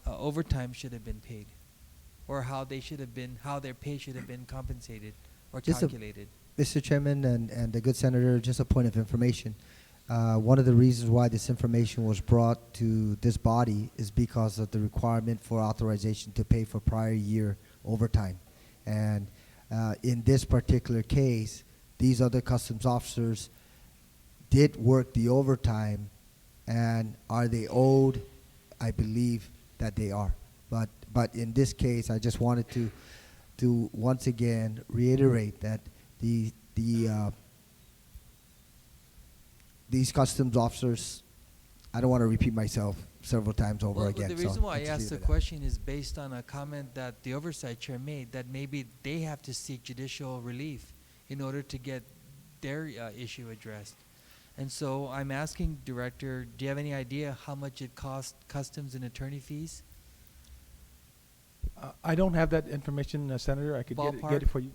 Speaker 6: overtime should have been paid, or how their pay should have been compensated or calculated.
Speaker 10: Mr. Chairman and the good senator, just a point of information. One of the reasons why this information was brought to this body is because of the requirement for authorization to pay for prior year overtime. And in this particular case, these other customs officers did work the overtime, and are they owed? I believe that they are. But in this case, I just wanted to once again reiterate that these customs officers, I don't want to repeat myself several times over again.
Speaker 6: The reason why I
Speaker 10: let's
Speaker 6: asked
Speaker 10: leave
Speaker 6: the
Speaker 10: it at that.
Speaker 6: question is based on a comment that the oversight chair made, that maybe they have to seek judicial relief in order to get their issue addressed. And so I'm asking, Director, do you have any idea how much it cost customs and attorney fees?
Speaker 11: I don't have that information, Senator. I could get
Speaker 6: Ballpark?
Speaker 11: it for you.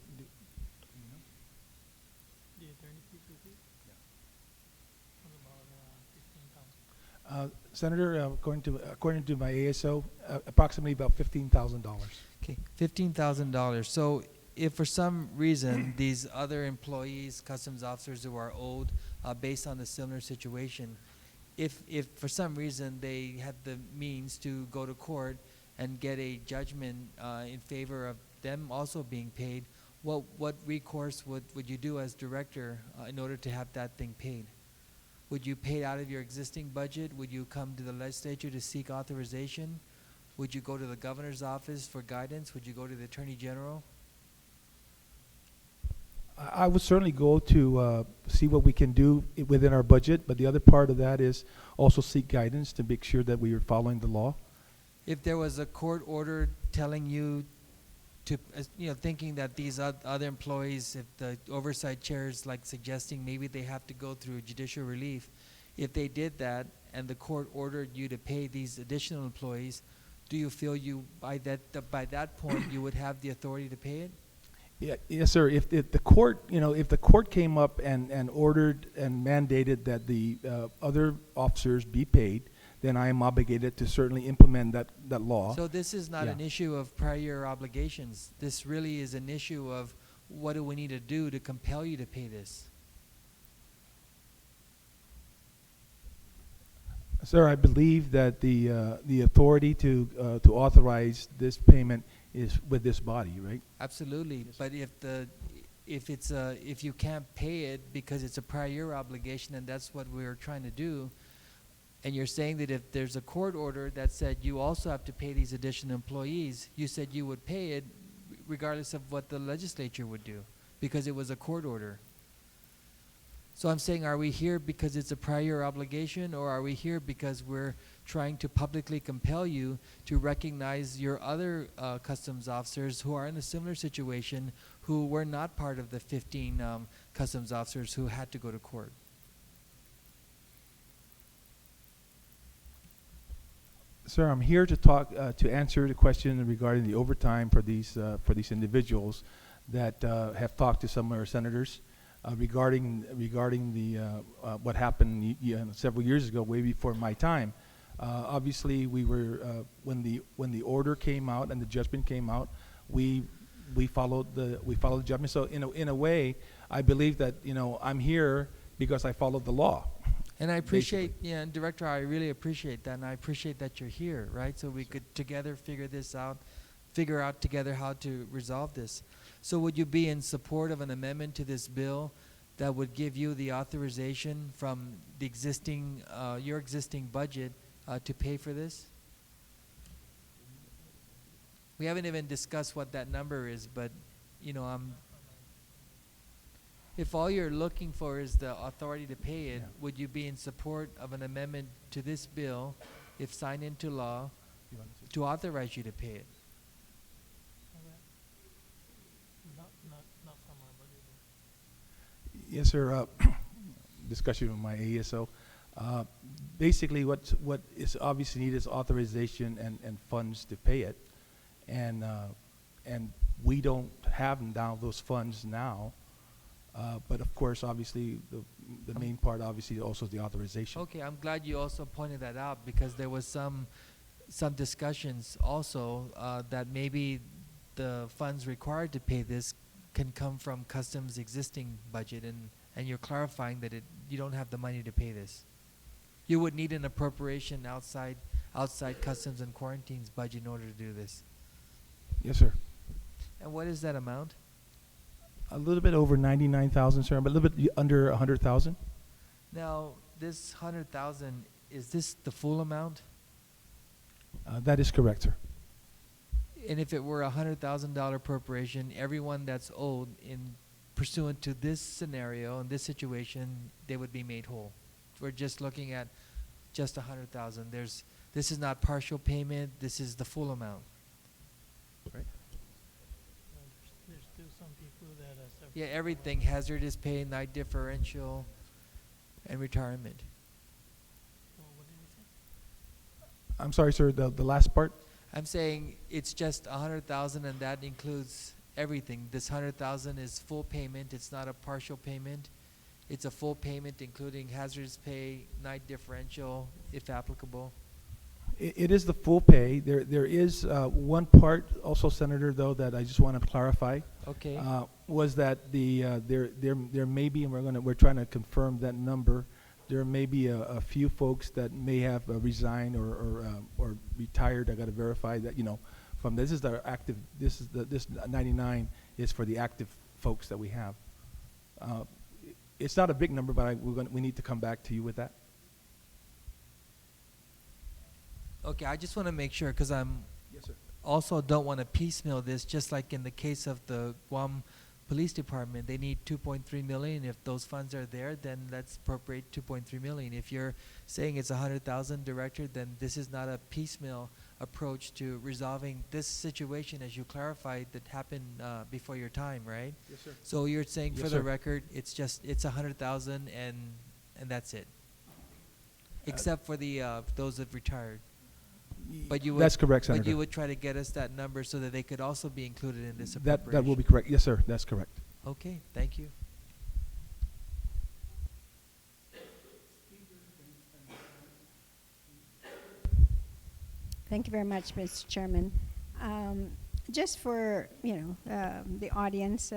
Speaker 11: Senator, according to my ASO, approximately about $15,000.
Speaker 6: Okay, $15,000. So if for some reason these other employees, customs officers who are owed based on the similar situation, if for some reason they had the means to go to court and get a judgment in favor of them also being paid, what recourse would you do as director in order to have that thing paid? Would you pay it out of your existing budget? Would you come to the legislature to seek authorization? Would you go to the governor's office for guidance? Would you go to the attorney general?
Speaker 11: I would certainly go to see what we can do within our budget, but the other part of that is also seek guidance to make sure that we are following the law.
Speaker 6: If there was a court order telling you to, thinking that these other employees, if the oversight chair is like suggesting maybe they have to go through judicial relief, if they did that and the court ordered you to pay these additional employees, do you feel by that point you would have the authority to pay it?
Speaker 11: Yeah, yes, sir. If the court came up and ordered and mandated that the other officers be paid, then I am obligated to certainly implement that law.
Speaker 6: So this is not
Speaker 11: Yeah.
Speaker 6: an issue of prior year obligations. This really is an issue of what do we need to do to compel you to pay this?
Speaker 11: Sir, I believe that the authority to authorize this payment is with this body, right?
Speaker 6: Absolutely, but if you can't pay it because it's a prior year obligation and that's what we're trying to do, and you're saying that if there's a court order that said you also have to pay these additional employees, you said you would pay it regardless of what the legislature would do because it was a court order. So I'm saying, are we here because it's a prior year obligation, or are we here because we're trying to publicly compel you to recognize your other customs officers who are in a similar situation, who were not part of the 15 customs officers who had to go to court?
Speaker 11: Sir, I'm here to talk to answer the question regarding the overtime for these individuals that have talked to some of our senators regarding the what happened several years ago, way before my time. Obviously, we were when the order came out and the judgment came out, we followed the judgment. So in a way, I believe that I'm here because I followed the law.
Speaker 6: And I appreciate, and Director, I really appreciate that, and I appreciate that you're here, right? So we could together figure out together how to resolve this. So would you be in support of an amendment to this bill that would give you the authorization from the existing, your existing budget to pay for this? We haven't even discussed what that number is, but If all you're looking for is the authority to pay it,
Speaker 11: Yeah.
Speaker 6: would you be in support of an amendment to this bill, if signed into law, to authorize you to pay it?
Speaker 11: Yes, sir. Discussion with my ASO. Basically, what is obviously needed is authorization and funds to pay it, and we don't have now those funds now. But of course, obviously, the main part obviously also is the authorization.
Speaker 6: Okay, I'm glad you also pointed that out, because there was some discussions also that maybe the funds required to pay this can come from Customs' existing budget, and you're clarifying that you don't have the money to pay this. You would need an appropriation outside Customs and Quarantine's budget in order to do this.
Speaker 11: Yes, sir.
Speaker 6: And what is that amount?
Speaker 11: A little bit over 99,000, sir, but a little bit under 100,000.
Speaker 6: Now, this 100,000, is this the full amount?
Speaker 11: That is correct, sir.
Speaker 6: And if it were a $100,000 appropriation, everyone that's owed in pursuant to this scenario and this situation, they would be made whole. We're just looking at just 100,000. This is not partial payment. This is the full amount.
Speaker 11: Right.
Speaker 12: There's still some people that are suffering.
Speaker 6: Yeah, everything: hazardous pay, night differential, and retirement.
Speaker 12: What did you say?
Speaker 11: I'm sorry, sir. The last part.
Speaker 6: I'm saying it's just 100,000, and that includes everything. This 100,000 is full payment. It's not a partial payment. It's a full payment, including hazardous pay, night differential, if applicable.
Speaker 11: It is the full pay. There is one part also, Senator, though, that I just want to clarify.
Speaker 6: Okay.
Speaker 11: Was that there may be, and we're trying to confirm that number. There may be a few folks that may have resigned or retired. I got to verify that, from this is the active. This 99 is for the active folks that we have. It's not a big number, but we need to come back to you with that.
Speaker 6: Okay, I just want to make sure, because I'm
Speaker 11: Yes, sir.
Speaker 6: also don't want to piecemeal this, just like in the case of the Guam Police Department. They need 2.3 million. If those funds are there, then let's appropriate 2.3 million. If you're saying it's 100,000, Director, then this is not a piecemeal approach to resolving this situation, as you clarified, that happened before your time, right?
Speaker 11: Yes, sir.
Speaker 6: So you're saying,
Speaker 11: Yes,
Speaker 6: for
Speaker 11: sir.
Speaker 6: the record, it's 100,000 and that's it, except for the those that retired. But you would,
Speaker 11: That's correct, Senator.
Speaker 6: But you would try to get us that number so that they could also be included in this
Speaker 11: That
Speaker 6: appropriation.
Speaker 11: will be correct. Yes, sir. That's correct.
Speaker 6: Okay, thank you.
Speaker 1: Thank you very much, Mr. Chairman. Just for, the audience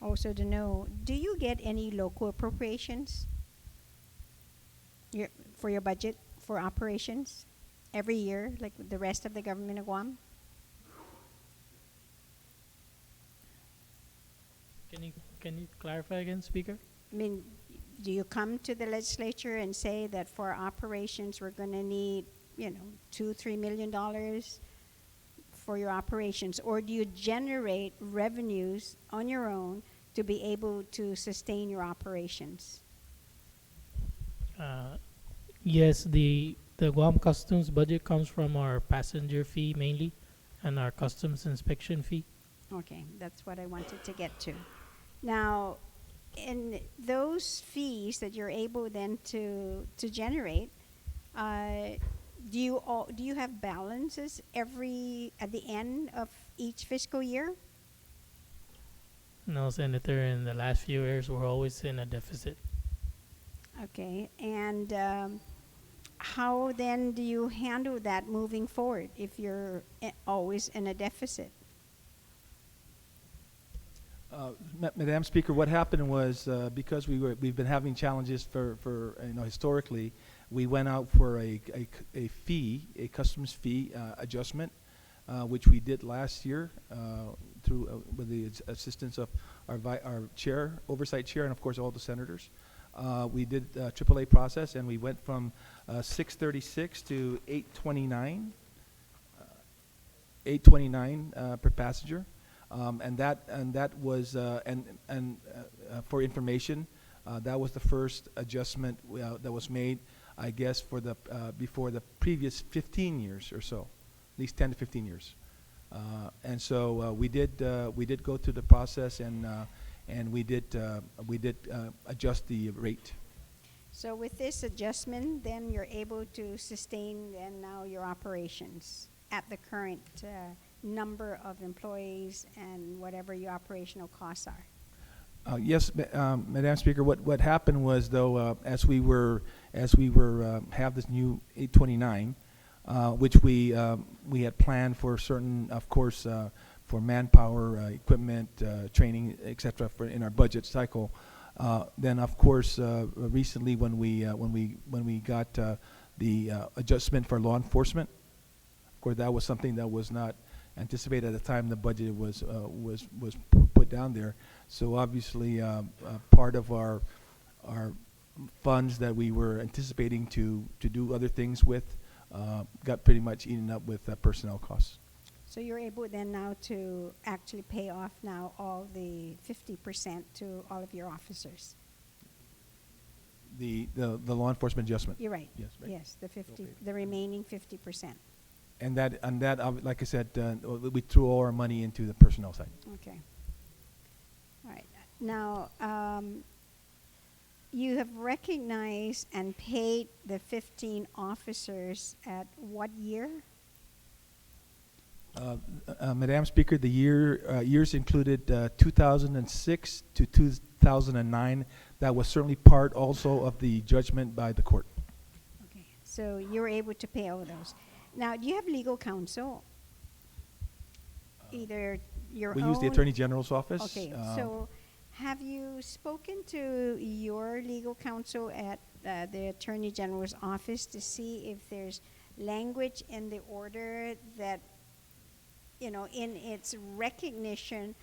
Speaker 1: also to know, do you get any local appropriations for your budget for operations every year, like the rest of the government of Guam?
Speaker 12: Can you clarify again, Speaker?
Speaker 1: I mean, do you come to the legislature and say that for operations we're going to need, $2-3 million for your operations, or do you generate revenues on your own to be able to sustain your operations?
Speaker 12: Yes, the Guam Customs budget comes from our passenger fee mainly, and our customs inspection fee.
Speaker 1: Okay, that's what I wanted to get to. Now, in those fees that you're able then to generate, do you have balances at the end of each fiscal year?
Speaker 12: No, Senator, in the last few years, we're always in a deficit.
Speaker 1: Okay, and how then do you handle that moving forward if you're always in a deficit?
Speaker 11: Madam Speaker, what happened was because we've been having challenges for historically, we went out for a customs fee adjustment, which we did last year through with the assistance of our chair, oversight chair, and of course all the senators. We did AAA process, and we went from 636 to 829 per passenger. And that was, for information, that was the first adjustment that was made, I guess, for the, before the previous 15 years or so, at least 10 to 15 years. And so we did go through the process, and we did adjust the rate.
Speaker 1: So with this adjustment, then you're able to sustain then now your operations at the current number of employees and whatever your operational costs are.
Speaker 11: Yes, Madam Speaker. What happened was, though, as we were have this new 829, which we had planned for certain, of course, for manpower, equipment, training, etc. in our budget cycle. Then, of course, recently when we got the adjustment for law enforcement, of course, that was something that was not anticipated at the time the budget was put down there. So obviously, part of our funds that we were anticipating to do other things with got pretty much eaten up with personnel costs.
Speaker 1: So you're able then now to actually pay off now all the 50% to all of your officers.
Speaker 11: The law enforcement adjustment.
Speaker 1: You're right.
Speaker 11: Yes, right.
Speaker 1: Yes, the 50,
Speaker 11: Okay.
Speaker 1: the remaining 50%.
Speaker 11: And that, like I said, we threw all our money into the personnel side.
Speaker 1: Okay. All right. Now, you have recognized and paid the 15 officers at what year?
Speaker 11: Madam Speaker, the years included 2006 to 2009. That was certainly part also of the judgment by the court.
Speaker 1: Okay. So you were able to pay all those. Now, do you have legal counsel? Either your
Speaker 11: We
Speaker 1: own?
Speaker 11: use the Attorney General's office.
Speaker 1: Okay. So have you spoken to your legal counsel at the Attorney General's office to see if there's language in the order that, you know, in its recognition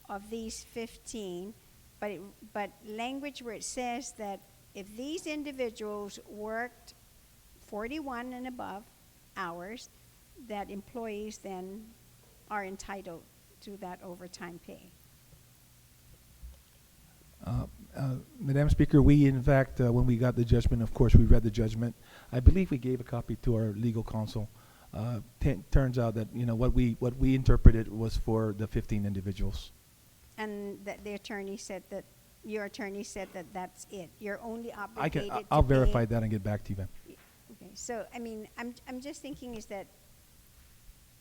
Speaker 1: of these 15, but language where it says that if these individuals worked 41 and above hours, that employees then are entitled to that overtime pay?
Speaker 11: Madam Speaker, we in fact, when we got the judgment, of course, we read the judgment. I believe we gave a copy to our legal counsel. Turns out that, you know, what we interpreted was for the 15 individuals.
Speaker 1: And that the attorney said that, your attorney said that that's it. You're only obligated to
Speaker 11: I'll
Speaker 1: pay.
Speaker 11: verify that and get back to you, ma'am.
Speaker 1: Okay, so, I mean, I'm just thinking is that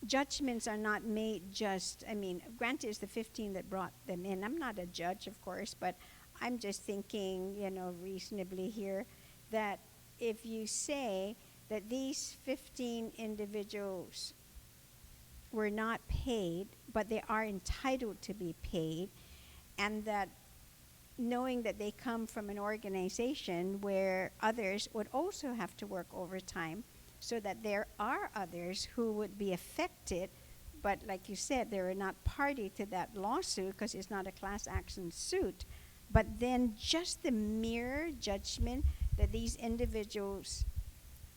Speaker 1: judgments are not made just, I mean, granted it's the 15 that brought them in. I'm not a judge, of course, but I'm just thinking, you know, reasonably here, that if you say that these 15 individuals were not paid, but they are entitled to be paid, and that knowing that they come from an organization where others would also have to work overtime, so that there are others who would be affected, but like you said, they are not party to that lawsuit because it's not a class action suit. But then just the mere judgment that these individuals,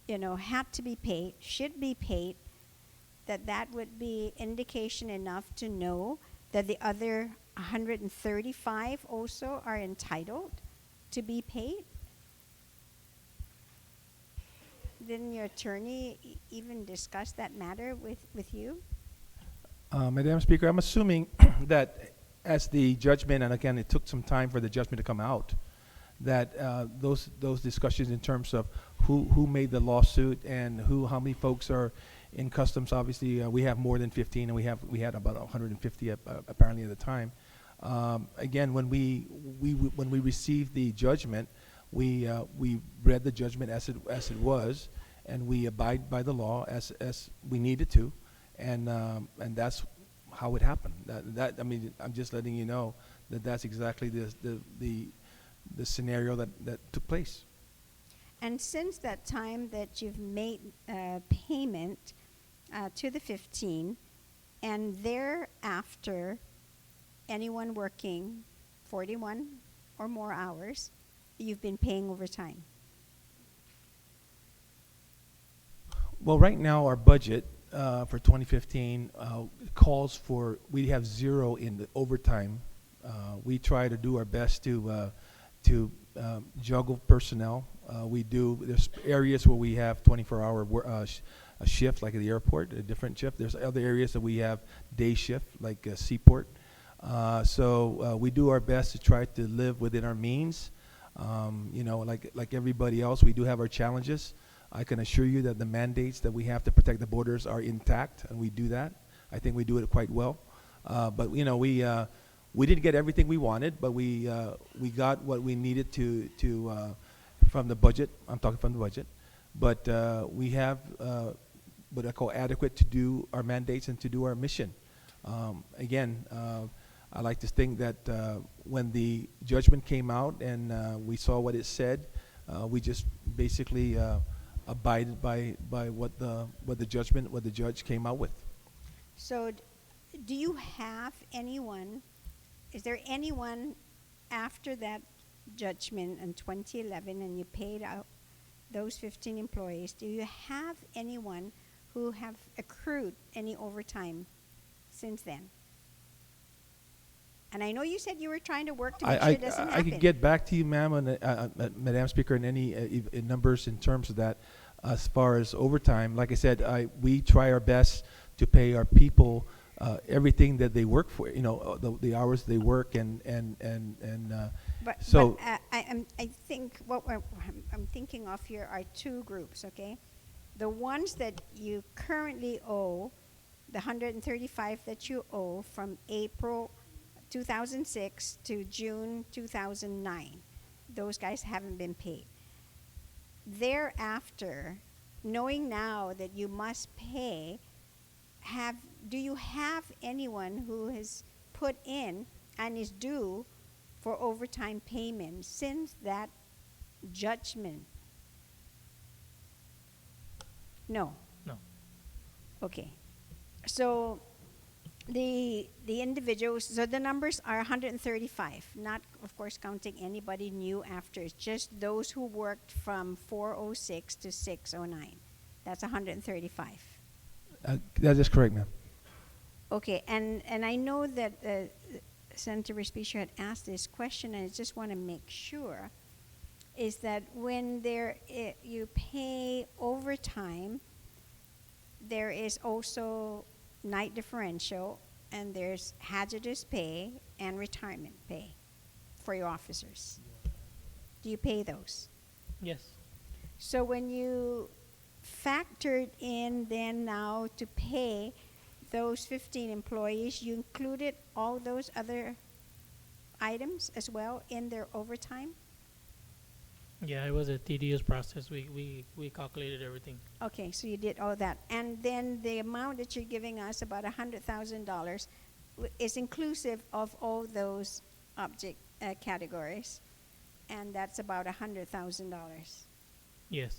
Speaker 1: you know, had to be paid, should be paid, that would be indication enough to know that the other 135 also are entitled to be paid? Didn't your attorney even discuss that matter with you?
Speaker 11: Madam Speaker, I'm assuming that as the judgment, and again, it took some time for the judgment to come out, that those discussions in terms of who made the lawsuit and how many folks are in customs. Obviously, we have more than 15, and we had about 150 apparently at the time. Again, when we received the judgment, we read the judgment as it was, and we abide by the law as we needed to, and that's how it happened. That I mean, I'm just letting you know that that's exactly the scenario that took place.
Speaker 1: And since that time that you've made payment to the 15, and thereafter, anyone working 41 or more hours, you've been paying overtime?
Speaker 11: Well, right now our budget for 2015 calls for, we have 0 in the overtime. We try to do our best to juggle personnel. There's areas where we have 24-hour a shift, like at the airport, a different shift. There's other areas that we have day shift, like Seaport. So we do our best to try to live within our means. Like everybody else, we do have our challenges. I can assure you that the mandates that we have to protect the borders are intact, and we do that. I think we do it quite well. But we didn't get everything we wanted, but we got what we needed to from the budget. I'm talking from the budget, but we have what I call adequate to do our mandates and to do our mission. Again, I like to think that when the judgment came out and we saw what it said, we just basically abided by what the judge came out with.
Speaker 1: So do you have anyone, is there anyone after that judgment in 2011 and you paid out those 15 employees, do you have anyone who have accrued any overtime since then? And I know you said you were trying to work to make sure it doesn't happen.
Speaker 11: I could get back to you, ma'am, Madam Speaker, in any in numbers in terms of that. As far as overtime, like I said, we try our best to pay our people everything that they work for. The hours they work so.
Speaker 1: But I think what I'm thinking of here are two groups. Okay, the ones that you currently owe, the 135 that you owe from April 2006 to June 2009, those guys haven't been paid. Thereafter, knowing now that you must pay, do you have anyone who has put in and is due for overtime payment since that judgment? No.
Speaker 12: No.
Speaker 1: Okay. So the individuals, so the numbers are 135, not, of course, counting anybody new after. It's just those who worked from 406 to 609. That's 135.
Speaker 11: That is correct, ma'am.
Speaker 1: Okay, and I know that Senator Respicio had asked this question, and I just want to make sure, is that when you pay overtime, there is also night differential, and there's hazardous pay and retirement pay for your officers. Do you pay those?
Speaker 12: Yes.
Speaker 1: So when you factored in then now to pay those 15 employees, you included all those other items as well in their overtime?
Speaker 12: Yeah, it was a tedious process. We calculated everything.
Speaker 1: Okay, so you did all that. And then the amount that you're giving us, about $100,000, is inclusive of all those object categories, and that's about $100,000.
Speaker 12: Yes.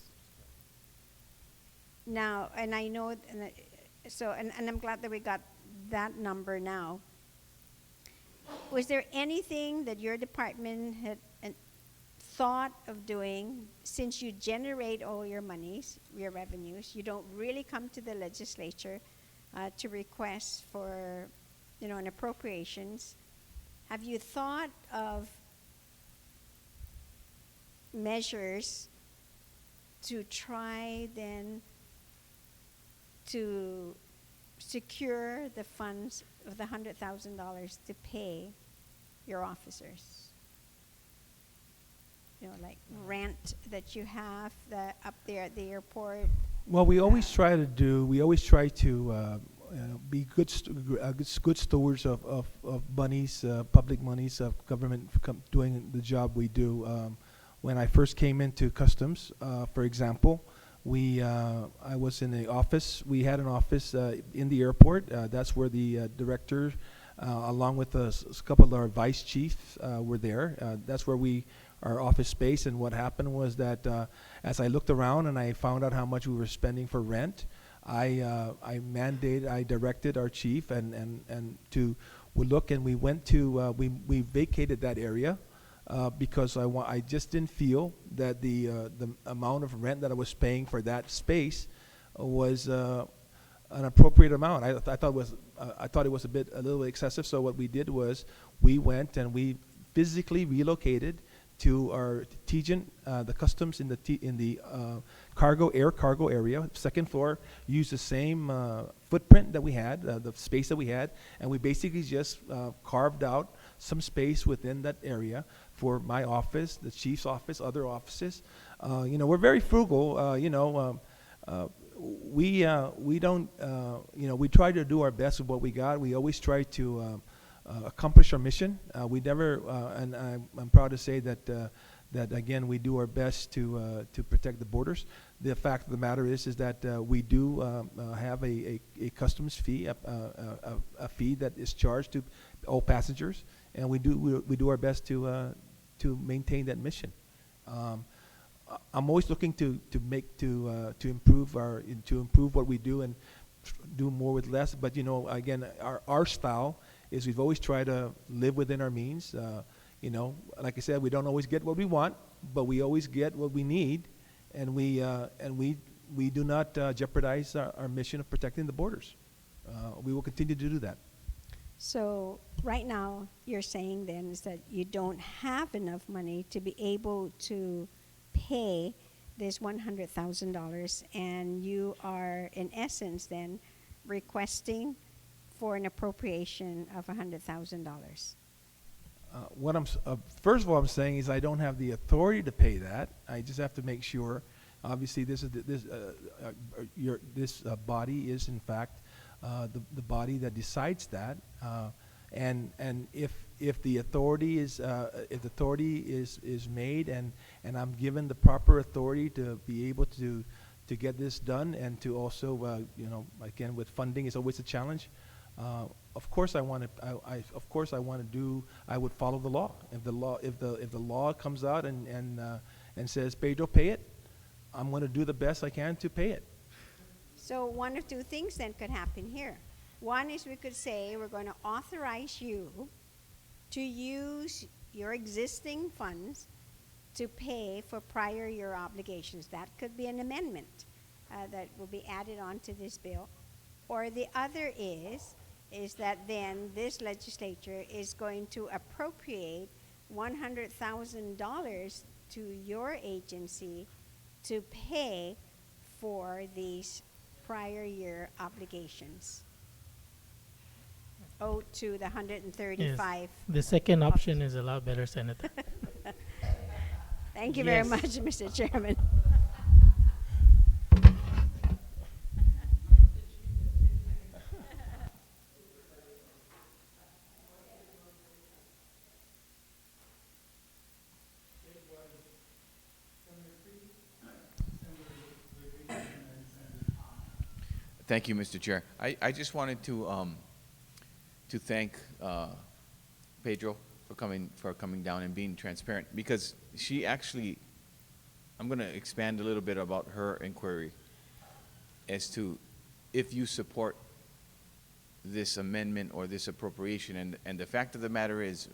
Speaker 1: Now, and I know, and I'm glad that we got that number now. Was there anything that your department had thought of doing, since you generate all your monies, your revenues, you don't really come to the legislature to request for, an appropriations? Have you thought of measures to try then to secure the funds of the $100,000 to pay your officers? Like rent that you have up there at the airport.
Speaker 11: Well, we always try to be good stewards of monies, public monies, of government doing the job we do. When I first came into Customs, for example, I was in the office. We had an office in the airport. That's where the director, along with a couple of our vice chiefs, were there. That's where our office space. And what happened was that as I looked around and I found out how much we were spending for rent, I directed our chief and to look, and we went to we vacated that area. Because I just didn't feel that the amount of rent that I was paying for that space was an appropriate amount. I thought it was a little bit excessive. So what we did was we went and we physically relocated to our Tegent, the customs in the air cargo area, second floor, used the same footprint that we had, the space that we had, and we basically just carved out some space within that area for my office, the chief's office, other offices. We're very frugal. We don't, we try to do our best with what we got. We always try to accomplish our mission. We never, and I'm proud to say that again, we do our best to protect the borders. The fact of the matter is that we do have a customs fee, a fee that is charged to all passengers, and we do our best to maintain that mission. I'm always looking to improve what we do and do more with less. But again, our style is we've always tried to live within our means. Like I said, we don't always get what we want, but we always get what we need, and we do not jeopardize our mission of protecting the borders. We will continue to do that.
Speaker 1: So right now, you're saying then is that you don't have enough money to be able to pay this $100,000, and you are, in essence, then requesting for an appropriation of $100,000.
Speaker 11: First of all, I'm saying is I don't have the authority to pay that. I just have to make sure. Obviously, this body is in fact the body that decides that. And if the authority is made and I'm given the proper authority to be able to get this done, and to also again, with funding is always a challenge. Of course I would follow the law. If the law comes out and says, Pedro, pay it, I'm going to do the best I can to pay it.
Speaker 1: So one of two things then could happen here. One is we could say we're going to authorize you to use your existing funds to pay for prior year obligations. That could be an amendment that will be added on to this bill. Or the other is that then this legislature is going to appropriate $100,000 to your agency to pay for these prior year obligations owed to the 135.
Speaker 12: Yes. The second option is a lot better, Senator.
Speaker 1: Thank you very much, Mr. Chairman.
Speaker 7: Thank you, Mr. Chair. I just wanted to thank Pedro for coming down and being transparent, because she actually, I'm going to expand a little bit about her inquiry as to if you support this amendment or this appropriation. And the fact of the matter is,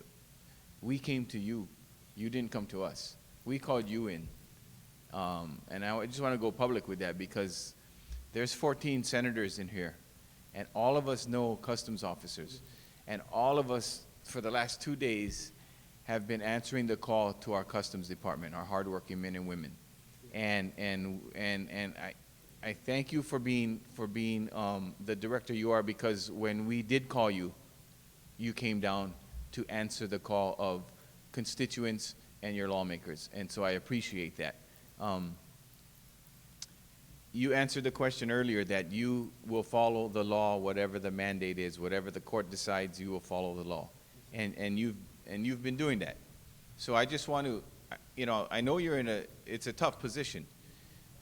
Speaker 7: we came to you. You didn't come to us. We called you in. And I just want to go public with that, because there's 14 senators in here, and all of us know customs officers, and all of us for the last 2 days have been answering the call to our customs department, our hardworking men and women. And I thank you for being the director you are, because when we did call you, you came down to answer the call of constituents and your lawmakers, and so I appreciate that. You answered the question earlier that you will follow the law, whatever the mandate is, whatever the court decides, you will follow the law, and you've been doing that. So I just want to, I know it's a tough position.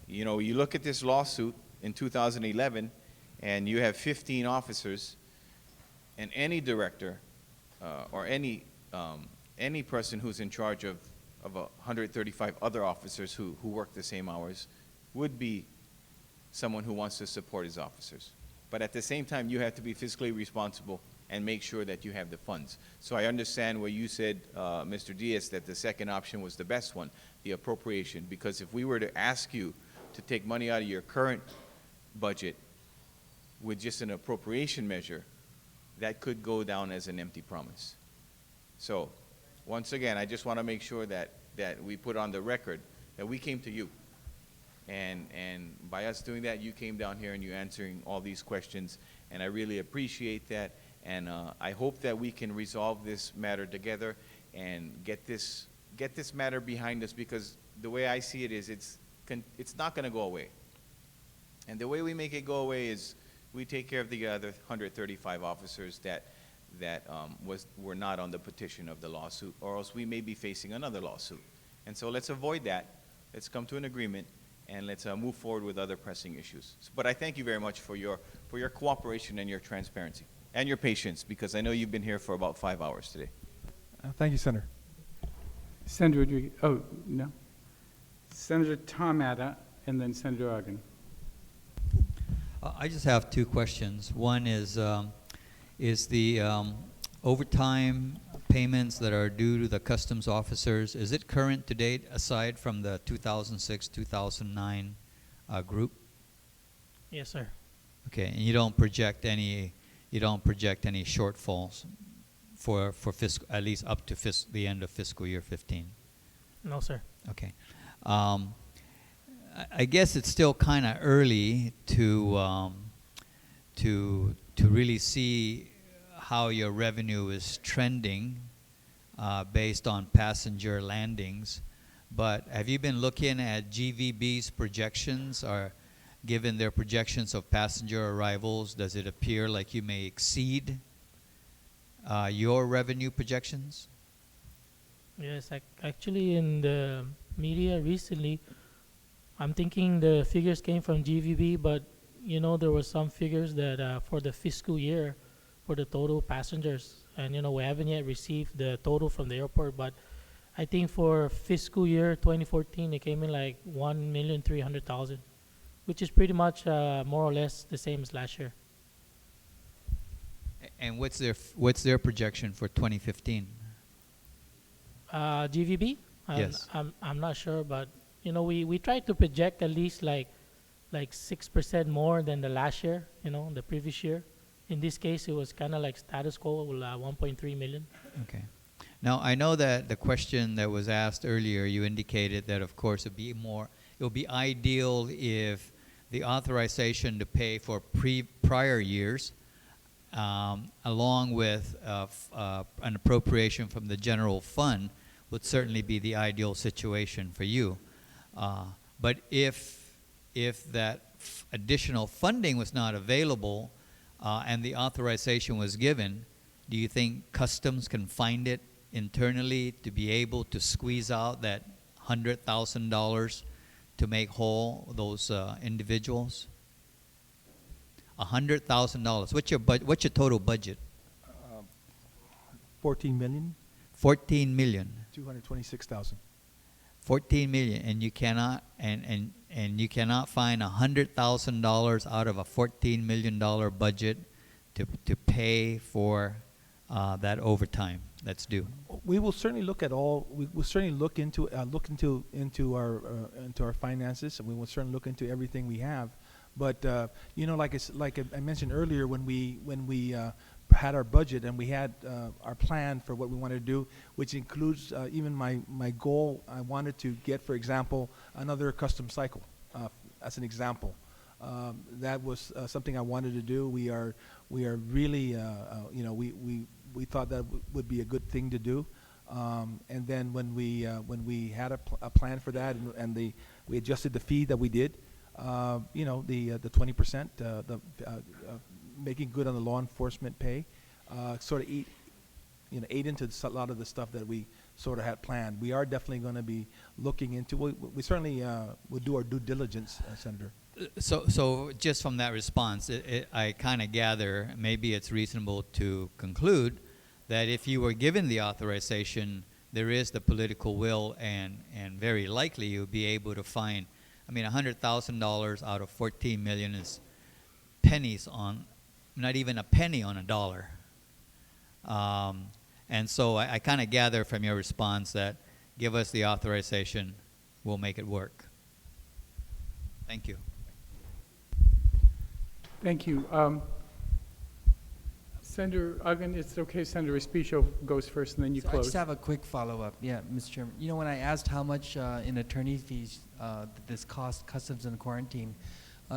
Speaker 7: You look at this lawsuit in 2011, and you have 15 officers, and any director or any person who's in charge of 135 other officers who work the same hours would be someone who wants to support his officers. But at the same time, you have to be fiscally responsible and make sure that you have the funds. So I understand what you said, Mr. Diaz, that the second option was the best one, the appropriation, because if we were to ask you to take money out of your current budget with just an appropriation measure, that could go down as an empty promise. So, once again, I just want to make sure that we put on the record that we came to you. And by us doing that, you came down here and you're answering all these questions, and I really appreciate that. And I hope that we can resolve this matter together and get this matter behind us, because the way I see it is it's not going to go away. And the way we make it go away is we take care of the other 135 officers that were not on the petition of the lawsuit, or else we may be facing another lawsuit. And so let's avoid that. Let's come to an agreement, and let's move forward with other pressing issues. But I thank you very much for your cooperation and your transparency and your patience, because I know you've been here for about 5 hours today.
Speaker 11: Thank you, Senator.
Speaker 2: Senator Rodriguez, oh, no. Senator Tom Atta, and then Senator Ogden.
Speaker 13: I just have two questions. One is the overtime payments that are due to the customs officers, is it current to date aside from the 2006-2009 group?
Speaker 12: Yes, sir.
Speaker 13: Okay, and you don't project any shortfalls for fiscal, at least up to the end of fiscal year 15?
Speaker 12: No, sir.
Speaker 13: Okay. I guess it's still kind of early to really see how your revenue is trending based on passenger landings. But have you been looking at GVB's projections, or given their projections of passenger arrivals, does it appear like you may exceed your revenue projections?
Speaker 12: Yes, actually in the media recently, I'm thinking the figures came from GVB, but there were some figures that for the fiscal year for the total passengers, and we haven't yet received the total from the airport, but I think for fiscal year 2014 it came in like 1,300,000, which is pretty much more or less the same as last year.
Speaker 13: And what's their projection for 2015?
Speaker 12: GVB?
Speaker 13: Yes.
Speaker 12: I'm not sure, but we try to project at least like 6% more than the last year, the previous year. In this case, it was kind of like status quo, 1.3 million.
Speaker 13: Okay. Now, I know that the question that was asked earlier, you indicated that, of course, it would be ideal if the authorization to pay for prior years, along with an appropriation from the general fund, would certainly be the ideal situation for you. But if that additional funding was not available and the authorization was given, do you think customs can find it internally to be able to squeeze out that $100,000 to make whole those individuals? $100,000. What's your total budget?
Speaker 11: 14 million.
Speaker 13: 14 million.
Speaker 11: 226,000.
Speaker 13: 14 million, and you cannot you cannot find $100,000 out of a $14 million budget to pay for that overtime that's due.
Speaker 11: We will certainly look at all. We will certainly look into our finances, and we will certainly look into everything we have. But like I mentioned earlier, when we had our budget and we had our plan for what we wanted to do, which includes even my goal. I wanted to get, for example, another custom cycle, as an example. That was something I wanted to do. We are really, we thought that would be a good thing to do. And then when we had a plan for that, and we adjusted the fee that we did, the 20%, making good on the law enforcement pay, sort of ate into a lot of the stuff that we sort of had planned. We are definitely going to be looking into. We certainly will do our due diligence, Senator.
Speaker 13: So just from that response, I kind of gather maybe it's reasonable to conclude that if you were given the authorization, there is the political will, and very likely you'll be able to find. I mean, $100,000 out of 14 million is pennies on, not even a penny on a dollar. And so I kind of gather from your response that give us the authorization, we'll make it work. Thank you.
Speaker 2: Thank you. Senator Uggan, it's okay, Senator Respicio goes first and then you
Speaker 6: So I
Speaker 2: close.
Speaker 6: just have a quick follow-up. Yeah, Mr. Chairman. You know, when I asked how much in attorney fees this cost customs and quarantine,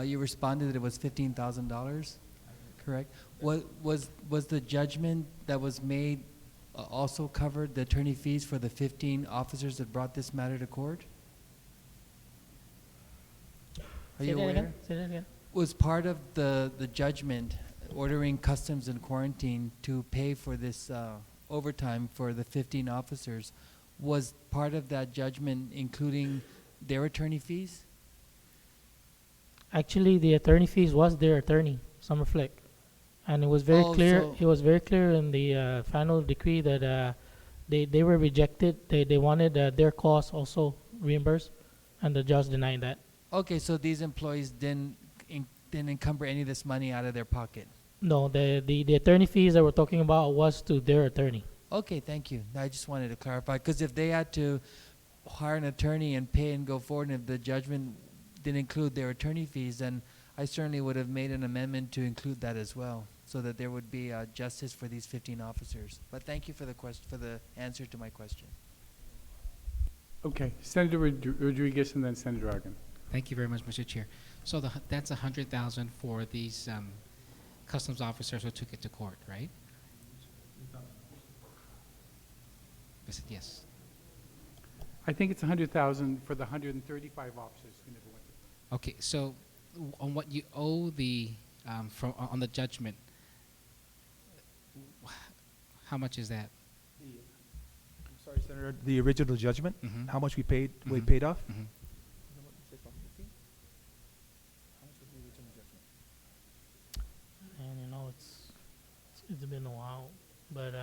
Speaker 6: you responded that it was $15,000, correct? Was the judgment that was made also covered the attorney fees for the 15 officers that brought this matter to court? Are you aware?
Speaker 12: Say that again.
Speaker 6: Was part of the judgment ordering customs and quarantine to pay for this overtime for the 15 officers, was part of that judgment including their attorney fees?
Speaker 12: Actually, the attorney fees was their attorney, Summer Flick. And it was very
Speaker 6: Oh,
Speaker 12: clear.
Speaker 6: so-
Speaker 12: It was very clear in the final decree that they were rejected. They wanted their costs also reimbursed, and the judge denied that.
Speaker 6: Okay, so these employees didn't encumber any of this money out of their pocket.
Speaker 12: No, the attorney fees that we're talking about was to their attorney.
Speaker 6: Okay, thank you. I just wanted to clarify, because if they had to hire an attorney and pay and go forward, and if the judgment didn't include their attorney fees, then I certainly would have made an amendment to include that as well, so that there would be justice for these 15 officers. But thank you for the answer to my question.
Speaker 2: Okay, Senator Rodriguez and then Senator Uggan.
Speaker 14: Thank you very much, Mr. Chair. So that's 100,000 for these customs officers who took it to court, right? I said yes.
Speaker 2: I think it's 100,000 for the 135 officers who never went to court.
Speaker 14: Okay, so on what you owe the on the judgment, how much is that?
Speaker 11: I'm sorry, Senator, the original judgment,
Speaker 14: Mhm.
Speaker 11: how much we paid
Speaker 14: Mhm.
Speaker 11: off?
Speaker 14: Mhm.
Speaker 12: And you know, it's been a while, but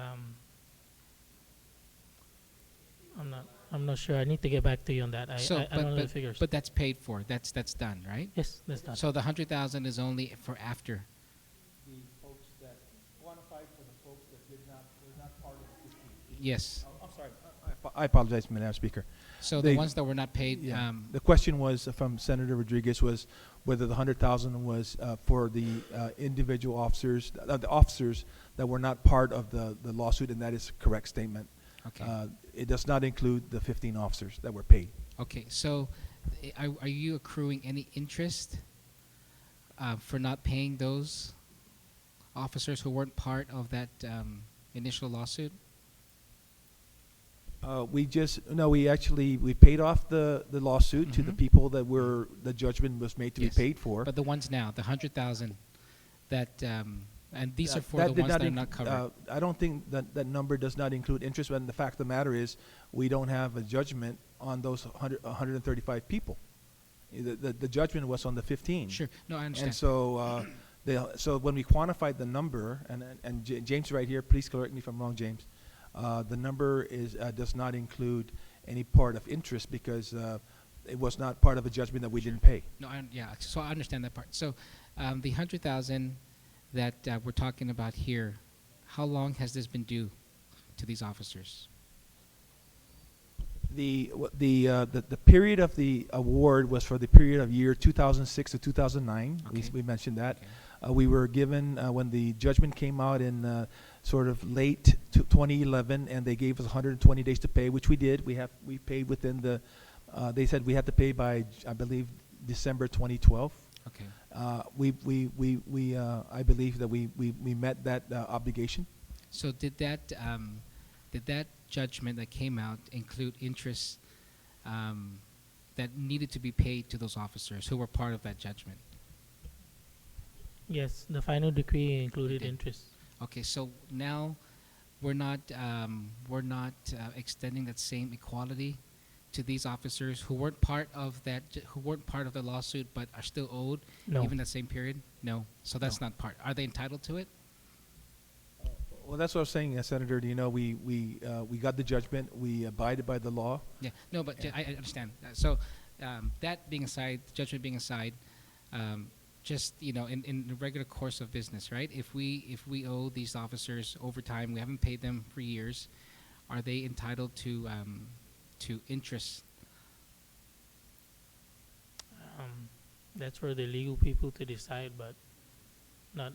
Speaker 12: I'm not sure. I need to get back to you on that. I don't know the figures.
Speaker 14: But that's paid for. That's done, right?
Speaker 12: Yes, that's done.
Speaker 14: So the 100,000 is only for after.
Speaker 11: The folks that quantified for the folks that were not part of the 15.
Speaker 14: Yes.
Speaker 11: I'm sorry. I apologize, Madam Speaker.
Speaker 14: So the ones that were not paid.
Speaker 11: Yeah. The question was from Senator Rodriguez was whether the 100,000 was for the individual officers, the officers that were not part of the lawsuit, and that is a correct statement.
Speaker 14: Okay.
Speaker 11: It does not include the 15 officers that were paid.
Speaker 14: Okay. So, are you accruing any interest for not paying those officers who weren't part of that initial lawsuit?
Speaker 11: We paid off the lawsuit to the
Speaker 14: Mhm.
Speaker 11: people that were, the judgment was made to
Speaker 14: Yes.
Speaker 11: be paid for.
Speaker 14: But the ones now, the 100,000, that and these are for
Speaker 11: That
Speaker 14: the
Speaker 11: did
Speaker 14: ones that are
Speaker 11: inc-
Speaker 14: not covered.
Speaker 11: I don't think that number does not include interest, but the fact of the matter is, we don't have a judgment on those 135 people. The judgment was on the 15.
Speaker 14: Sure. No, I understand.
Speaker 11: And so, so when we quantified the number, and James right here, please correct me if I'm wrong, James, the number does not include any part of interest because it was not part of a judgment that we didn't pay.
Speaker 14: No, yeah. So I understand that part. So the 100,000 that we're talking about here, how long has this been due to these officers?
Speaker 11: The period of the award was for the period of year 2006 to 2009.
Speaker 14: Okay.
Speaker 11: We mentioned that.
Speaker 14: Okay.
Speaker 11: We were given when the judgment came out in sort of late 2011, and they gave us 120 days to pay, which we did. We paid within the. They said we had to pay by, I believe, December 2012.
Speaker 14: Okay.
Speaker 11: I believe that we met that obligation.
Speaker 14: So did that judgment that came out include interest that needed to be paid to those officers who were part of that judgment?
Speaker 12: Yes, the final decree included
Speaker 14: Okay.
Speaker 12: interest.
Speaker 14: Okay, so now we're not extending that same equality to these officers who weren't part of that, who weren't part of the lawsuit but are still owed
Speaker 12: No.
Speaker 14: even that same period. No, so that's not part. Are they entitled to it?
Speaker 11: Well, that's what I was saying, Senator. You know, we got the judgment. We abided by the law.
Speaker 14: Yeah. No, but
Speaker 11: Yeah.
Speaker 14: I understand. So that being aside, judgment being aside, just in the regular course of business, right? If we owe these officers overtime, we haven't paid them for years, are they entitled to interest?
Speaker 12: That's for the legal people to decide, but not.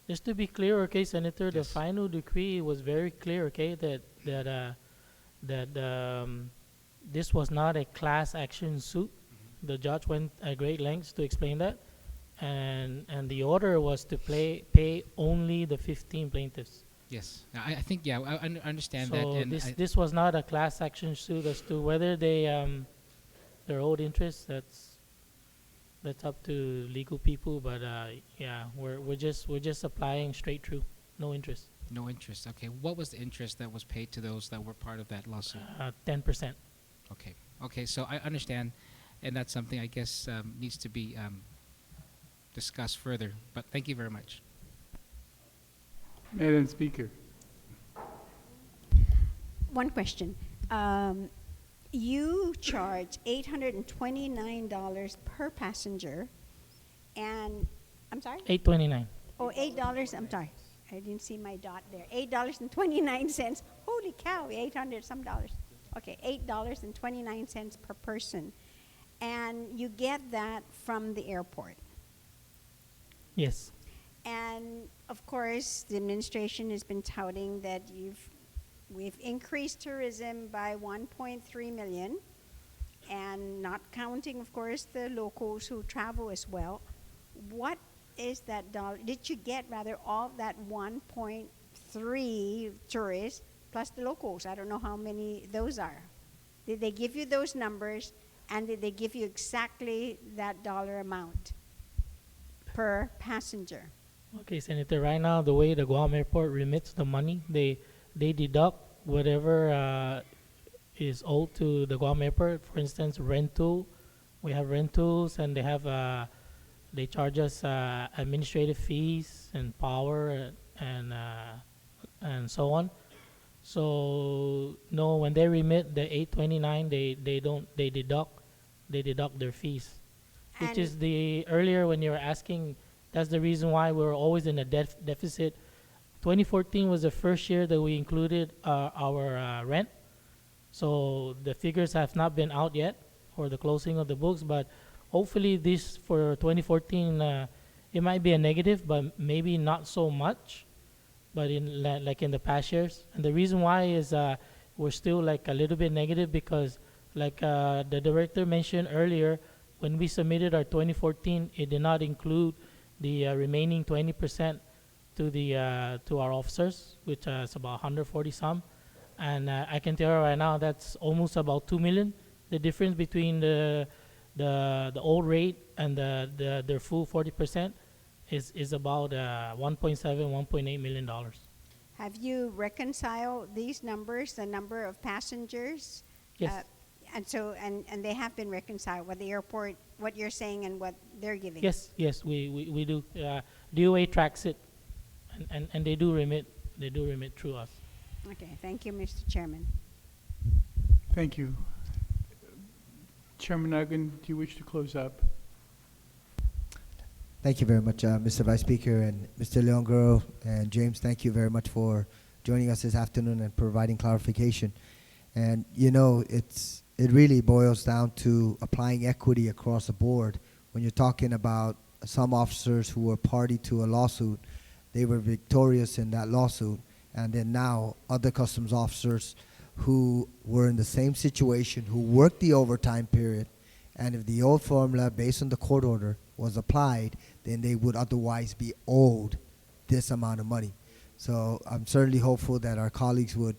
Speaker 12: Just to be clear, okay, Senator, the
Speaker 14: Yes.
Speaker 12: final decree was very clear, okay, that this was not a class action suit. The judge went at great lengths to explain that, and the order was to pay only the 15 plaintiffs.
Speaker 14: Yes, I think, yeah, I understand that.
Speaker 12: So
Speaker 14: And
Speaker 12: this was not a class action suit as to whether they their owed interest. That's up to legal people. But yeah, we're just applying straight through, no interest.
Speaker 14: no interest. Okay, what was the interest that was paid to those that were part of that lawsuit?
Speaker 12: 10%.
Speaker 14: Okay, okay, so I understand, and that's something I guess needs to be discussed further. But thank you very much.
Speaker 2: Madam Speaker.
Speaker 1: One question. You charge $829 per passenger, and, I'm sorry?
Speaker 12: 829.
Speaker 1: Oh, $8, I'm sorry. I didn't see my dot there. $8.29. Holy cow, 800 some dollars. Okay, $8.29 per person. And you get that from the airport.
Speaker 12: Yes.
Speaker 1: And of course, the administration has been touting that we've increased tourism by 1.3 million, and not counting, of course, the locals who travel as well. What is that dollar? Did you get rather all that 1.3 tourists plus the locals? I don't know how many those are. Did they give you those numbers, and did they give you exactly that dollar amount per passenger?
Speaker 12: Okay, Senator, right now, the way the Guam Airport remits the money, they deduct whatever is owed to the Guam Airport. For instance, rental. We have rentals, and they charge us administrative fees and power and so on. So no, when they remit the 829, they deduct their fees, which is the earlier when you were asking. That's the reason why we were always in a deficit. 2014 was the first year that we included our rent. So the figures have not been out yet for the closing of the books, but hopefully this for 2014, it might be a negative, but maybe not so much, but like in the past years. And the reason why is we're still like a little bit negative because like the director mentioned earlier, when we submitted our 2014, it did not include the remaining 20% to our officers, which is about 140 some. And I can tell you right now that's almost about 2 million. The difference between the old rate and their full 40% is about 1.8 million dollars.
Speaker 1: Have you reconciled these numbers, the number of passengers?
Speaker 12: Yes.
Speaker 1: And they have been reconciled with the airport, what you're saying and what they're giving?
Speaker 12: Yes, we do. DOA tracks it, and they do remit through us.
Speaker 1: Okay, thank you, Mr. Chairman.
Speaker 2: Thank you. Chairman Uggan, do you wish to close up?
Speaker 10: Thank you very much, Mr. Vice Speaker, and Mr. Lingaro and James. Thank you very much for joining us this afternoon and providing clarification. And you know, it really boils down to applying equity across the board. When you're talking about some officers who were party to a lawsuit, they were victorious in that lawsuit, and then now other customs officers who were in the same situation, who worked the overtime period, and if the old formula based on the court order was applied, then they would otherwise be owed this amount of money. So I'm certainly hopeful that our colleagues would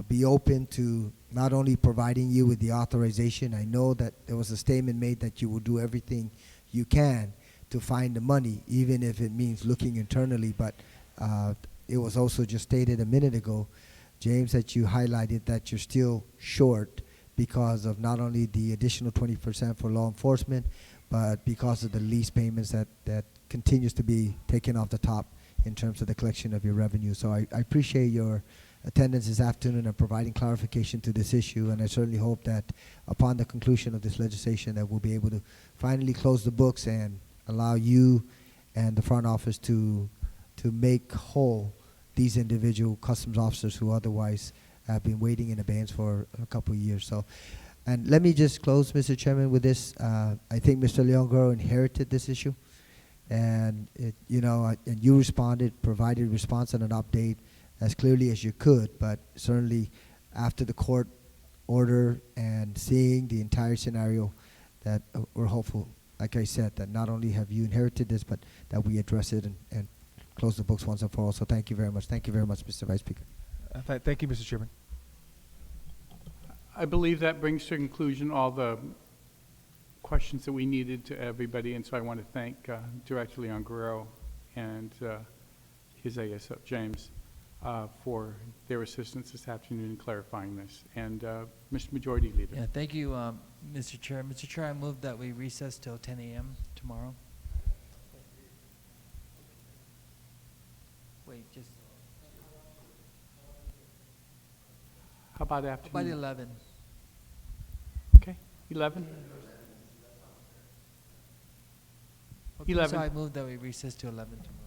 Speaker 10: be open to not only providing you with the authorization. I know that there was a statement made that you will do everything you can to find the money, even if it means looking internally, but it was also just stated a minute ago, James, that you highlighted that you're still short because of not only the additional 20% for law enforcement, but because of the lease payments that continues to be taken off the top in terms of the collection of your revenue. So I appreciate your attendance this afternoon and providing clarification to this issue, and I certainly hope that upon the conclusion of this legislation that we'll be able to finally close the books and allow you and the front office to make whole these individual customs officers who otherwise have been waiting in abeyance for a couple of years. So, and let me just close, Mr. Chairman, with this. I think Mr. Lingaro inherited this issue, and and you responded, provided response and an update as clearly as you could. But certainly, after the court order and seeing the entire scenario, that we're hopeful, like I said, that not only have you inherited this, but that we address it and close the books once and for all. So thank you very much. Thank you very much, Mr. Vice Speaker.
Speaker 11: Thank you, Mr. Chairman.
Speaker 2: I believe that brings to conclusion all the questions that we needed to everybody, and so I want to thank Director Leon Guerrero and his ASO, James, for their assistance this afternoon in clarifying this. And Mr. Majority Leader.
Speaker 6: Yeah, thank you, Mr. Chair. Mr. Chair, I move that we recess till 10 a.m. tomorrow. Wait, just
Speaker 2: How about afternoon?
Speaker 6: about 11.
Speaker 2: Okay, 11?
Speaker 6: Okay,
Speaker 2: 11.
Speaker 6: so I move that we recess to 11 tomorrow.